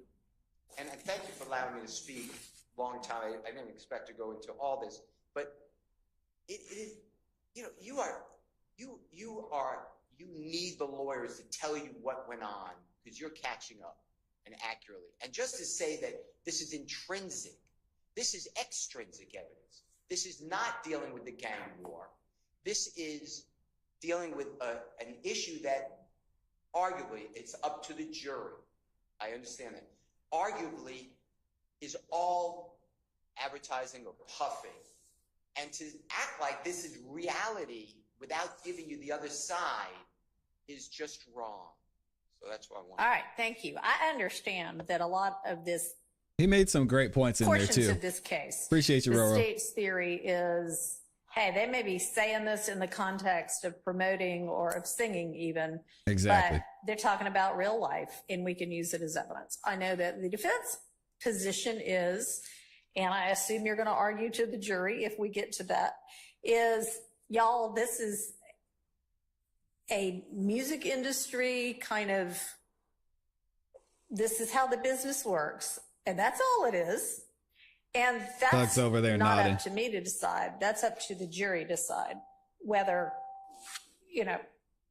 S4: and thank you for allowing me to speak long time. I didn't expect to go into all this, but it is, you need the lawyers to tell you what went on because you're catching up and accurately. And just to say that this is intrinsic, this is extrinsic evidence. This is not dealing with the gang war. This is dealing with an issue that arguably it's up to the jury. I understand that. Arguably is all advertising or puffing. And to act like this is reality without giving you the other side is just wrong. So that's what I want.
S2: All right, thank you. I understand that a lot of this
S1: He made some great points in there
S2: portions
S1: too.
S2: of this case,
S1: Appreciate you,
S2: the
S1: Roro.
S2: state's theory is, hey, they may be saying this in the context of promoting or of singing even,
S1: Exactly.
S2: but they're talking about real life and we can use it as evidence. I know that the defense position is, and I assume you're going to argue to the jury if we get to that, is y'all, this is a music industry kind of, this is how the business works. And that's all it is. And that's
S1: Doug's over there
S2: not
S1: nodding.
S2: up to me to decide. That's up to the jury to decide whether, you know,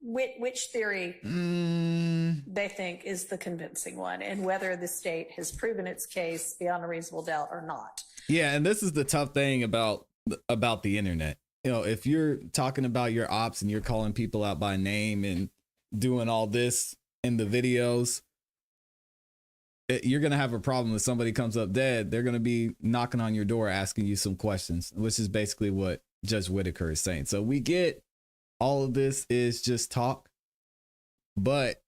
S2: which theory they think is the convincing one and whether the state has proven its case beyond a reasonable doubt or not.
S1: Yeah, and this is the tough thing about the internet. You know, if you're talking about your ops and you're calling people out by name and doing all this in the videos, you're going to have a problem if somebody comes up dead. They're going to be knocking on your door asking you some questions, which is basically what Judge Whitaker is saying. So we get all of this is just talk, but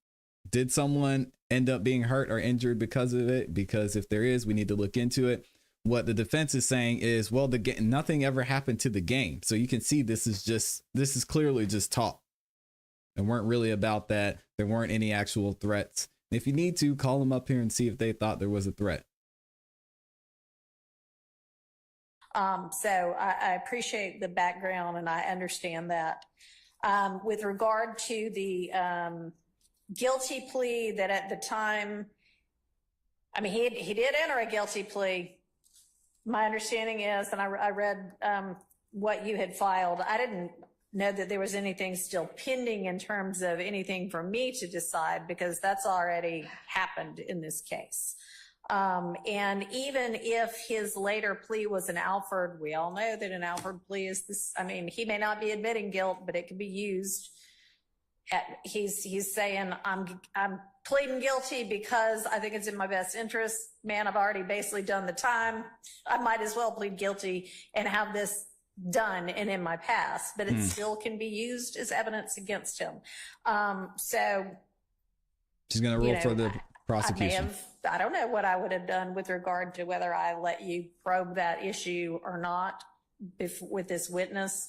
S1: did someone end up being hurt or injured because of it? Because if there is, we need to look into it. What the defense is saying is, well, nothing ever happened to the game. So you can see this is clearly just talk. It weren't really about that. There weren't any actual threats. If you need to, call them up here and see if they thought there was a threat.
S2: So I appreciate the background and I understand that. With regard to the guilty plea that at the time, I mean, he did enter a guilty plea. My understanding is, and I read what you had filed, I didn't know that there was anything still pending in terms of anything for me to decide because that's already happened in this case. And even if his later plea was an Alford, we all know that an Alford plea is this, I mean, he may not be admitting guilt, but it can be used. He's saying, I'm pleading guilty because I think it's in my best interest. Man, I've already basically done the time. I might as well plead guilty and have this done and in my past, but it still can be used as evidence against him. So
S1: She's going to rule for the prosecution.
S2: I don't know what I would have done with regard to whether I let you probe that issue or not with this witness.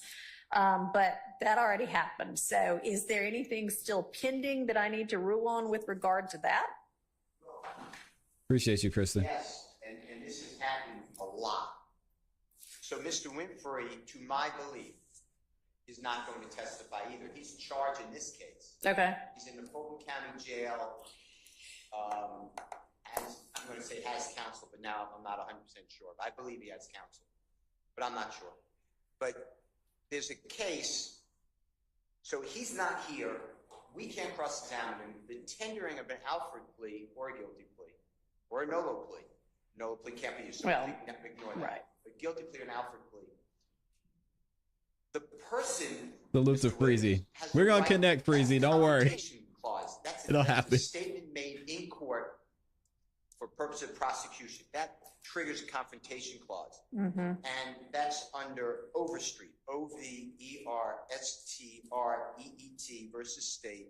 S2: But that already happened. So is there anything still pending that I need to rule on with regard to that?
S1: Appreciate you, Kristen.
S4: Yes, and this has happened a lot. So Mr. Winfrey, to my belief, is not going to testify either. He's charged in this case.
S2: Okay.
S4: He's in the Fulton County Jail. I'm going to say has counsel, but now I'm not 100% sure. I believe he has counsel, but I'm not sure. But there's a case, so he's not here. We can't cross-examine him. The tendering of an Alford plea or a guilty plea or a NOLO plea. NOLO plea can't be used. So
S2: Well,
S4: ignore that.
S2: right.
S4: A guilty plea or an Alford plea. The person.
S1: Salute to
S4: Mr. Williams,
S1: Freezy.
S4: has
S1: We're
S4: the
S1: going
S4: right-
S1: to connect Freezy. Don't worry.
S4: Confrontation Clause.
S1: It'll
S4: That's
S1: happen.
S4: a statement made in court for purpose of prosecution. That triggers a confrontation clause. And that's under Overstreet, Overstreet versus State.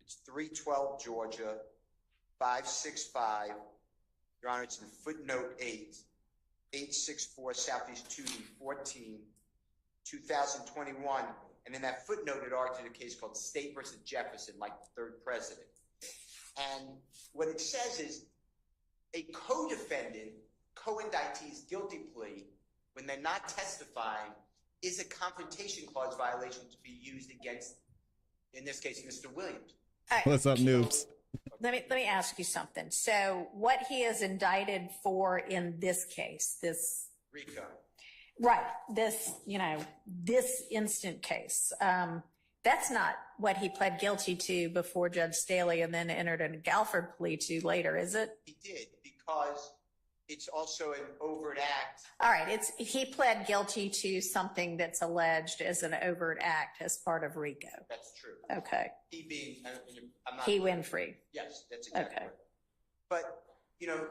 S4: It's 312 Georgia, 565. Your Honor, it's in footnote 8, 864 Southeast 2D 14, 2021. And in that footnote, it argued a case called State versus Jefferson, like the third president. And what it says is a co-defendant, co-indictee's guilty plea, when they're not testifying, is a confrontation clause violation to be used against, in this case, Mr. Williams.
S1: What's up, noobs?
S2: Let me ask you something. So what he is indicted for in this case, this
S4: RICO.
S2: right, this, you know, this instant case, that's not what he pled guilty to before Judge Staley and then entered a Galford plea to later, is it?
S4: He did, because it's also an overt act.
S2: All right, he pled guilty to something that's alleged as an overt act as part of RICO.
S4: That's true.
S2: Okay.
S4: He being, I'm not.
S2: He Winfrey.
S4: Yes, that's exactly
S2: Okay.
S4: right. But, you know,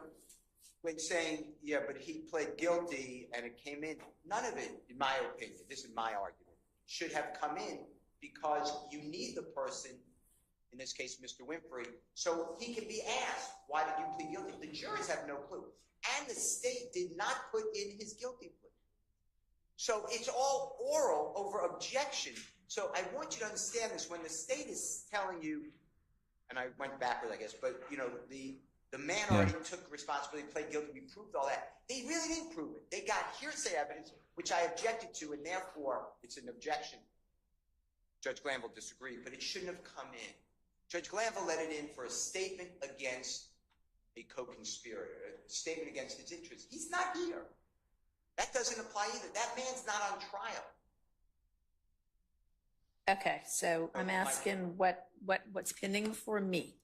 S4: when saying, yeah, but he pled guilty and it came in, none of it, in my opinion, this is my argument, should have come in because you need the person, in this case, Mr. Winfrey, so he can be asked, why did you plead guilty? The jurors have no clue. And the state did not put in his guilty plea. So it's all oral over objection. So I want you to understand this. When the state is telling you, and I went backwards, I guess, but you know, the man already took responsibility, pled guilty, we proved all that. They really didn't prove it. They got hearsay evidence, which I objected to, and therefore it's an objection. Judge Glanville disagreed, but it shouldn't have come in. Judge Glanville let it in for a statement against a co-conspirator, a statement against his interests. He's not here. That doesn't apply either. That man's not on trial.
S2: Okay, so I'm asking what's pending before me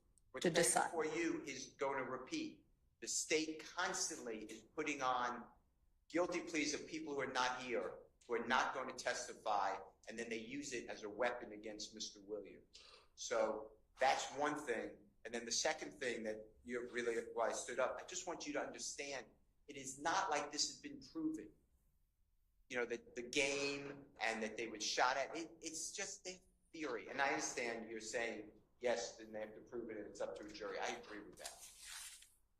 S2: to decide.
S4: What's for you is going to repeat. The state constantly is putting on guilty pleas of people who are not here, who are not going to testify, and then they use it as a weapon against Mr. Williams. So that's one thing. And then the second thing that you really, why I stood up, I just want you to understand, it is not like this has been proven. You know, the game and that they were shot at, it's just a theory. And I understand you're saying, yes, then they have to prove it and it's up to a jury. I agree with that.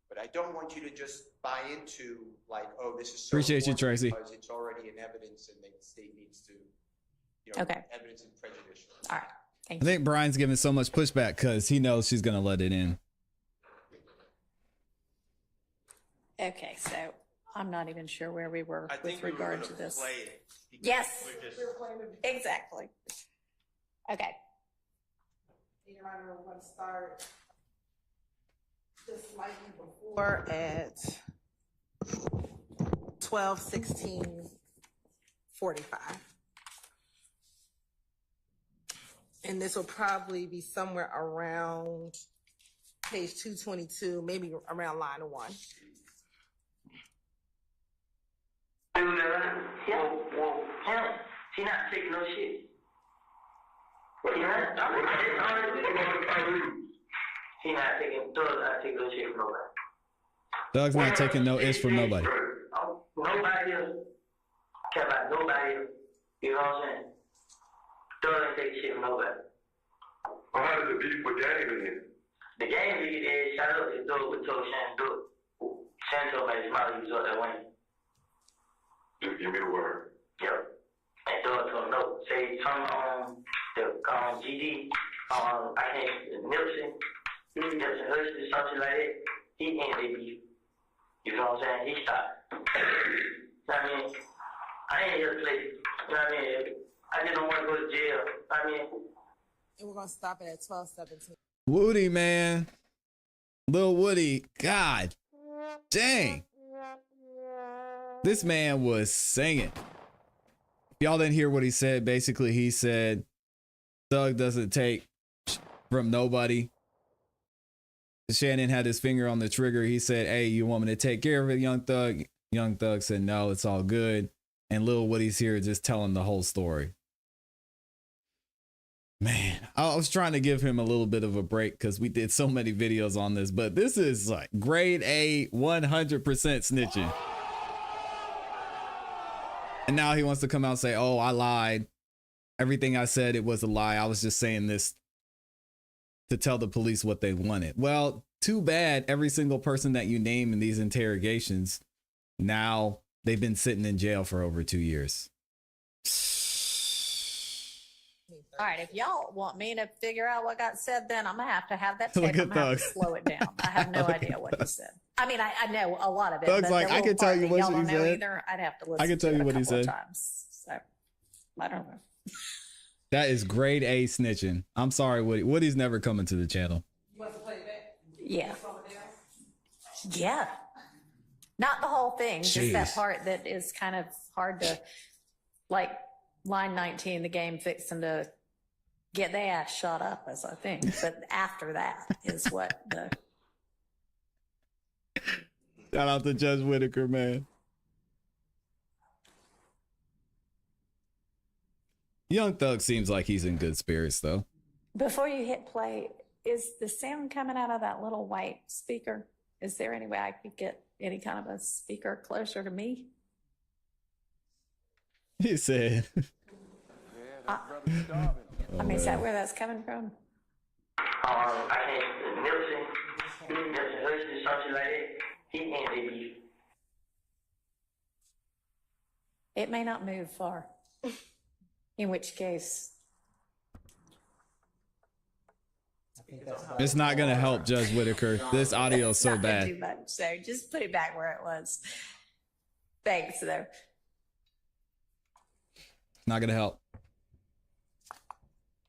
S4: But I don't want you to just buy into like, oh, this is so
S1: Appreciate you, Tracy.
S4: because it's already in evidence and the state needs to, you know,
S2: Okay.
S4: evidence is prejudicial.
S2: All right. Thank
S1: I think Brian's giving so much pushback because he knows she's going to let it in.
S2: Okay, so I'm not even sure where we were with regard to this.
S6: Play it.
S2: Yes,
S6: We're just,
S2: exactly. Okay.
S7: Your Honor, we're going to start just slightly before at 12:16:45. And this will probably be somewhere around page 222, maybe around line 1.
S8: Well, she not taking no shit. She not taking, Thug's not taking no shit from nobody.
S1: Doug's not taking no ish from nobody.
S8: Nobody else care about nobody else. You know what I'm saying? Thug ain't taking shit from nobody.
S13: Well, how does the beef with game in?
S8: The game lead is shut up and Thug with told Shan do it. Shan told me his mouth he was up there winning.
S13: Just give me the word.
S8: Yep. And Thug told him no. Say some the GD, I can't Nipsey Hussey, something like that. He ended the beef. You know what I'm saying? He stopped. You know what I mean? I ain't here to play. You know what I mean? I just don't want to go to jail. You know what I mean?
S7: And we're going to stop it at 12:17.
S1: Woody, man. Lil Woody. God dang. This man was singing. If y'all didn't hear what he said, basically he said Thug doesn't take from nobody. Shannon had his finger on the trigger. He said, hey, you want me to take care of it, Young Thug? Young Thug said, no, it's all good. And Lil Woody's here just telling the whole story. Man, I was trying to give him a little bit of a break because we did so many videos on this, but this is like grade A, 100% snitching. And now he wants to come out and say, oh, I lied. Everything I said, it was a lie. I was just saying this to tell the police what they wanted. Well, too bad every single person that you name in these interrogations, now they've been sitting in jail for over 2 years.
S2: All right, if y'all want me to figure out what got said, then I'm going to have that
S1: Look
S2: tape.
S1: at
S2: I'm going to have
S1: Thug.
S2: to slow it down. I have no idea what he said. I mean, I know a lot of it.
S1: Thug's
S2: but
S1: like,
S2: the
S1: I
S2: little
S1: can tell
S2: part
S1: you
S2: that
S1: what
S2: y'all
S1: he
S2: don't know
S1: said.
S2: either, I'd have to listen
S1: I can tell
S2: to
S1: you
S2: it a
S1: what he
S2: couple of
S1: said.
S2: times. So, I don't know.
S1: That is grade A snitching. I'm sorry, Woody. Woody's never coming to the channel.
S7: You want to play that?
S2: Yeah. Yeah. Not the whole thing, just that
S1: Jeez.
S2: part that is kind of hard to, like line 19, the game fixing to get their ass shot up, as I think. But after that is what the...
S1: Shout out to Judge Whitaker, man. Young Thug seems like he's in good spirits, though.
S2: Before you hit play, is the sound coming out of that little white speaker? Is there any way I could get any kind of a speaker closer to me?
S1: He said,
S2: I mean, is that where that's coming from?
S8: I can't, Nelson Hudson, something like that. He ended beef.
S2: It may not move far. In which case,
S1: It's not going to help, Judge Whitaker. This audio is so
S2: not gonna
S1: bad.
S2: do much, so just put it back where it was. Thanks, though.
S1: Not going to help.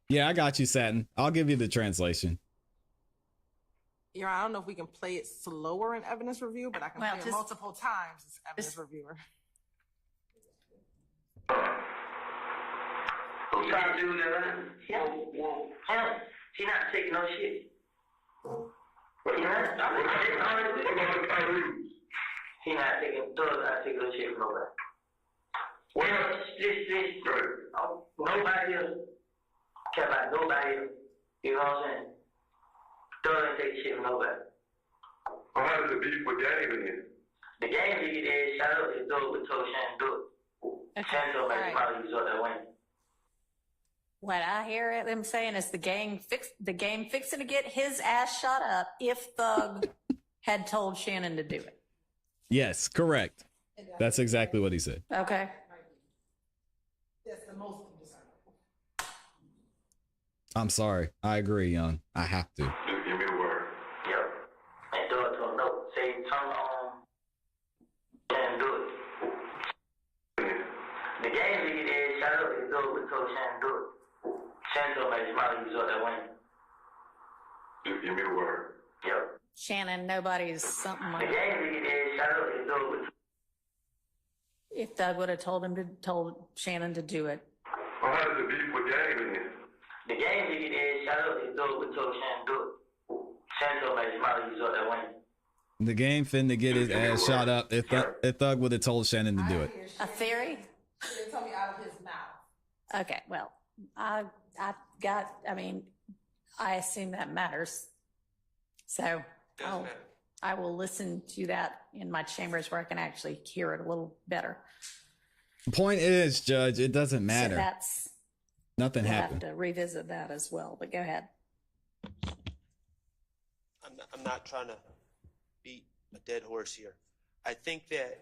S1: Yeah, I got you, Satin. I'll give you the translation.
S7: Your Honor, I don't know if we can play it slower in evidence review, but I can
S2: Well,
S7: play it
S2: just-
S7: multiple times as evidence reviewer.
S8: Who trying to do that? Him. He not taking no shit. He not taking no shit from nobody. Well, nobody else care about nobody else. You know what I'm saying? Don't take shit from nobody.
S13: Well, how does the beef with Game again?
S8: The game league is shout out to do it, we told Shannon do it. Shannon told me
S2: All right.
S8: probably result that win.
S2: What I hear them saying is the gang fixing to get his ass shot up if Thug had told Shannon to do it.
S1: Yes, correct. That's exactly what he said.
S2: Okay.
S7: That's the most discernible.
S1: I'm sorry. I agree, Young. I have to.
S13: Just give me the word.
S8: Yep. And do it to him. No. Say, turn on and do it. The game league is shout out to do it, we told Shannon do it. Shannon told me probably result that win.
S13: Just give me the word.
S8: Yep.
S2: Shannon, nobody's something
S8: The
S2: like
S8: game league is shout out to do it.
S2: if Thug would have told Shannon to do it.
S13: Well, how does the beef with Game again?
S8: The game league is shout out to do it, we told Shannon do it. Shannon told me probably result that win.
S1: The game finna get his ass shot up if Thug would have told Shannon to do it.
S2: A theory?
S7: They told me out of his mouth.
S2: Okay, well, I assume that matters. So I will listen to that in my chambers where I can actually hear it a little better.
S1: Point is, Judge, it doesn't
S2: So
S1: matter.
S2: that's,
S1: Nothing
S2: we'll
S1: happened.
S2: have to revisit that as well, but go ahead.
S6: I'm not trying to beat a dead horse here. I think that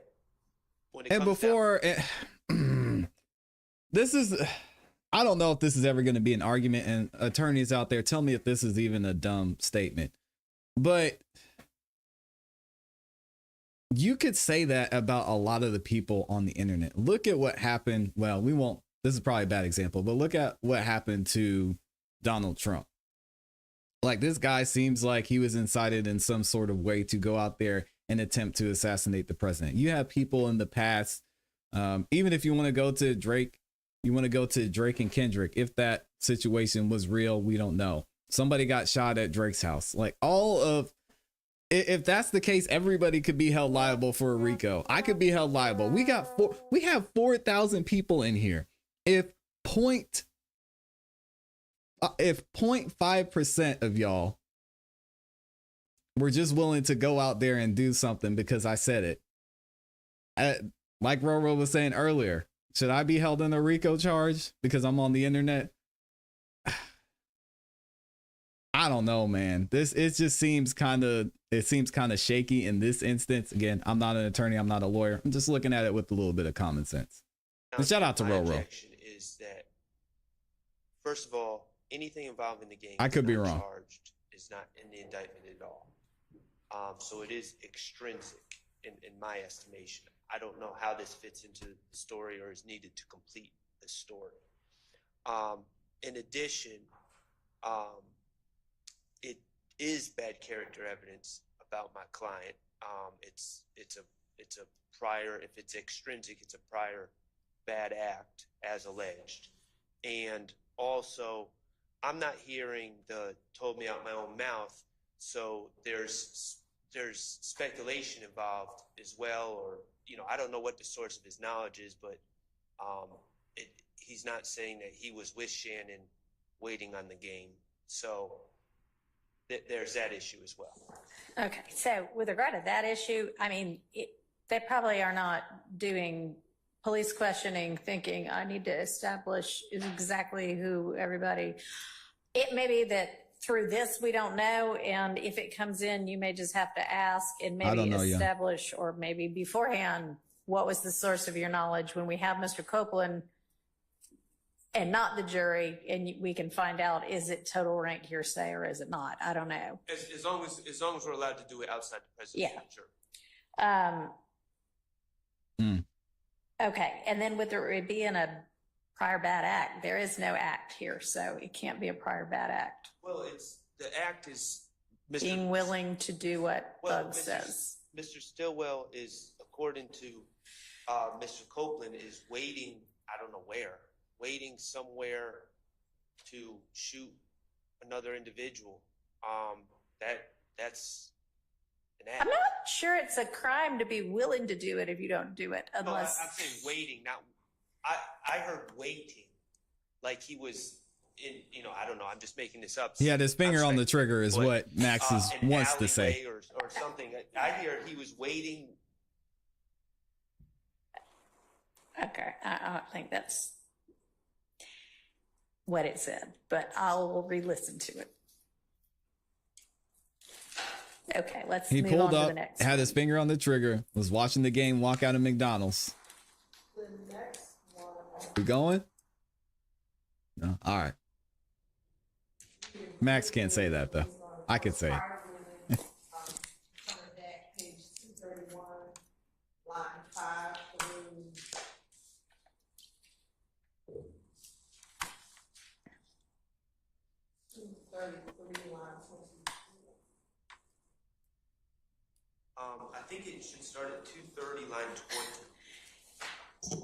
S6: when it
S1: And
S6: comes
S1: before this is, I don't know if this is ever going to be an argument, and attorneys out there, tell me if this is even a dumb statement, but you could say that about a lot of the people on the internet. Look at what happened. Well, we won't, this is probably a bad example, but look at what happened to Donald Trump. Like, this guy seems like he was incited in some sort of way to go out there and attempt to assassinate the president. You have people in the past, even if you want to go to Drake, you want to go to Drake and Kendrick. If that situation was real, we don't know. Somebody got shot at Drake's house. Like, if that's the case, everybody could be held liable for a RICO. I could be held liable. We have 4,000 people in here. If 0.5% of y'all were just willing to go out there and do something because I said it, like Roro was saying earlier, should I be held in a RICO charge because I'm on the internet? I don't know, man. It seems kind of shaky in this instance. Again, I'm not an attorney. I'm not a lawyer. I'm just looking at it with a little bit of common sense. And shout out to
S6: my
S1: Roro.
S6: objection is that, first of all, anything involving the game
S1: I could
S6: is
S1: be
S6: not
S1: wrong.
S6: charged, is not in the indictment at all. So it is extrinsic in my estimation. I don't know how this fits into the story or is needed to complete the story. In addition, it is bad character evidence about my client. It's a prior, if it's extrinsic, it's a prior bad act as alleged. And also, I'm not hearing the told me out my own mouth, so there's speculation involved as well, or I don't know what the source of his knowledge is, but he's not saying that he was with Shannon waiting on the game. So there's that issue as well.
S2: Okay, so with regard to that issue, I mean, they probably are not doing police questioning, thinking I need to establish exactly who everybody. It may be that through this we don't know, and if it comes in, you may just have to ask and maybe establish, or maybe beforehand, what was the source of your knowledge when we have Mr. Copeland and not the jury, and we can find out, is it total rank hearsay or is it not? I don't know.
S6: As long as we're allowed to do it outside the presence of the jury.
S2: Okay, and then with it being a prior bad act, there is no act here, so it can't be a prior bad act.
S6: Well, the act is
S2: being willing to do what Bug says.
S6: Mr. Stillwell is, according to Mr. Copeland, is waiting, I don't know where, waiting somewhere to shoot another individual. That's an act.
S2: I'm not sure it's a crime to be willing to do it if you don't do it, unless.
S6: No, I'm saying waiting. Not. I heard waiting, like he was in. I don't know. I'm just making this up.
S1: He had his finger on the trigger, is what Max wants to say.
S6: Or something. I hear he was waiting.
S2: Okay, I don't think that's what it said, but I'll re-listen to it. Okay, let's
S1: He
S2: move
S1: pulled
S2: on
S1: up,
S2: to the next
S1: had
S2: one.
S1: his finger on the trigger, was watching the game walk out of McDonald's.
S7: The next one.
S1: We going? No? All right. Max can't say that, though. I can say it.
S7: Page 231, line 5 through 233, line 24.
S6: I think it should start at 230, line 20.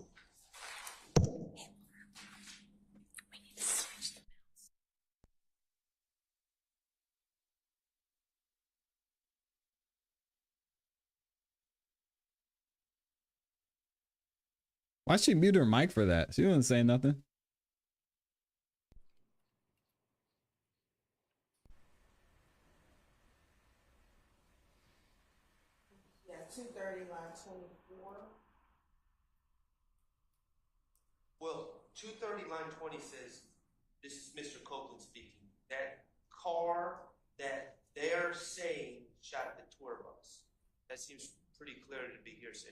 S1: Why'd she mute her mic for that? She wasn't saying nothing.
S7: Yeah, 230, line 24.
S6: Well, 230, line 20 says, this is Mr. Copeland speaking, that car that they're saying shot the tour bus. That seems pretty clear to be hearsay.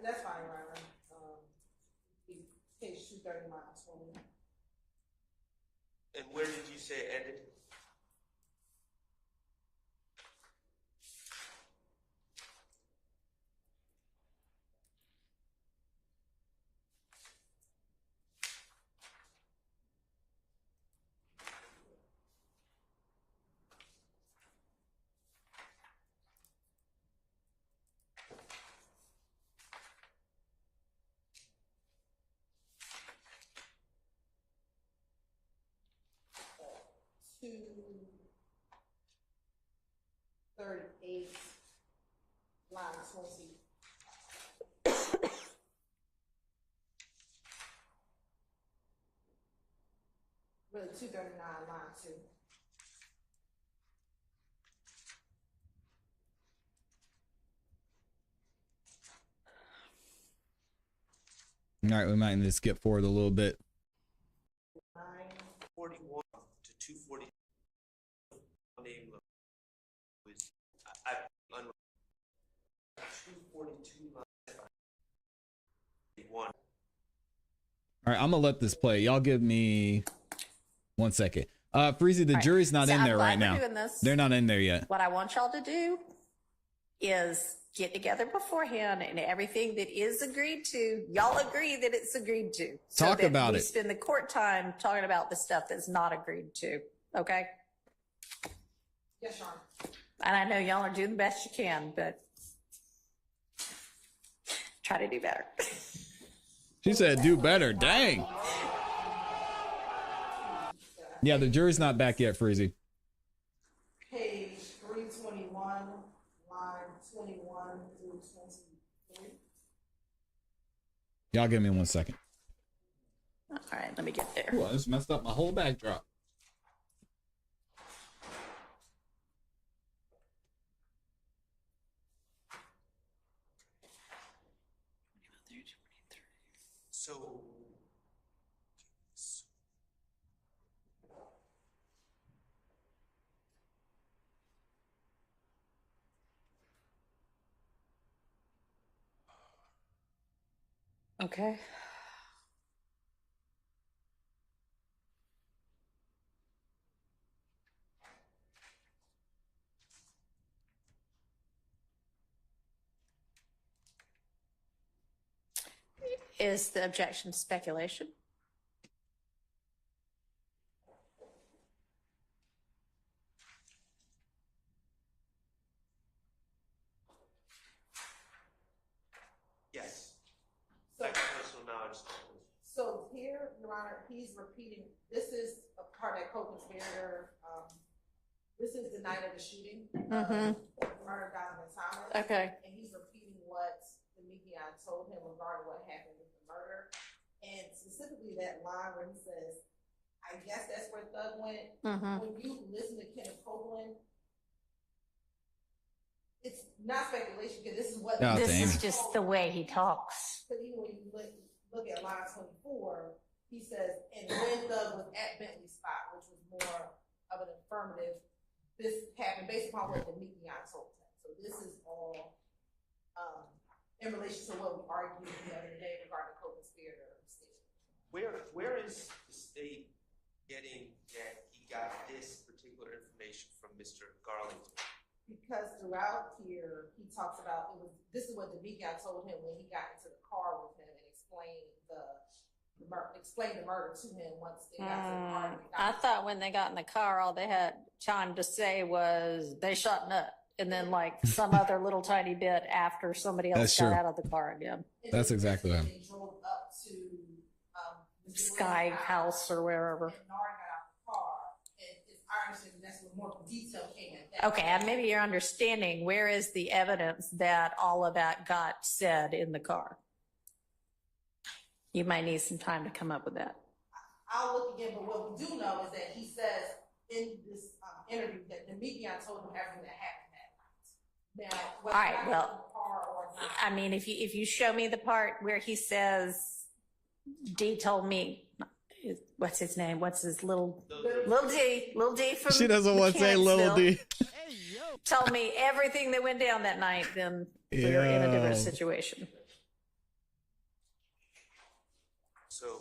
S7: That's fine, Ryder. Page 230, line 20.
S6: And where did you say it ended?
S7: To 38, line 20. Really, 239, line 2.
S1: All right, we might need to skip forward a little bit.
S6: 41 to 240. Name was 242. One.
S1: All right, I'm gonna let this play. Y'all give me 1 second. Freezy, the jury's not in there right now. They're not in there yet.
S2: What I want y'all to do is get together beforehand, and everything that is agreed to, y'all agree that it's agreed to.
S1: Talk about
S2: we
S1: it.
S2: spend the court time talking about the stuff that's not agreed to. Okay?
S7: Yes, Sean.
S2: And I know y'all are doing the best you can, but try to do better.
S1: She said, "Do better." Dang. Yeah, the jury's not back yet, Freezy.
S7: Page 321, line 21 through 23.
S1: Y'all give me 1 second.
S2: All right, let me get there.
S1: Ooh, I just messed up my whole backdrop.
S2: Okay. Is the objection speculation?
S6: Yes.
S7: So-
S6: Like personal knowledge.
S7: So here, Your Honor, he's repeating, this is a part of that co-conspirator, this is the night of the shooting,
S2: Mhm.
S7: murder of Donovan Thomas.
S2: Okay.
S7: And he's repeating what Demekion told him regarding what happened with the murder. And specifically that line where he says, I guess that's where Thug went.
S2: Mhm.
S7: When you listen to Kenneth Copeland, it's not speculation because this is what
S1: Oh,
S2: This
S1: damn.
S2: is just the way he talks.
S7: Because even when you look at line 24, he says, and when Thug was at Bentley's spot, which was more of an affirmative, this happened based upon what Demekion told him. So this is all in relation to what we argued the other day regarding co-conspirator statement.
S6: Where is the state getting that he got this particular information from Mr. Garlington?
S7: Because throughout here, he talks about this is what Demekion told him when he got into the car with him and explained the murder to him once they got to the car.
S2: I thought when they got in the car, all they had time to say was they shot nut. And then like some other little tiny bit after somebody else
S1: That's
S2: got
S1: true.
S2: out of the car again.
S1: That's exactly what
S7: They drove up to the
S2: Sky
S7: Delaney
S2: House or wherever.
S7: And Nard got out the car. And it's I understand that's where more detail came at that.
S2: Okay, and maybe you're understanding where is the evidence that all of that got said in the car? You might need some time to come up with that.
S7: I'll look again, but what we do know is that he says in this interview that Demekion told him everything that happened that night. Now, whether
S2: All right,
S7: or not
S2: well,
S7: in the car or not,
S2: I mean, if you show me the part where he says, D told me, what's his name? What's his little D from
S1: She doesn't want to say little D.
S2: told me everything that went down that night, then we're in a different
S1: Yeah.
S2: situation.
S6: So,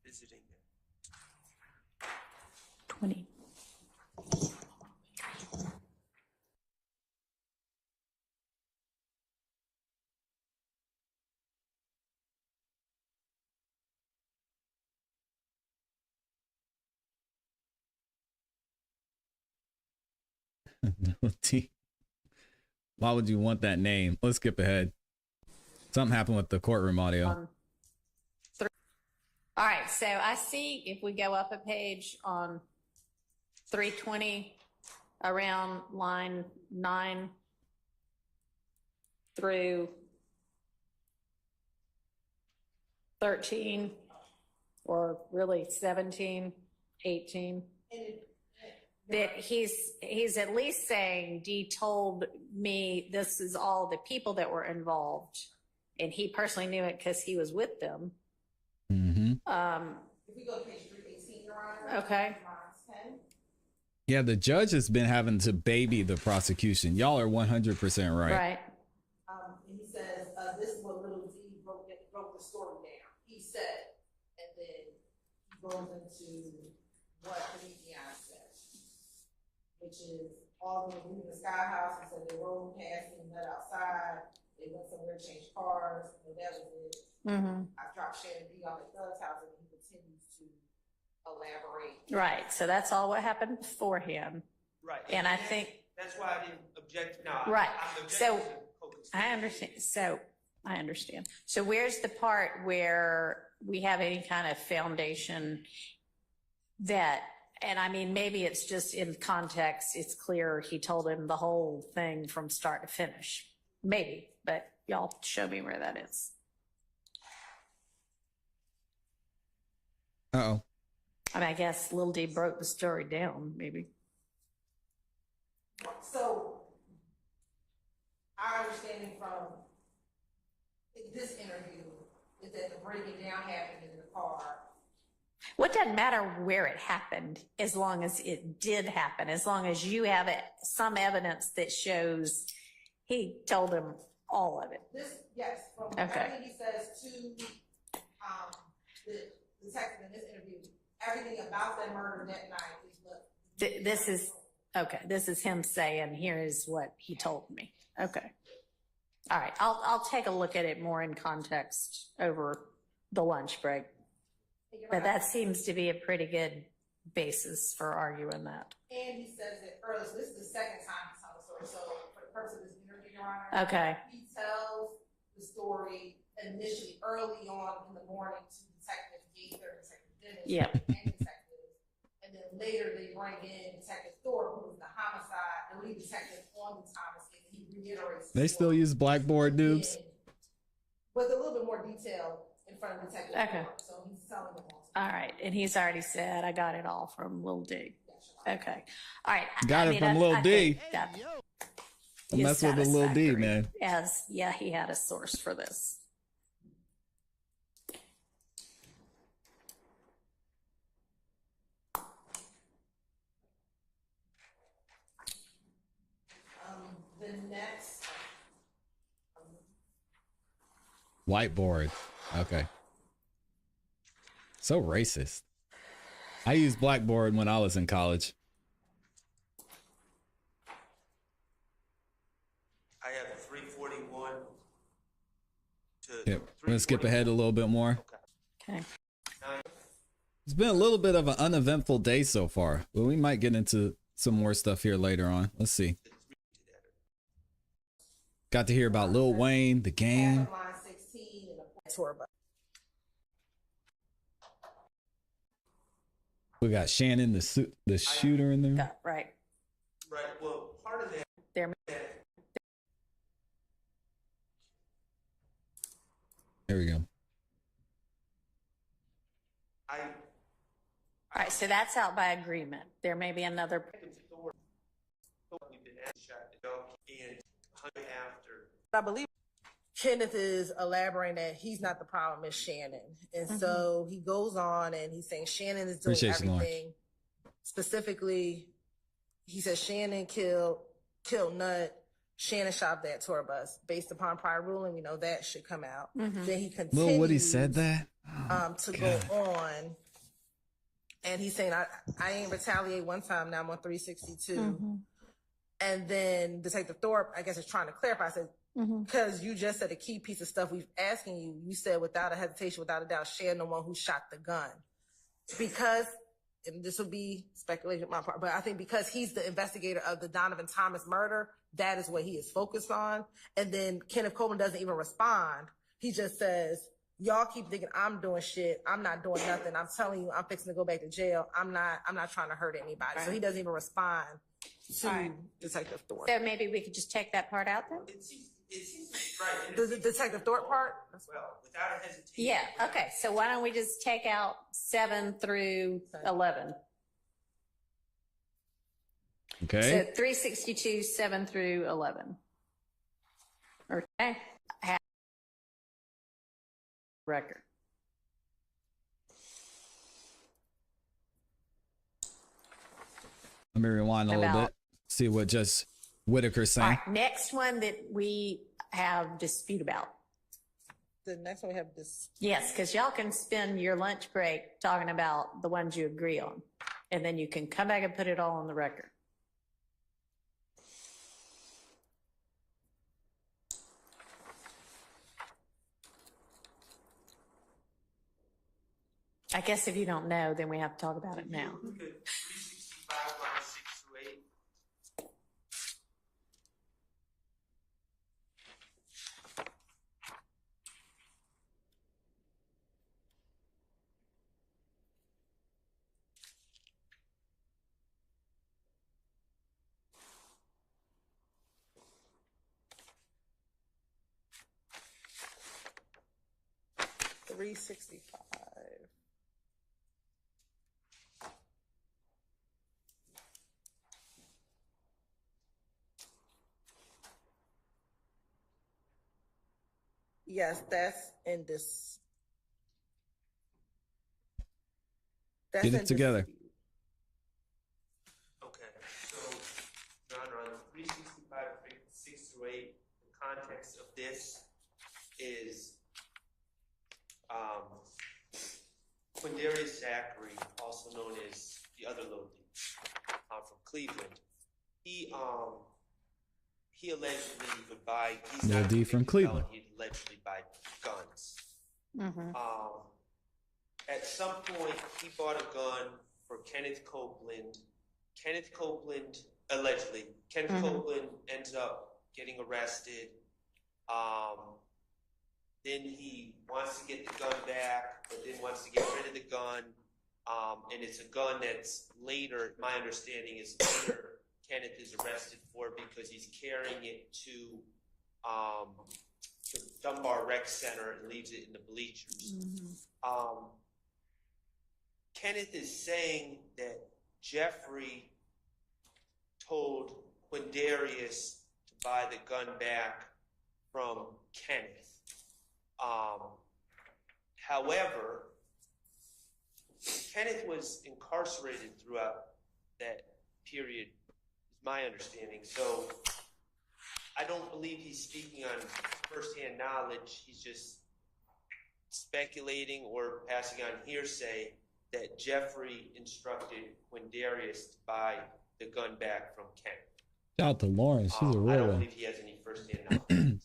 S6: visiting.
S2: 20.
S1: Little D. Why would you want that name? Let's skip ahead. Something happened with the courtroom audio.
S2: All right, so I see if we go up a page on 320 around line 9 through 13, or really 17, 18, that he's at least saying D told me this is all the people that were involved, and he personally knew it because he was with them.
S1: Mm-hmm.
S7: if we go to page 318, Your Honor.
S2: Okay.
S7: Line 10.
S1: Yeah, the judge has been having to baby the prosecution. Y'all are 100% right.
S2: Right.
S7: And he says, this is what little D broke the story down. He said, and then he goes into what Demekion said, which is all of them leaving the Sky House. He said they rolled past and met outside. They went somewhere to change cars. And that was it.
S2: Mm-hmm.
S7: I dropped Shannon D on the Thug's house, and he continues to elaborate.
S2: Right. So that's all what happened beforehand.
S6: Right.
S2: And I think,
S6: That's why I didn't object. No,
S2: right.
S6: I'm objecting
S2: So
S6: to co-conspiracy.
S2: I understand. So I understand. So where's the part where we have any kind of foundation that, and I mean, maybe it's just in context, it's clear he told him the whole thing from start to finish. Maybe, but y'all show me where that is.
S1: Uh-oh.
S2: I mean, I guess Lil D broke the story down, maybe.
S7: So, our understanding from this interview is that the breaking down happened in the car.
S2: What doesn't matter where it happened, as long as it did happen, as long as you have some evidence that shows he told him all of it.
S7: This, yes, from
S2: Okay.
S7: everything he says to, the detective in this interview, everything about that murder that night is what.
S2: This is, okay, this is him saying, here is what he told me. Okay. All right, I'll take a look at it more in context over the lunch break. But that seems to be a pretty good basis for arguing that.
S7: And he says it early, so this is the second time he's telling the story, so for the purpose of this interview, Your Honor.
S2: Okay.
S7: He tells the story initially early on in the morning to Detective Gaither, Detective Dennis,
S2: Yep.
S7: and detectives. And then later they bring in Detective Thorpe, who was the homicide, the lead detective on the Thomas case, and he reiterates.
S1: They still use Blackboard noobs.
S7: With a little bit more detail in front of Detective
S2: Okay.
S7: Thorpe, so he's telling them all.
S2: All right, and he's already said, I got it all from Lil D. Okay, all right.
S1: Got it from Lil D.
S2: think that
S1: Don't
S2: is
S1: mess with the Lil D,
S2: satisfactory.
S1: man.
S2: As, yeah, he had a source for this.
S7: The next.
S1: Whiteboard. Okay. So racist. I used Blackboard when I was in college.
S6: I have 341 to.
S1: Yep. We're gonna skip ahead a little bit more.
S2: Okay.
S1: It's been a little bit of an uneventful day so far, but we might get into some more stuff here later on. Let's see. Got to hear about Lil Wayne, the game.
S7: Line 16 and a tour bus.
S1: We got Shannon, the shooter in there.
S2: Yeah, right.
S6: Right, well, part of that.
S2: There.
S1: There we go.
S2: All right, so that's out by agreement. There may be another.
S7: I believe Kenneth is elaborating that he's not the problem, it's Shannon. And so he goes on and he's saying Shannon is doing
S1: Appreciate you, Lauren.
S7: everything. Specifically, he says Shannon killed Nut. Shannon shot that tour bus. Based upon prior ruling, we know that should come out. Then he continues.
S1: Lil Woody said that?
S7: To go on. And he's saying, I ain't retaliate one time, now I'm on 362. And then Detective Thorpe, I guess, is trying to clarify, said, because you just said a key piece of stuff we've asking you, you said without a hesitation, without a doubt, Shannon the one who shot the gun. Because, and this would be speculation on my part, but I think because he's the investigator of the Donovan Thomas murder, that is what he is focused on. And then Kenneth Coleman doesn't even respond. He just says, y'all keep thinking I'm doing shit. I'm not doing nothing. I'm telling you, I'm fixing to go back to jail. I'm not trying to hurt anybody.
S2: Right.
S7: So he doesn't even respond to
S2: Right.
S7: Detective Thorpe.
S2: So maybe we could just take that part out then?
S6: It seems right.
S7: The Detective Thorpe part?
S6: Well, without a hesitation.
S2: Yeah, okay, so why don't we just take out 7 through 11?
S1: Okay.
S2: So 362, 7 through 11. Okay. Record.
S1: Let me rewind a little
S2: About-
S1: bit. See what just Whitaker's saying.
S2: All right, next one that we have dispute about.
S7: The next one we have this.
S2: Yes, because y'all can spend your lunch break talking about the ones you agree on, and then you can come back and put it all on the record. I guess if you don't know, then we have to talk about it now.
S6: Look at 365, line 6 through 8.
S7: $365. Yes, that's in this. That's
S1: Get
S7: in
S1: it together.
S7: dispute.
S6: Okay, so, Your Honor, on 365, 6 through 8, the context of this is Quindarius Zachary, also known as the other little D, from Cleveland. He allegedly would buy. He's
S1: Little
S6: not a
S1: D from
S6: convicted
S1: Cleveland.
S6: felon, he'd allegedly buy guns.
S2: Mm-hmm.
S6: At some point, he bought a gun for Kenneth Copeland. Kenneth Copeland, allegedly, Kenneth Copeland ends up getting arrested. Then he wants to get the gun back, but then wants to get rid of the gun. And it's a gun that's later, my understanding is later, Kenneth is arrested for because he's carrying it to the Dunbar Rec Center and leaves it in the bleachers. Kenneth is saying that Jeffrey told Quindarius to buy the gun back from Kenneth. However, Kenneth was incarcerated throughout that period, is my understanding. So I don't believe he's speaking on firsthand knowledge. He's just speculating or passing on hearsay that Jeffrey instructed Quindarius to buy the gun back from Kenneth.
S1: Shout out to Lawrence. She's a
S6: I
S1: real
S6: don't
S1: one.
S6: believe he has any firsthand knowledge.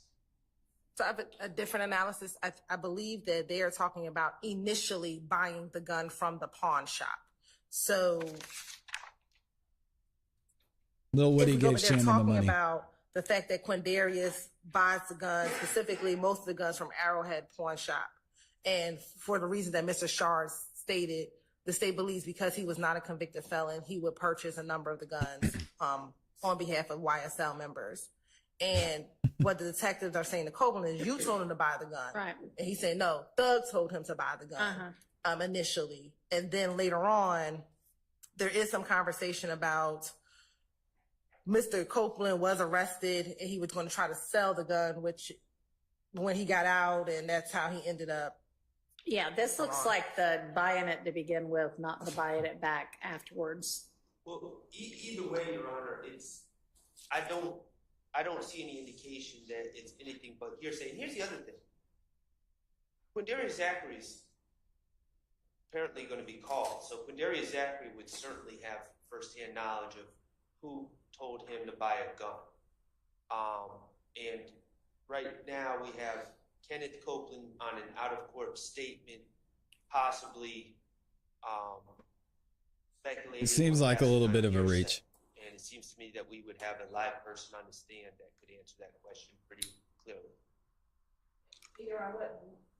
S7: So I have a different analysis. I believe that they are talking about initially buying the gun from the pawn shop. So
S1: Lil Woody
S7: they're
S1: gave Shannon the
S7: talking
S1: money.
S7: about the fact that Quindarius buys the gun, specifically most of the guns from Arrowhead Pawn Shop. And for the reason that Mr. Shard stated, the state believes because he was not a convicted felon, he would purchase a number of the guns on behalf of YSL members. And what the detectives are saying to Copeland is, you told him to buy the gun.
S2: Right.
S7: And he said, no, Thug told him to buy the gun initially. And then later on, there is some conversation about Mr. Copeland was arrested and he was going to try to sell the gun, which when he got out, and that's how he ended up.
S2: Yeah, this looks like the buying it to begin with, not the buying it back afterwards.
S6: Well, either way, Your Honor, I don't see any indication that it's anything but hearsay. And here's the other thing. Quindarius Zachary is apparently going to be called. So Quindarius Zachary would certainly have firsthand knowledge of who told him to buy a gun. And right now we have Kenneth Copeland on an out-of-court statement, possibly speculating.
S1: It seems like a little bit of a reach.
S6: And it seems to me that we would have a live person on the stand that could answer that question pretty clearly.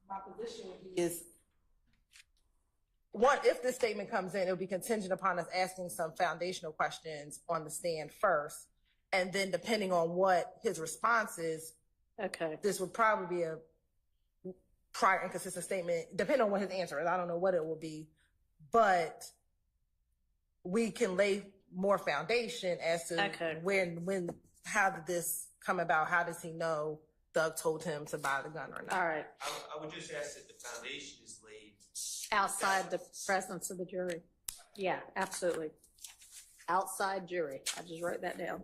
S7: My position is, one, if this statement comes in, it will be contingent upon us asking some foundational questions on the stand first. And then depending on what his response is, this would probably be a prior inconsistent statement, depending on what his answer is. I don't know what it will be, but we can lay more foundation as to when, how did this come about? How does he know Doug told him to buy the gun or not?
S2: All right.
S6: I would just ask that the foundation is laid
S2: Outside the presence of the jury. Yeah, absolutely. Outside jury. I just wrote that down.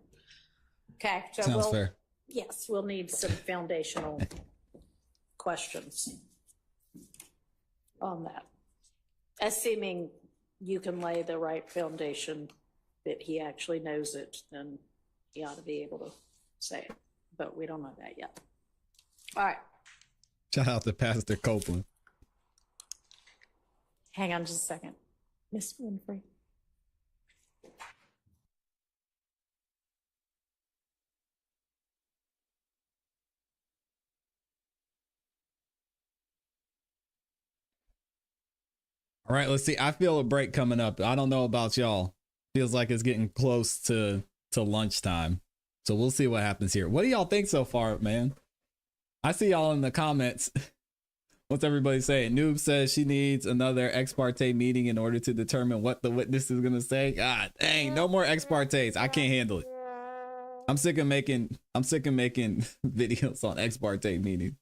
S2: Okay. So
S1: Sounds fair.
S2: Yes, we'll need some foundational questions on that. Assuming you can lay the right foundation that he actually knows it, then he ought to be able to say it. But we don't know that yet. All right.
S1: Shout out to Pastor Copeland.
S2: Hang on just a second. Miss Winfrey.
S1: All right, let's see. I feel a break coming up. I don't know about y'all. Feels like it's getting close to lunchtime. So we'll see what happens here. What do y'all think so far, man? I see y'all in the comments. What's everybody saying? Noob says she needs another ex parte meeting in order to determine what the witness is gonna say. God dang, no more ex partes. I can't handle it. I'm sick of making videos on ex parte meetings.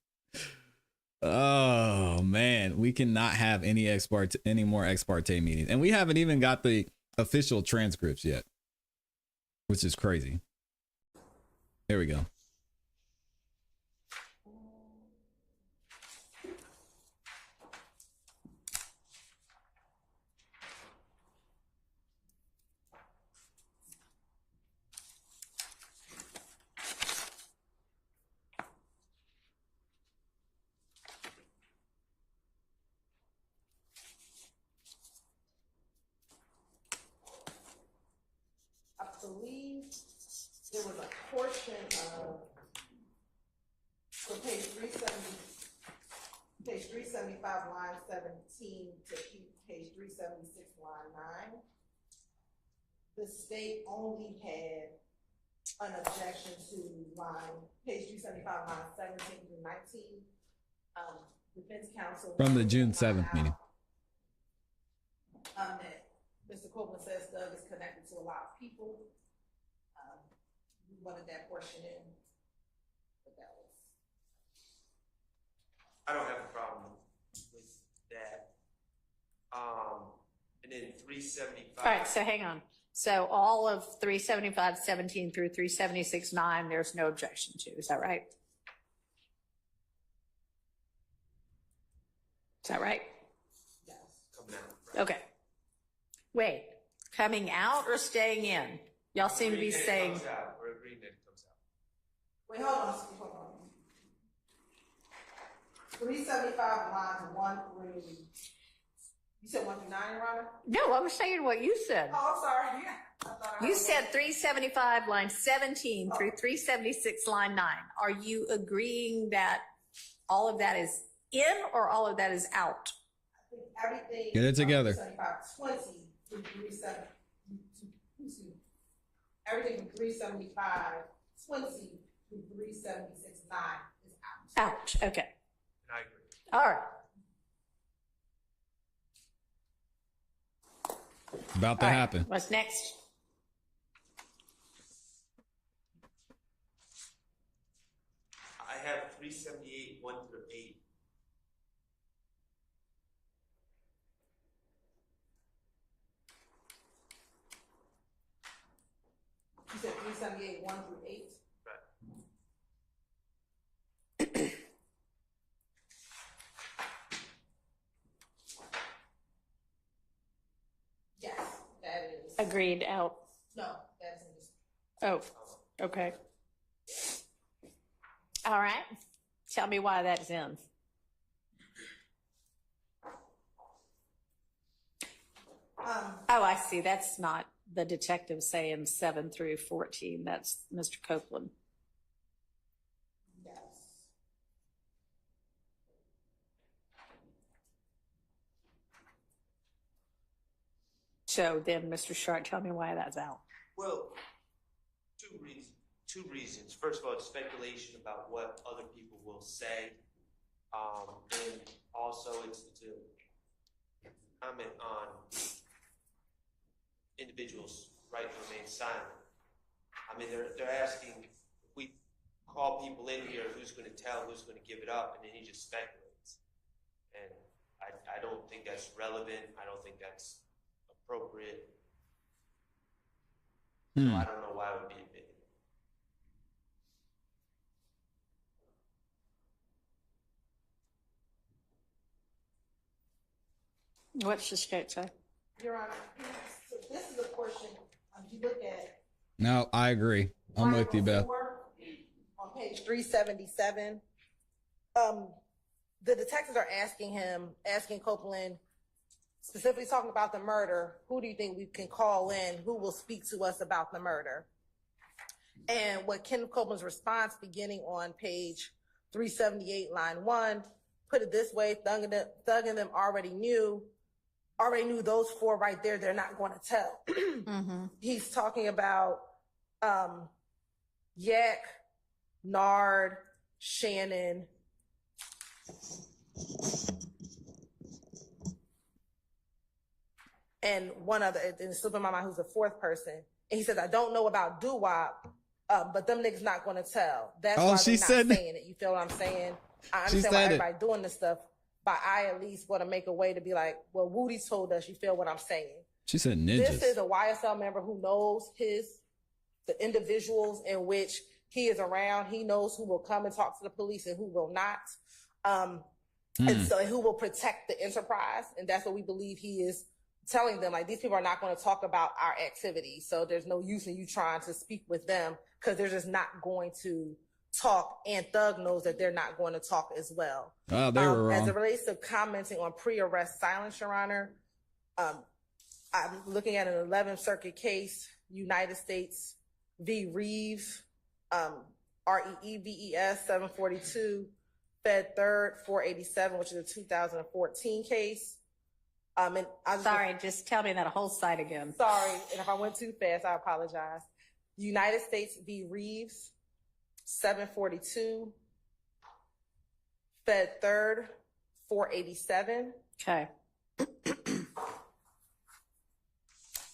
S1: Oh man, we cannot have any more ex parte meetings, and we haven't even got the official transcripts yet, which is crazy. There we go.
S7: portion of, so page 375, line 17 to page 376, line 9. The state only had an objection to page 375, line 17 through 19. Defense counsel.
S1: From the June 7th meeting.
S7: That Mr. Copeland says Doug is connected to a lot of people. We wanted that portion in. But that was.
S6: I don't have a problem with that. And then 375.
S2: All right, so hang on. So all of 375-17 through 376-9, there's no objection to. Is that right? Is that right?
S7: Yes.
S6: Coming out, right?
S2: Okay. Wait, coming out or staying in? Y'all seem to be saying.
S6: We're agreeing that it comes out.
S7: Wait, hold on. 375 lines 1 through. You said 1 through 9, Your Honor?
S2: No, I'm saying what you said.
S7: Oh, I'm sorry. Yeah. I thought I
S2: You
S7: heard
S2: said 375 line 17 through 376 line 9. Are you agreeing that all of that is in or all of that is out?
S7: I think everything.
S1: Get it together.
S7: 20 through 370. Everything from 375, 20 through 376, 9 is out.
S2: Out. Okay.
S6: And I agree.
S2: All right.
S1: About to
S2: All right.
S1: happen.
S2: What's next?
S6: I have 378, 1 through 8.
S7: You said 378, 1 through 8?
S6: Right.
S7: Yes, that is.
S2: Agreed. Out.
S7: No, that's in this.
S2: Oh, okay. All right. Tell me why that's in. Oh, I see. That's not the detective saying 7 through 14. That's Mr. Copeland.
S7: Yes.
S2: So then, Mr. Sharp, tell me why that's out.
S6: Well, two reasons. First of all, it's speculation about what other people will say. And also it's a comment on individuals' right to remain silent. I mean, they're asking, if we call people in here, who's going to tell, who's going to give it up, and then he just speculates. And I don't think that's relevant. I don't think that's appropriate. So I don't know why it would be admitted.
S2: What's the state say?
S7: Your Honor, so this is a portion, if you look at.
S1: No, I agree. I'm with you, Beth.
S7: On page 377, the detectives are asking Copeland, specifically talking about the murder, who do you think we can call in, who will speak to us about the murder? And what Ken Copeland's response, beginning on page 378, line 1, put it this way: Thug and them already knew those four right there, they're not going to tell. He's talking about Yak, Nard, Shannon, and one other, and it's slipping my mind who's the fourth person. And he says, I don't know about doo-wop, but them niggas not going to tell. That's why
S1: she
S7: they're
S1: said
S7: not saying it. You feel what I'm saying? I understand why everybody doing this stuff, but I at least want to make a way to be like, well, Woody told us. You feel what I'm saying?
S1: She said ninjas.
S7: This is a YSL member who knows the individuals in which he is around. He knows who will come and talk to the police and who will not. And so who will protect the enterprise. And that's what we believe he is telling them. Like, these people are not going to talk about our activities. So there's no use in you trying to speak with them because they're just not going to talk. And Thug knows that they're not going to talk as well.
S1: Oh, they were wrong.
S7: As it relates to commenting on pre-arrest silence, Your Honor, I'm looking at an 11th Circuit case, United States v. Reeves, REEVES 742, Fed Third 487, which is a 2014 case. And
S2: Sorry, just tell me that whole site again.
S7: Sorry, and if I went too fast, I apologize. United States v. Reeves 742, Fed Third 487.
S2: Okay.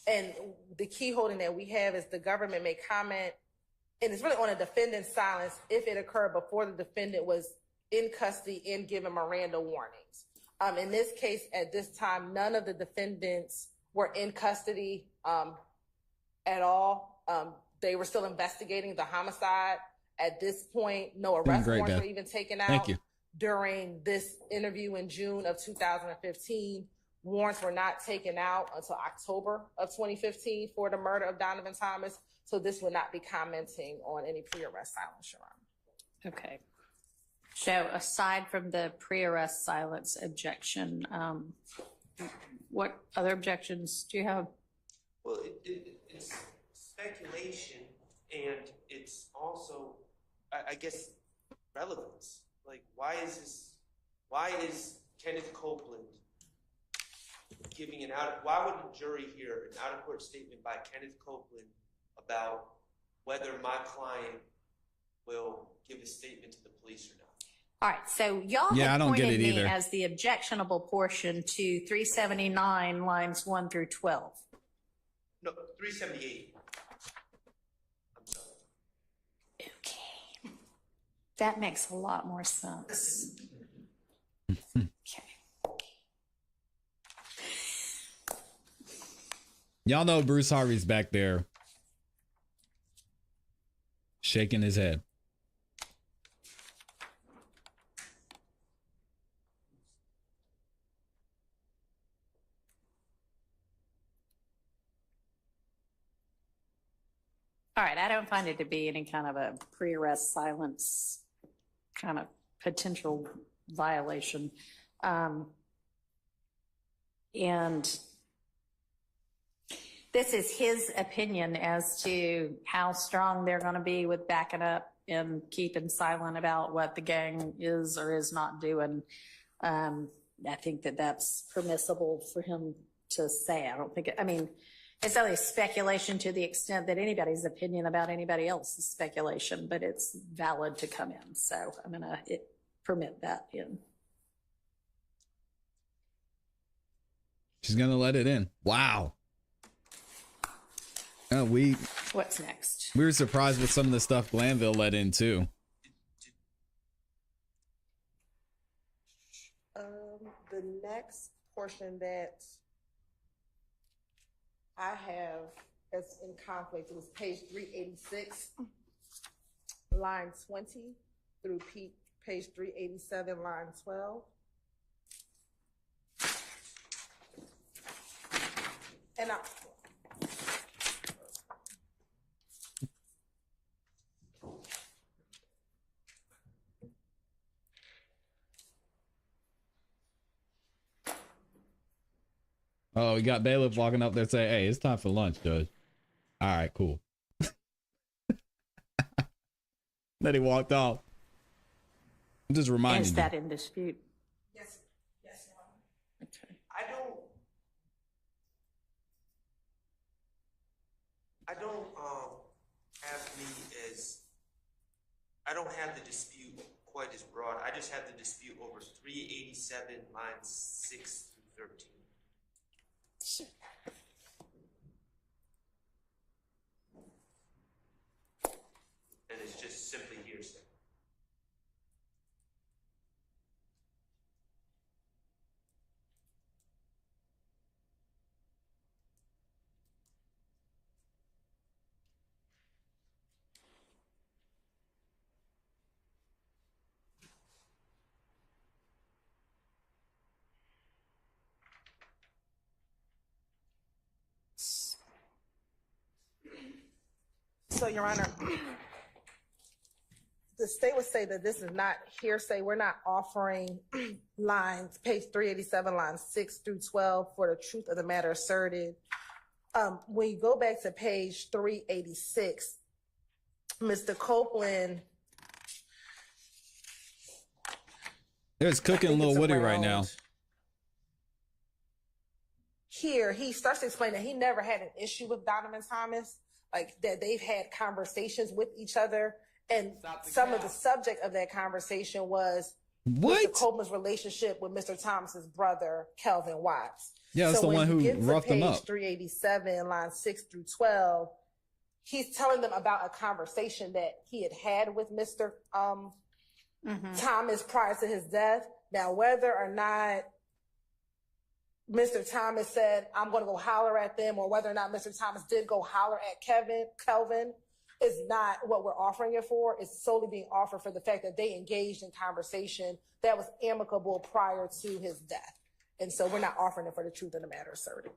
S7: And the key holding that we have is the government may comment, and it's really on a defendant's silence if it occurred before the defendant was in custody and given Miranda warnings. In this case, at this time, none of the defendants were in custody at all. They were still investigating the homicide. At this point, no arrest warrants were even taken out.
S1: Thank you.
S7: During this interview in June of 2015, warrants were not taken out until October of 2015 for the murder of Donovan Thomas. So this would not be commenting on any pre-arrest silence, Your Honor.
S2: Okay. So aside from the pre-arrest silence objection, what other objections do you have?
S6: Well, it's speculation, and it's also, I guess, relevance. Like, why is Kenneth Copeland giving why would the jury hear an out-of-court statement by Kenneth Copeland about whether my client will give a statement to the police or not?
S2: All right, so y'all
S1: Yeah, I don't get
S2: pointed
S1: it
S2: me
S1: either.
S2: as the objectionable portion to 379 lines 1 through 12.
S6: No, 378. I'm sorry.
S2: Okay. That makes a lot more sense. Okay.
S1: Y'all know Bruce Harvey's back there shaking his head.
S2: All right, I don't find it to be any kind of a pre-arrest silence kind of potential violation. And this is his opinion as to how strong they're going to be with backing up and keeping silent about what the gang is or is not doing. I think that that's permissible for him to say. I don't think I mean, it's only speculation to the extent that anybody's opinion about anybody else is speculation, but it's valid to come in. So I'm going to permit that in.
S1: She's going to let it in. Wow.
S2: What's next?
S1: We were surprised with some of the stuff Glanville let in too.
S7: The next portion that I have as in conflict, it was page 386, line 20 through page 387, line 12. And
S1: Oh, we got bailiff walking up there saying, "Hey, it's time for lunch, Judge." All right, cool. Then he walked off. I'm just reminding
S2: Is
S1: you.
S2: that in dispute?
S7: Yes, Your Honor.
S2: Okay.
S6: I don't I don't have the dispute quite as broad. I just have the dispute over 387 lines 6 through 13. And it's just simply hearsay.
S7: So, Your Honor, the state would say that this is not hearsay. We're not offering lines, page 387, lines 6 through 12 for the truth of the matter asserted. When you go back to page 386, Mr. Copeland.
S1: There's cooking a little Woody right now.
S7: Here, he starts to explain that he never had an issue with Donovan Thomas, like that they've had conversations with each other. And some of the subject of that conversation was Mr. Copeland's relationship with Mr. Thomas's brother, Kelvin Watts.
S1: Yeah, that's the one who roughed him up.
S7: Page 387, lines 6 through 12, he's telling them about a conversation that he had with Mr. Thomas prior to his death. Now, whether or not Mr. Thomas said, I'm going to go holler at them, or whether or not Mr. Thomas did go holler at Kelvin is not what we're offering it for. It's solely being offered for the fact that they engaged in conversation that was amicable prior to his death. And so we're not offering it for the truth of the matter asserted.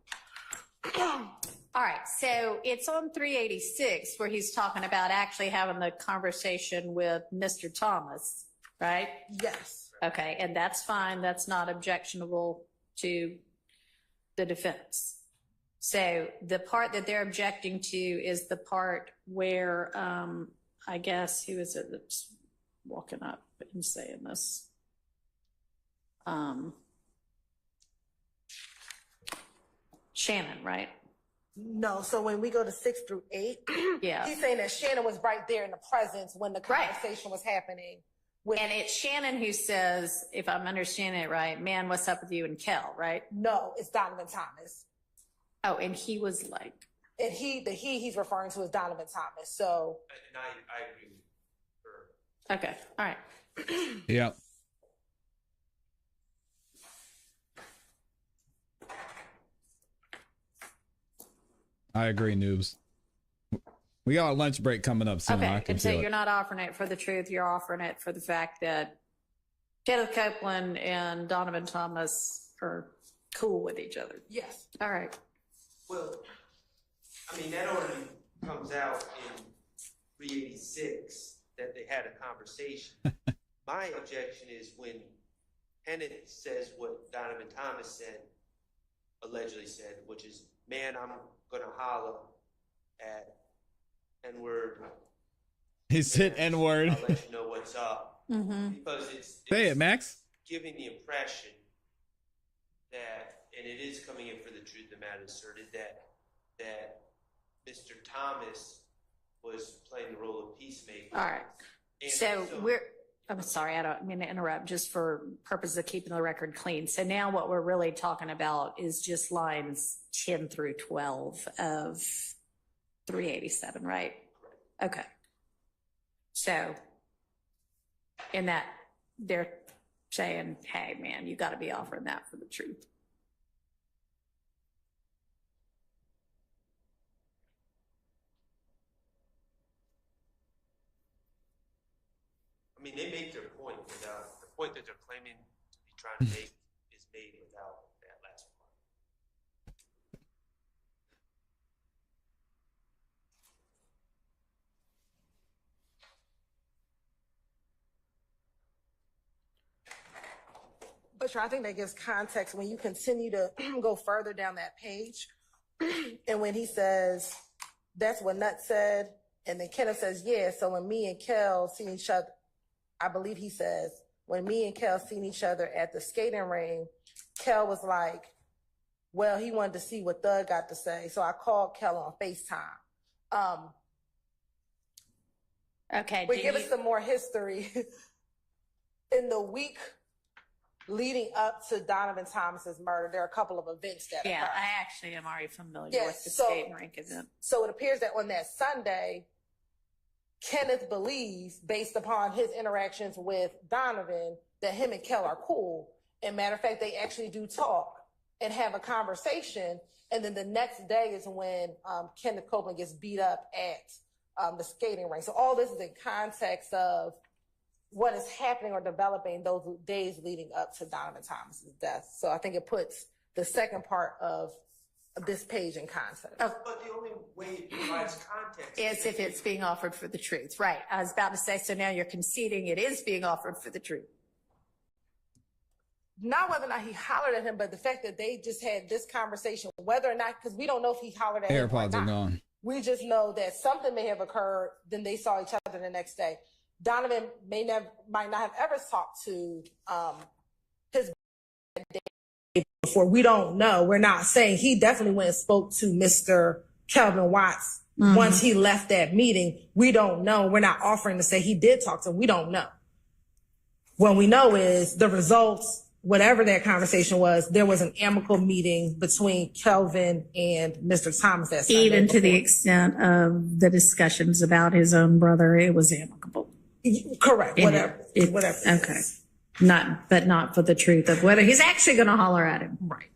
S2: All right, so it's on 386 where he's talking about actually having the conversation with Mr. Thomas, right?
S7: Yes.
S2: Okay, and that's fine. That's not objectionable to the defense. So the part that they're objecting to is the part where, I guess, who is it that's walking up and saying this? Shannon, right?
S7: No, so when we go to 6 through 8,
S2: yeah,
S7: he's saying that Shannon was right there in the presence when the conversation was happening.
S2: And it's Shannon who says, if I'm understanding it right, man, what's up with you and Kel, right?
S7: No, it's Donovan Thomas.
S2: Oh, and he was like,
S7: and he's referring to is Donovan Thomas. So,
S6: and I agree with her.
S2: Okay, all right.
S1: Yeah. I agree, noobs. We got a lunch break coming up soon.
S2: Okay, and so you're not offering it for the truth. You're offering it for the fact that Kenneth Copeland and Donovan Thomas are cool with each other.
S7: Yes.
S2: All right.
S6: Well, I mean, that already comes out in 386 that they had a conversation. My objection is when Kenneth says what Donovan Thomas said, allegedly said, which is, man, I'm going to holler at N-word.
S1: He said N-word.
S6: I'll let you know what's up. Because it's
S1: say it, Max.
S6: Giving the impression that, and it is coming in for the truth of the matter asserted, that Mr. Thomas was playing the role of peacemaker.
S2: All right.
S6: And
S2: so I'm sorry, I don't mean to interrupt, just for purposes of keeping the record clean. So now what we're really talking about is just lines 10 through 12 of 387, right? Okay. So in that, they're saying, hey, man, you got to be offering that for the truth.
S6: I mean, they make their point without the point that they're claiming to be trying to make is made without that last part.
S7: But I think that gives context when you continue to go further down that page. And when he says, that's what Nut said. And then Kenneth says, yeah. So when me and Kel seen each other, I believe he says, when me and Kel seen each other at the skating ring, Kel was like, well, he wanted to see what Thug got to say. So I called Kel on FaceTime.
S2: Okay.
S7: But give us some more history. In the week leading up to Donovan Thomas's murder, there are a couple of events that occurred.
S2: I actually am already familiar with the skating rink event.
S7: So it appears that on that Sunday, Kenneth believes, based upon his interactions with Donovan, that him and Kel are cool. And matter of fact, they actually do talk and have a conversation. And then the next day is when Kenneth Copeland gets beat up at the skating rink. So all this is in context of what is happening or developing those days leading up to Donovan Thomas's death. So I think it puts the second part of this page in context.
S2: Oh.
S6: But the only way it provides context
S2: is if it's being offered for the truth. Right. I was about to say, so now you're conceding it is being offered for the truth.
S7: Not whether or not he hollered at him, but the fact that they just had this conversation, whether or not, because we don't know if he hollered at him or
S1: AirPods
S7: not.
S1: are gone.
S7: We just know that something may have occurred. Then they saw each other the next day. Donovan might not have ever talked to his before. We don't know. We're not saying he definitely went and spoke to Mr. Kelvin Watts once he left that meeting. We don't know. We're not offering to say he did talk to him. We don't know. What we know is the results. Whatever that conversation was, there was an amicable meeting between Kelvin and Mr. Thomas. That Sunday
S14: Even to the
S7: before.
S14: extent of the discussions about his own brother, it was amicable.
S7: Correct.
S14: And
S7: whatever.
S14: Okay. Not for the truth of whether he's actually going to holler at him.
S7: Right.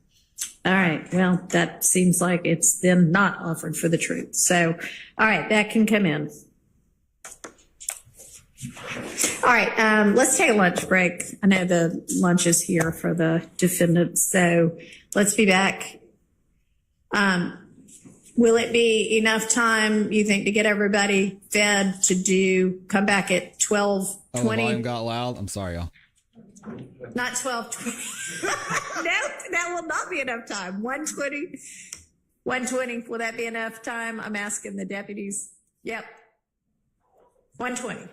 S14: All right. Well, that seems like it's then not offered for the truth. So, all right, that can come in. All right, let's take a lunch break. I know the lunch is here for the defendants, so let's be back. Will it be enough time, you think, to get everybody fed to come back at 12:20?
S1: Oh, the volume got loud. I'm sorry, y'all.
S14: Not 12:20. No, that will not be enough time. 1:20. 1:20. Will that be enough time? I'm asking the deputies. Yep. 1:20.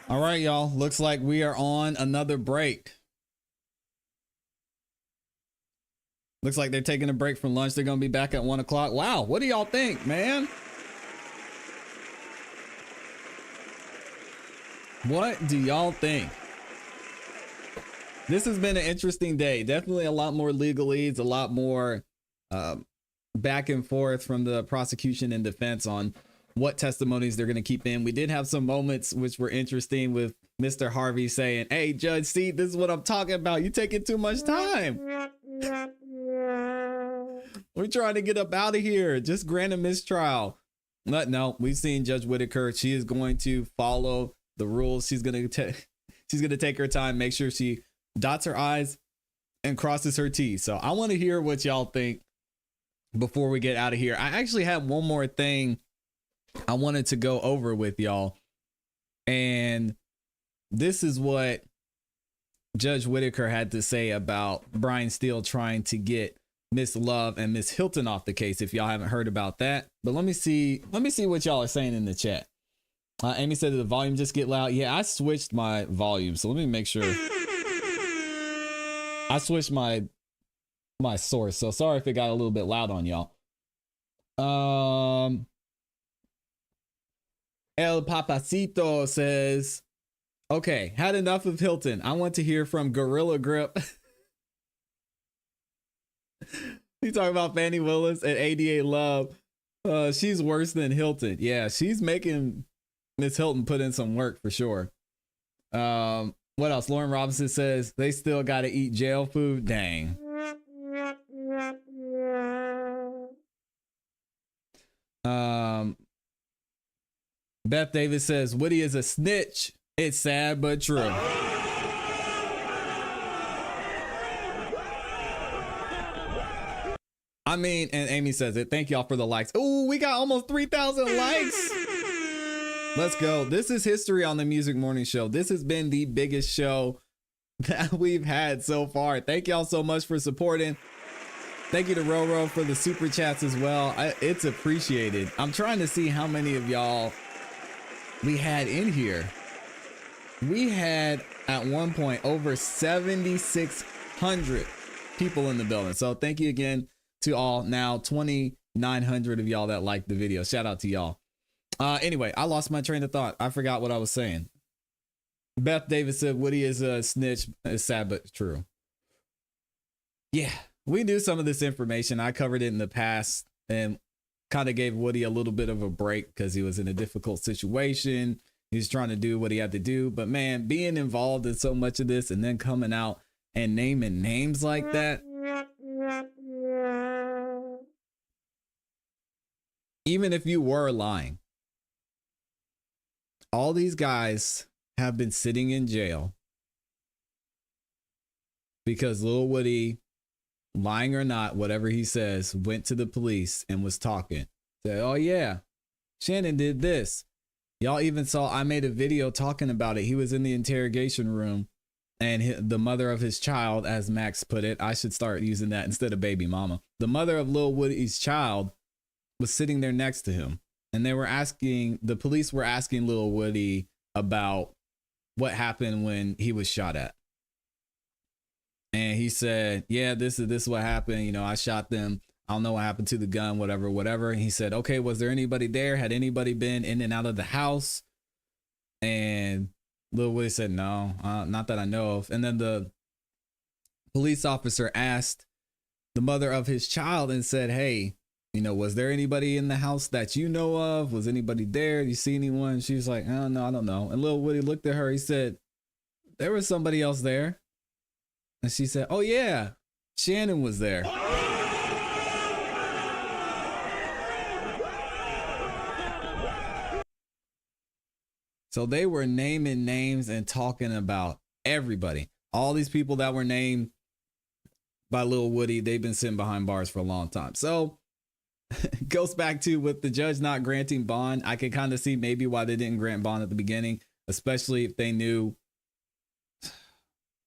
S1: All right, y'all. Looks like we are on another break. Looks like they're taking a break from lunch. They're going to be back at 1 o'clock. Wow. What do y'all think, man? What do y'all think? This has been an interesting day. Definitely a lot more legalese, a lot more back and forth from the prosecution and defense on what testimonies they're going to keep in. We did have some moments which were interesting with Mr. Harvey saying, "Hey, Judge, see, this is what I'm talking about. You taking too much time. We're trying to get up out of here. Just grant a mistrial." But no, we've seen Judge Whitaker. She is going to follow the rules. She's going to take her time, make sure she dots her I's and crosses her T's. So I want to hear what y'all think before we get out of here. I actually have one more thing I wanted to go over with y'all. And this is what Judge Whitaker had to say about Brian Steele trying to get Miss Love and Miss Hilton off the case, if y'all haven't heard about that. But let me see what y'all are saying in the chat. Amy said, "Did the volume just get loud?" Yeah, I switched my volume. So let me make sure. I switched my source. So sorry if it got a little bit loud on y'all. El Papacito says, "Okay, had enough of Hilton. I want to hear from Gorilla Grip." You talking about Fannie Willis and 88 Love. She's worse than Hilton. Yeah, she's making Miss Hilton put in some work for sure. What else? Lauren Robinson says they still got to eat jail food. Dang. Beth Davis says Woody is a snitch. It's sad but true. I mean, and Amy says it. Thank y'all for the likes. Ooh, we got almost 3,000 likes. Let's go. This is history on the Music Morning Show. This has been the biggest show that we've had so far. Thank y'all so much for supporting. Thank you to Roro for the super chats as well. It's appreciated. I'm trying to see how many of y'all we had in here. We had at one point over 7,600 people in the building. So thank you again to all now 2,900 of y'all that liked the video. Shout out to y'all. Anyway, I lost my train of thought. I forgot what I was saying. Beth Davis said Woody is a snitch. It's sad but true. Yeah, we knew some of this information. I covered it in the past and kind of gave Woody a little bit of a break because he was in a difficult situation. He was trying to do what he had to do. But man, being involved in so much of this and then coming out and naming names like that. Even if you were lying, all these guys have been sitting in jail because Lil Woody, lying or not, whatever he says, went to the police and was talking. Said, "Oh yeah, Shannon did this." Y'all even saw I made a video talking about it. He was in the interrogation room and the mother of his child, as Max put it. I should start using that instead of baby mama. The mother of Lil Woody's child was sitting there next to him, and the police were asking Lil Woody about what happened when he was shot at. And he said, yeah, this is what happened. You know, I shot them. I don't know what happened to the gun, whatever. And he said, okay, was there anybody there? Had anybody been in and out of the house? And Lil Woody said, no, not that I know of. And then the police officer asked the mother of his child and said, hey, you know, was there anybody in the house that you know of? Was anybody there? Do you see anyone? She was like, oh, no, I don't know. And Lil Woody looked at her. He said, there was somebody else there. And she said, oh, yeah, Shannon was there. So they were naming names and talking about everybody. All these people that were named by Lil Woody, they've been sitting behind bars for a long time. So it goes back to with the judge not granting bond. I can kind of see maybe why they didn't grant bond at the beginning, especially if they knew,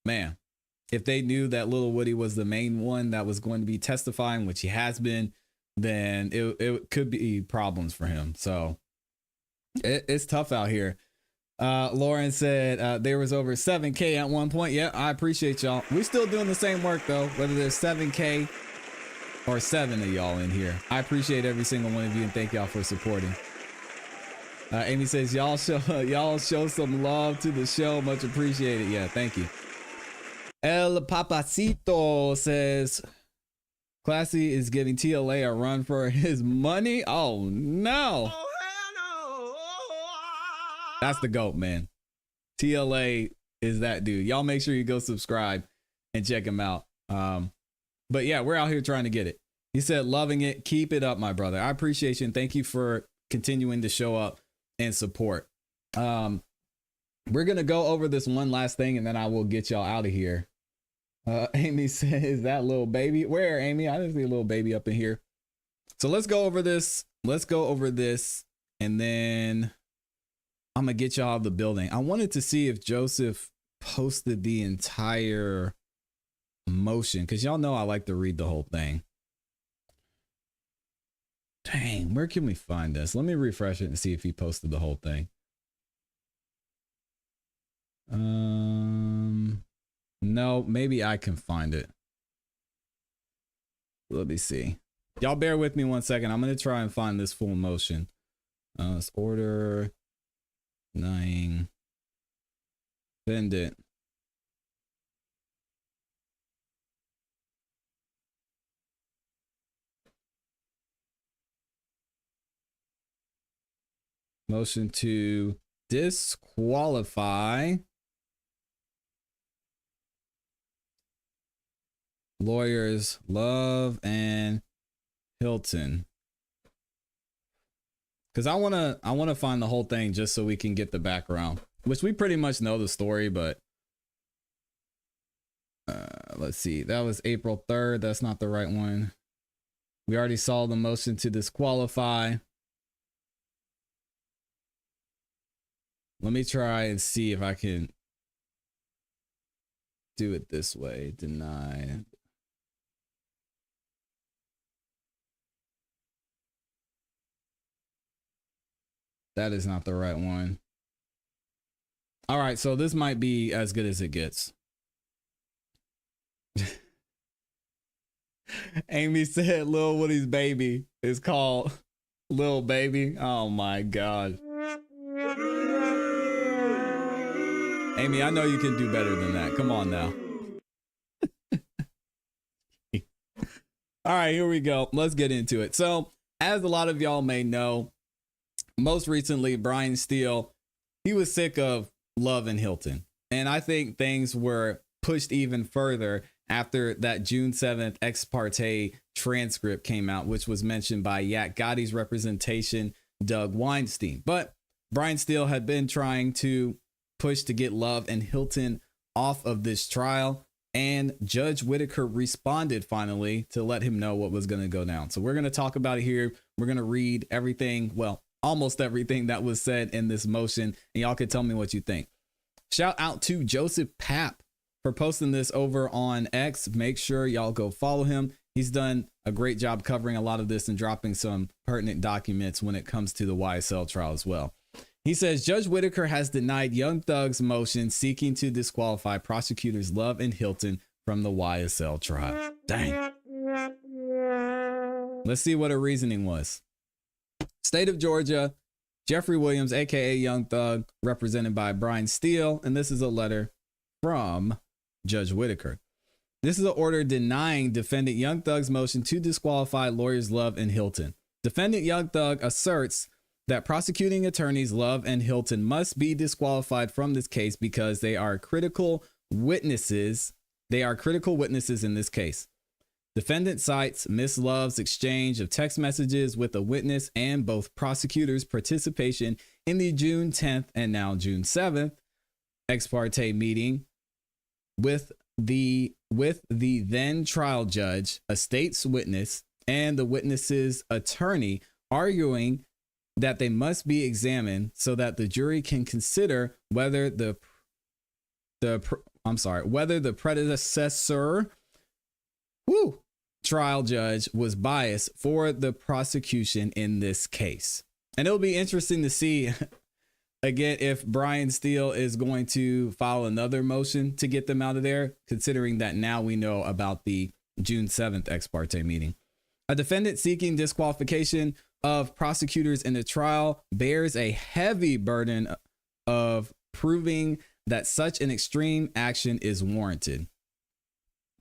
S1: man, if they knew that Lil Woody was the main one that was going to be testifying, which he has been, then it could be problems for him. So it's tough out here. Lauren said there was over 7K at one point. Yeah, I appreciate y'all. We're still doing the same work though, whether there's 7K or 7 of y'all in here. I appreciate every single one of you and thank y'all for supporting. Amy says y'all show some love to the show. Much appreciated. Yeah, thank you. El Papacito says ClassE is giving TLA a run for his money. Oh no. That's the GOAT, man. TLA is that dude. Y'all make sure you go subscribe and check him out. But yeah, we're out here trying to get it. He said, loving it. Keep it up, my brother. I appreciate you. And thank you for continuing to show up and support. We're going to go over this one last thing and then I will get y'all out of here. Amy says that little baby. Where, Amy? I didn't see a little baby up in here. So let's go over this. And then I'm going to get y'all out of the building. I wanted to see if Joseph posted the entire motion because y'all know I like to read the whole thing. Dang, where can we find this? Let me refresh it and see if he posted the whole thing. No, maybe I can find it. Let me see. Y'all bear with me 1 second. I'm going to try and find this full motion. Let's order 9 defendant. Motion to disqualify lawyers Love and Hilton. Because I wanna find the whole thing just so we can get the background, which we pretty much know the story, but let's see. That was April 3rd. That's not the right one. We already saw the motion to disqualify. Let me try and see if I can do it this way. Deny. That is not the right one. All right, so this might be as good as it gets. Amy said Lil Woody's baby is called Lil Baby. Oh my God. Amy, I know you can do better than that. Come on now. All right, here we go. Let's get into it. So, as a lot of y'all may know, most recently, Brian Steele, he was sick of Love and Hilton. And I think things were pushed even further after that June 7th ex parte transcript came out, which was mentioned by Yak Gotti's representation, Doug Weinstein. But Brian Steele had been trying to push to get Love and Hilton off of this trial, and Judge Whitaker responded finally to let him know what was going to go down. So we're going to talk about it here. We're going to read everything, well, almost everything that was said in this motion, and y'all can tell me what you think. Shout out to Joseph Papp for posting this over on X. Make sure y'all go follow him. He's done a great job covering a lot of this and dropping some pertinent documents when it comes to the YSL trial as well. He says Judge Whitaker has denied Young Thug's motion seeking to disqualify prosecutors Love and Hilton from the YSL trial. Dang. Let's see what her reasoning was. State of Georgia, Jeffrey Williams, aka Young Thug, represented by Brian Steele, and this is a letter from Judge Whitaker. This is an order denying defendant Young Thug's motion to disqualify lawyers Love and Hilton. Defendant Young Thug asserts that prosecuting attorneys Love and Hilton must be disqualified from this case because they are critical witnesses. They are critical witnesses in this case. Defendant cites Miss Love's exchange of text messages with a witness and both prosecutors' participation in the June 10th and now June 7th ex parte meeting with the then trial judge, a state's witness, and the witness's attorney, arguing that they must be examined so that the jury can consider whether the predecessor trial judge was biased for the prosecution in this case. And it'll be interesting to see again if Brian Steele is going to file another motion to get them out of there, considering that now we know about the June 7th ex parte meeting. A defendant seeking disqualification of prosecutors in the trial bears a heavy burden of proving that such an extreme action is warranted.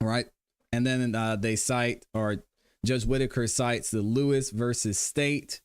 S1: All right. And then they cite, or Judge Whitaker cites, the Lewis versus State,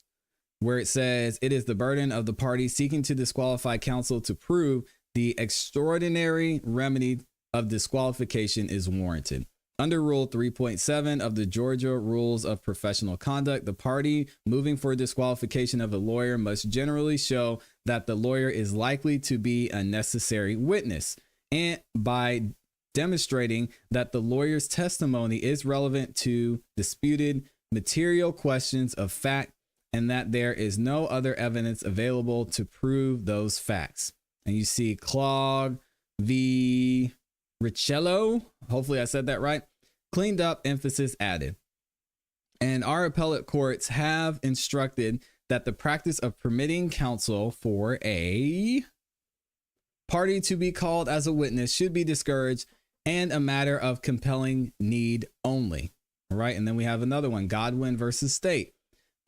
S1: where it says it is the burden of the party seeking to disqualify counsel to prove the extraordinary remedy of disqualification is warranted. Under Rule 3.7 of the Georgia Rules of Professional Conduct, the party moving for disqualification of a lawyer must generally show that the lawyer is likely to be a necessary witness, and by demonstrating that the lawyer's testimony is relevant to disputed material questions of fact and that there is no other evidence available to prove those facts. And you see Clog v. Richello, hopefully I said that right, cleaned up, emphasis added. And our appellate courts have instructed that the practice of permitting counsel for a party to be called as a witness should be discouraged and a matter of compelling need only. All right. And then we have another one, Godwin versus State.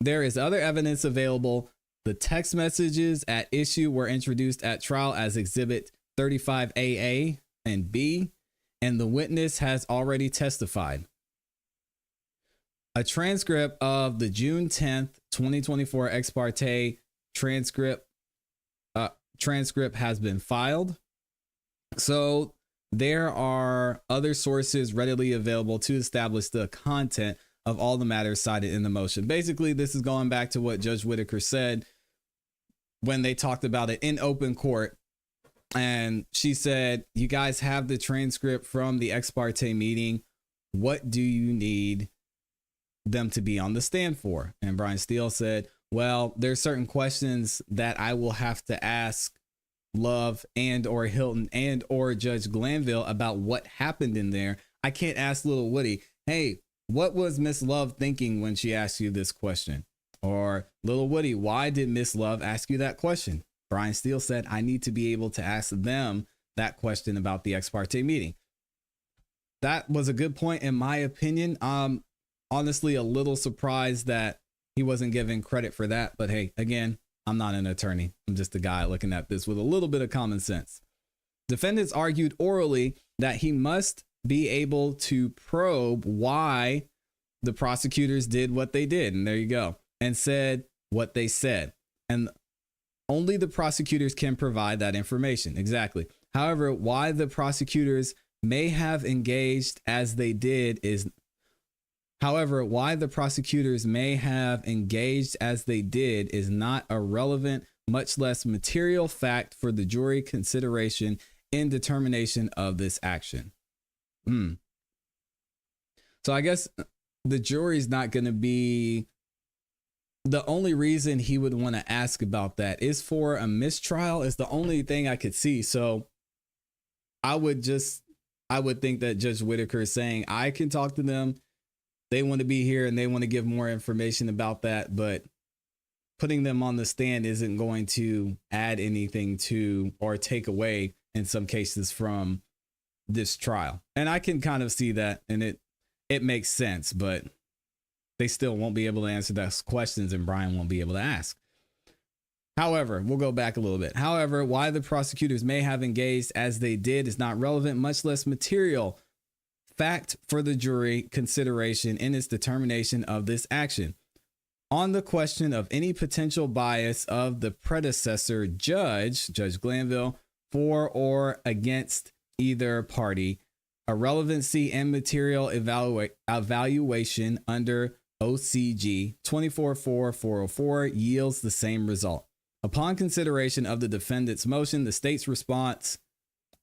S1: There is other evidence available. The text messages at issue were introduced at trial as Exhibit 35AA and B, and the witness has already testified. A transcript of the June 10th, 2024 ex parte transcript has been filed. So there are other sources readily available to establish the content of all the matters cited in the motion. Basically, this is going back to what Judge Whitaker said when they talked about it in open court. And she said, you guys have the transcript from the ex parte meeting. What do you need them to be on the stand for? And Brian Steele said, well, there's certain questions that I will have to ask Love and or Hilton and or Judge Glanville about what happened in there. I can't ask little Woody, hey, what was Miss Love thinking when she asked you this question? Or little Woody, why did Miss Love ask you that question? Brian Steele said, I need to be able to ask them that question about the ex parte meeting. That was a good point, in my opinion. Honestly, a little surprised that he wasn't given credit for that. But hey, again, I'm not an attorney. I'm just a guy looking at this with a little bit of common sense. Defendants argued orally that he must be able to probe why the prosecutors did what they did. And there you go. And said what they said. And only the prosecutors can provide that information. Exactly. However, why the prosecutors may have engaged as they did is not a relevant, much less material fact for the jury consideration in determination of this action. So I guess the jury's not going to be, the only reason he would want to ask about that is for a mistrial is the only thing I could see. So I would just I would think that Judge Whitaker is saying, I can talk to them. They want to be here and they want to give more information about that, but putting them on the stand isn't going to add anything to or take away in some cases from this trial. And I can kind of see that, and it makes sense, but they still won't be able to answer those questions and Brian won't be able to ask. However, we'll go back a little bit. However, why the prosecutors may have engaged as they did is not relevant, much less material fact for the jury consideration in its determination of this action. On the question of any potential bias of the predecessor judge, Judge Glanville, for or against either party, a relevancy and material evaluation under OCG 244404 yields the same result. Upon consideration of the defendant's motion, the state's response,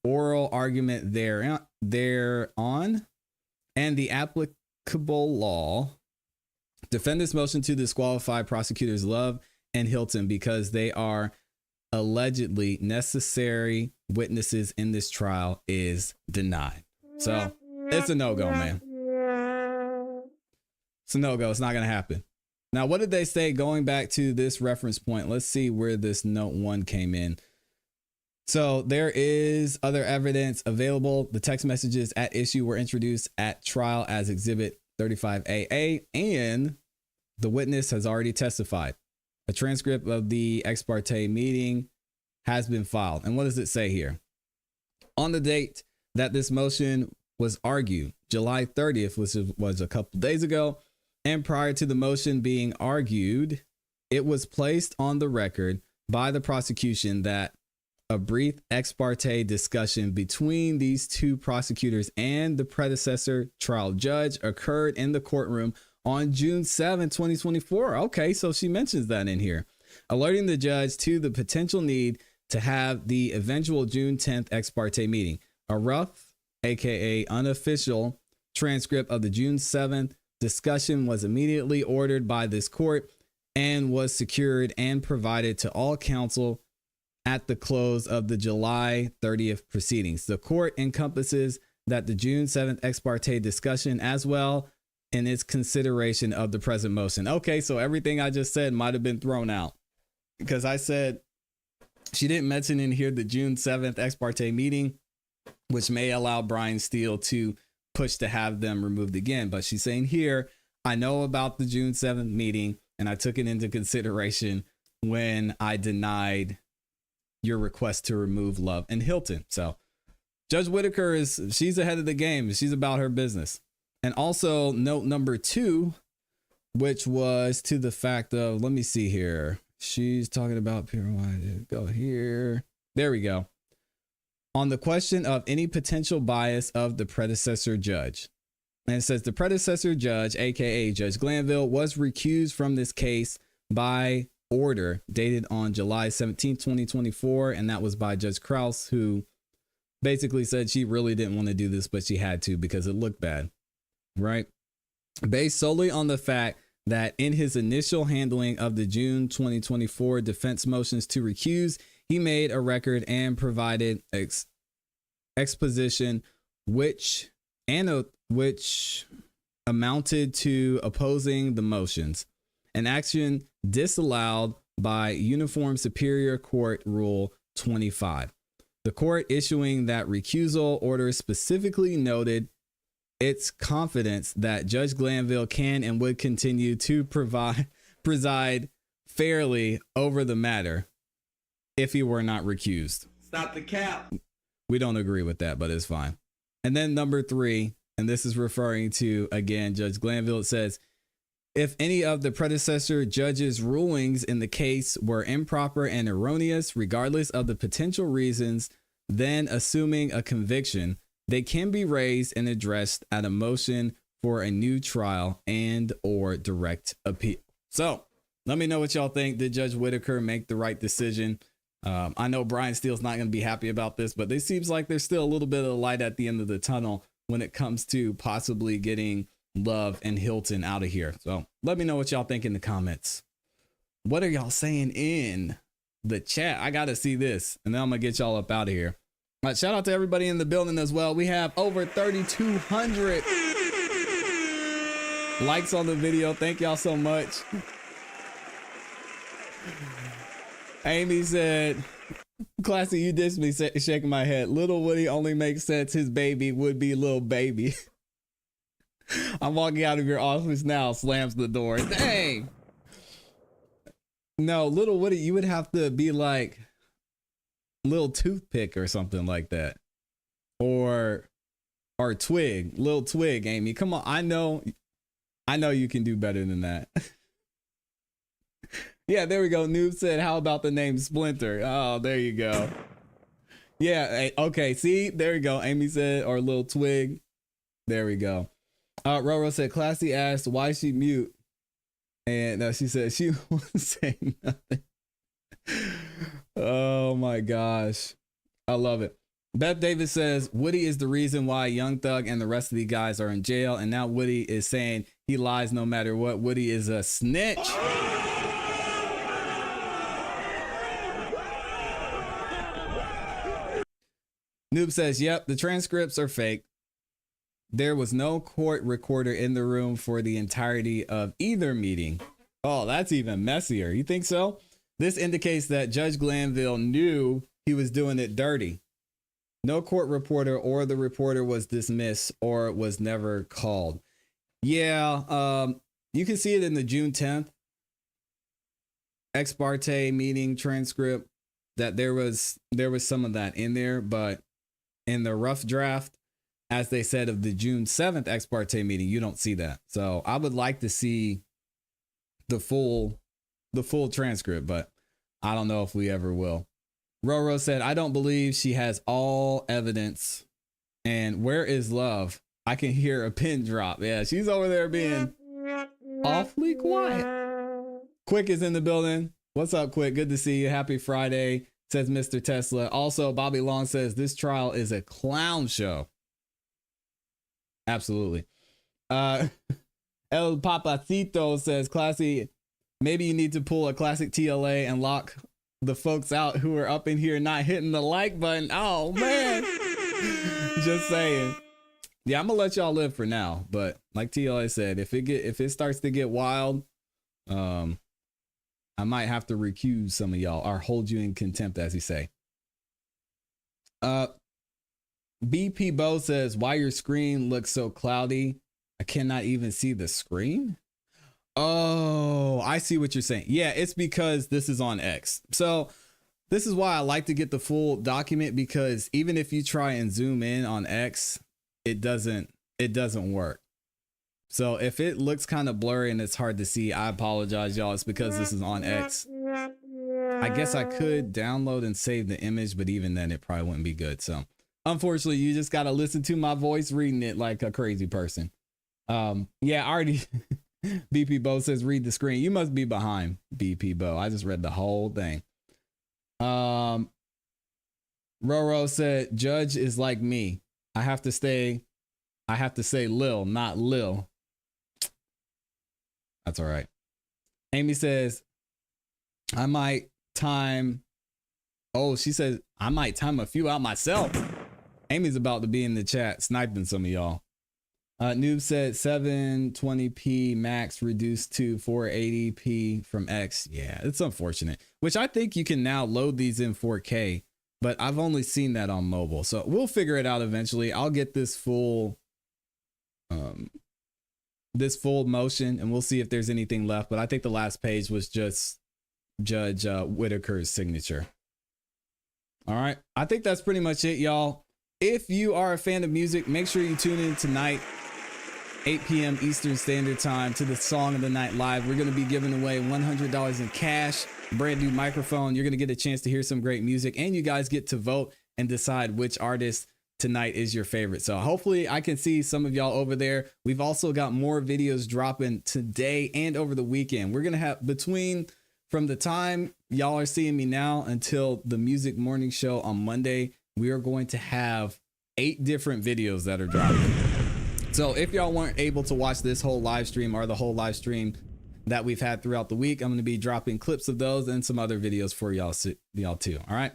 S1: oral argument thereon, and the applicable law, defendant's motion to disqualify prosecutors Love and Hilton because they are allegedly necessary witnesses in this trial is denied. So it's a no-go, man. It's a no-go. It's not going to happen. Now, what did they say going back to this reference point? Let's see where this note 1 came in. So there is other evidence available. The text messages at issue were introduced at trial as Exhibit 35AA, and the witness has already testified. A transcript of the ex parte meeting has been filed. And what does it say here? On the date that this motion was argued, July 30th, which was a couple days ago, and prior to the motion being argued, it was placed on the record by the prosecution that a brief ex parte discussion between these two prosecutors and the predecessor trial judge occurred in the courtroom on June 7, 2024. Okay, so she mentions that in here, alerting the judge to the potential need to have the eventual June 10th ex parte meeting. A rough, aka unofficial, transcript of the June 7th discussion was immediately ordered by this court and was secured and provided to all counsel at the close of the July 30th proceedings. The court encompasses that the June 7th ex parte discussion as well in its consideration of the present motion. Okay, so everything I just said might have been thrown out because I said she didn't mention in here the June 7th ex parte meeting, which may allow Brian Steele to push to have them removed again. But she's saying here, I know about the June 7th meeting and I took it into consideration when I denied your request to remove Love and Hilton. So Judge Whitaker she's ahead of the game. She's about her business. And also note number 2, which was to the fact of, let me see here. She's talking about go here. There we go. On the question of any potential bias of the predecessor judge. And it says the predecessor judge, aka Judge Glanville, was recused from this case by order dated on July 17, 2024. And that was by Judge Krause, who basically said she really didn't want to do this, but she had to because it looked bad, right? Based solely on the fact that in his initial handling of the June 2024 defense motions to recuse, he made a record and provided exposition which amounted to opposing the motions, an action disallowed by Uniform Superior Court Rule 25. The court issuing that recusal order specifically noted its confidence that Judge Glanville can and would continue to preside fairly over the matter if he were not recused. Stop the cap. We don't agree with that, but it's fine. And then number 3, and this is referring to, again, Judge Glanville, it says, if any of the predecessor judge's rulings in the case were improper and erroneous, regardless of the potential reasons, then assuming a conviction, they can be raised and addressed at a motion for a new trial and or direct appeal. So let me know what y'all think. Did Judge Whitaker make the right decision? I know Brian Steele's not going to be happy about this, but it seems like there's still a little bit of light at the end of the tunnel when it comes to possibly getting Love and Hilton out of here. So let me know what y'all think in the comments. What are y'all saying in the chat? I got to see this, and then I'm going to get y'all up out of here. Shout out to everybody in the building as well. We have over 3,200 likes on the video. Thank y'all so much. Amy said, "ClassE, you dissed me," shaking my head. Little Woody only makes sense. His baby would be little baby. I'm walking out of your office now, slams the door. Dang. No, Little Woody, you would have to be like Little Toothpick or something like that. Or Twig, Little Twig, Amy. Come on, I know you can do better than that. Yeah, there we go. Noob said, how about the name Splinter? Oh, there you go. Yeah, okay, see, there you go. Amy said, or Little Twig. There we go. Roro said, ClassE asked why she mute. And she said she won't say nothing. Oh my gosh. I love it. Beth Davis says, Woody is the reason why Young Thug and the rest of the guys are in jail. And now Woody is saying he lies no matter what. Woody is a snitch. Noob says, yep, the transcripts are fake. There was no court recorder in the room for the entirety of either meeting. Oh, that's even messier. You think so? This indicates that Judge Glanville knew he was doing it dirty. No court reporter or the reporter was dismissed or was never called. Yeah, you can see it in the June 10th ex parte meeting transcript that there was some of that in there, but in the rough draft, as they said, of the June 7th ex parte meeting, you don't see that. So I would like to see the full transcript, but I don't know if we ever will. Roro said, I don't believe she has all evidence. And where is love? I can hear a pin drop. Yeah, she's over there being awfully quiet. Quick is in the building. What's up, Quick? Good to see you. Happy Friday, says Mr. Tesla. Also, Bobby Long says this trial is a clown show. Absolutely. El Papacito says, ClassE, maybe you need to pull a classic TLA and lock the folks out who are up in here not hitting the like button. Oh, man. Just saying. Yeah, I'm going to let y'all live for now. But like TLA said, if it starts to get wild, I might have to recuse some of y'all or hold you in contempt, as he say. BP Bo says, why your screen looks so cloudy? I cannot even see the screen. Oh, I see what you're saying. Yeah, it's because this is on X. So this is why I like to get the full document, because even if you try and zoom in on X, it doesn't work. So if it looks kind of blurry and it's hard to see, I apologize, y'all. It's because this is on X. I guess I could download and save the image, but even then it probably wouldn't be good. So unfortunately, you just got to listen to my voice reading it like a crazy person. Yeah, I already BP Bo says read the screen. You must be behind, BP Bo. I just read the whole thing. Roro said Judge is like me. I have to say Lil, not Lil. That's all right. Amy says I might time. Oh, she says I might time a few out myself. Amy's about to be in the chat sniping some of y'all. Noob said 720p max reduced to 480p from X. Yeah, it's unfortunate, which I think you can now load these in 4K, but I've only seen that on mobile. So we'll figure it out eventually. I'll get this full motion and we'll see if there's anything left. But I think the last page was just Judge Whitaker's signature. All right. I think that's pretty much it, y'all. If you are a fan of music, make sure you tune in tonight, 8 p.m. Eastern Standard Time, to the Song of the Night Live. We're going to be giving away $100 in cash, brand new microphone. You're going to get a chance to hear some great music, and you guys get to vote and decide which artist tonight is your favorite. So hopefully I can see some of y'all over there. We've also got more videos dropping today and over the weekend. We're going to have from the time y'all are seeing me now until the Music Morning Show on Monday, we are going to have 8 different videos that are dropping. So if y'all weren't able to watch this whole live stream or the whole live stream that we've had throughout the week, I'm going to be dropping clips of those and some other videos for y'all too. All right.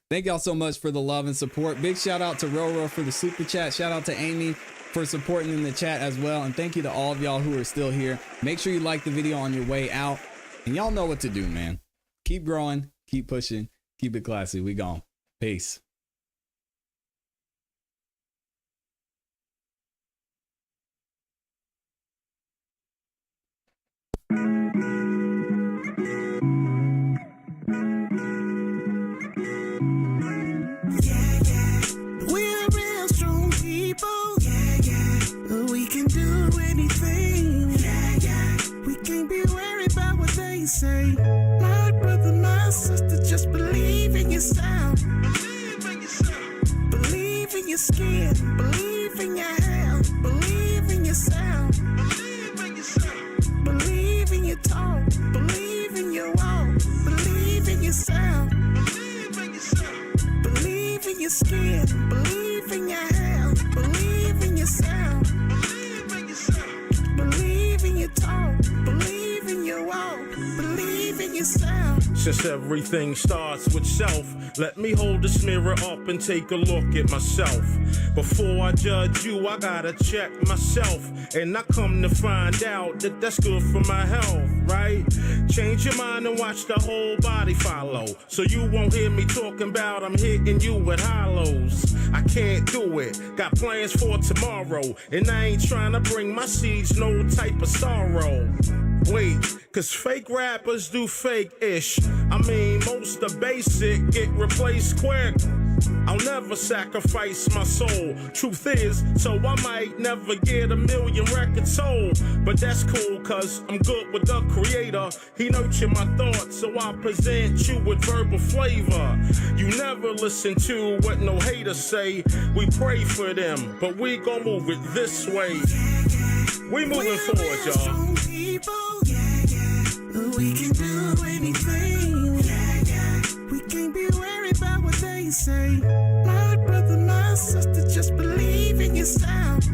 S1: Thank y'all so much for the love and support. Big shout out to Roro for the super chat. Shout out to Amy for supporting in the chat as well. And thank you to all of y'all who are still here. Make sure you like the video on your way out. And y'all know what to do, man. Keep growing, keep pushing, keep it classy. We gone. Peace.
S15: We're real strong people. We can do anything. We can't be worried about what they say. My brother, my sister, just believe in yourself. Believe in your skin. Believe in your health. Believe in yourself. Believe in your talk. Believe in your walk. Believe in yourself. Believe in your skin. Believe in your health. Believe in yourself. Believe in your talk. Believe in your walk. Believe in yourself.
S16: Since everything starts with self, let me hold this mirror up and take a look at myself. Before I judge you, I gotta check myself. And I come to find out that that's good for my health, right? Change your mind and watch the whole body follow. So you won't hear me talking about I'm hitting you with hollows. I can't do it, got plans for tomorrow. And I ain't trying to bring my seeds no type of sorrow. Wait, cause fake rappers do fake-ish. I mean, most the basic get replaced quick. I'll never sacrifice my soul. Truth is, so I might never get 1 million records sold. But that's cool, cause I'm good with the creator. He nurtured my thoughts, so I present you with verbal flavor. You never listen to what no haters say. We pray for them, but we gon' move it this way. We moving forward, y'all.
S15: We can do anything. We can't be worried about what they say. My brother, my sister, just believe in yourself.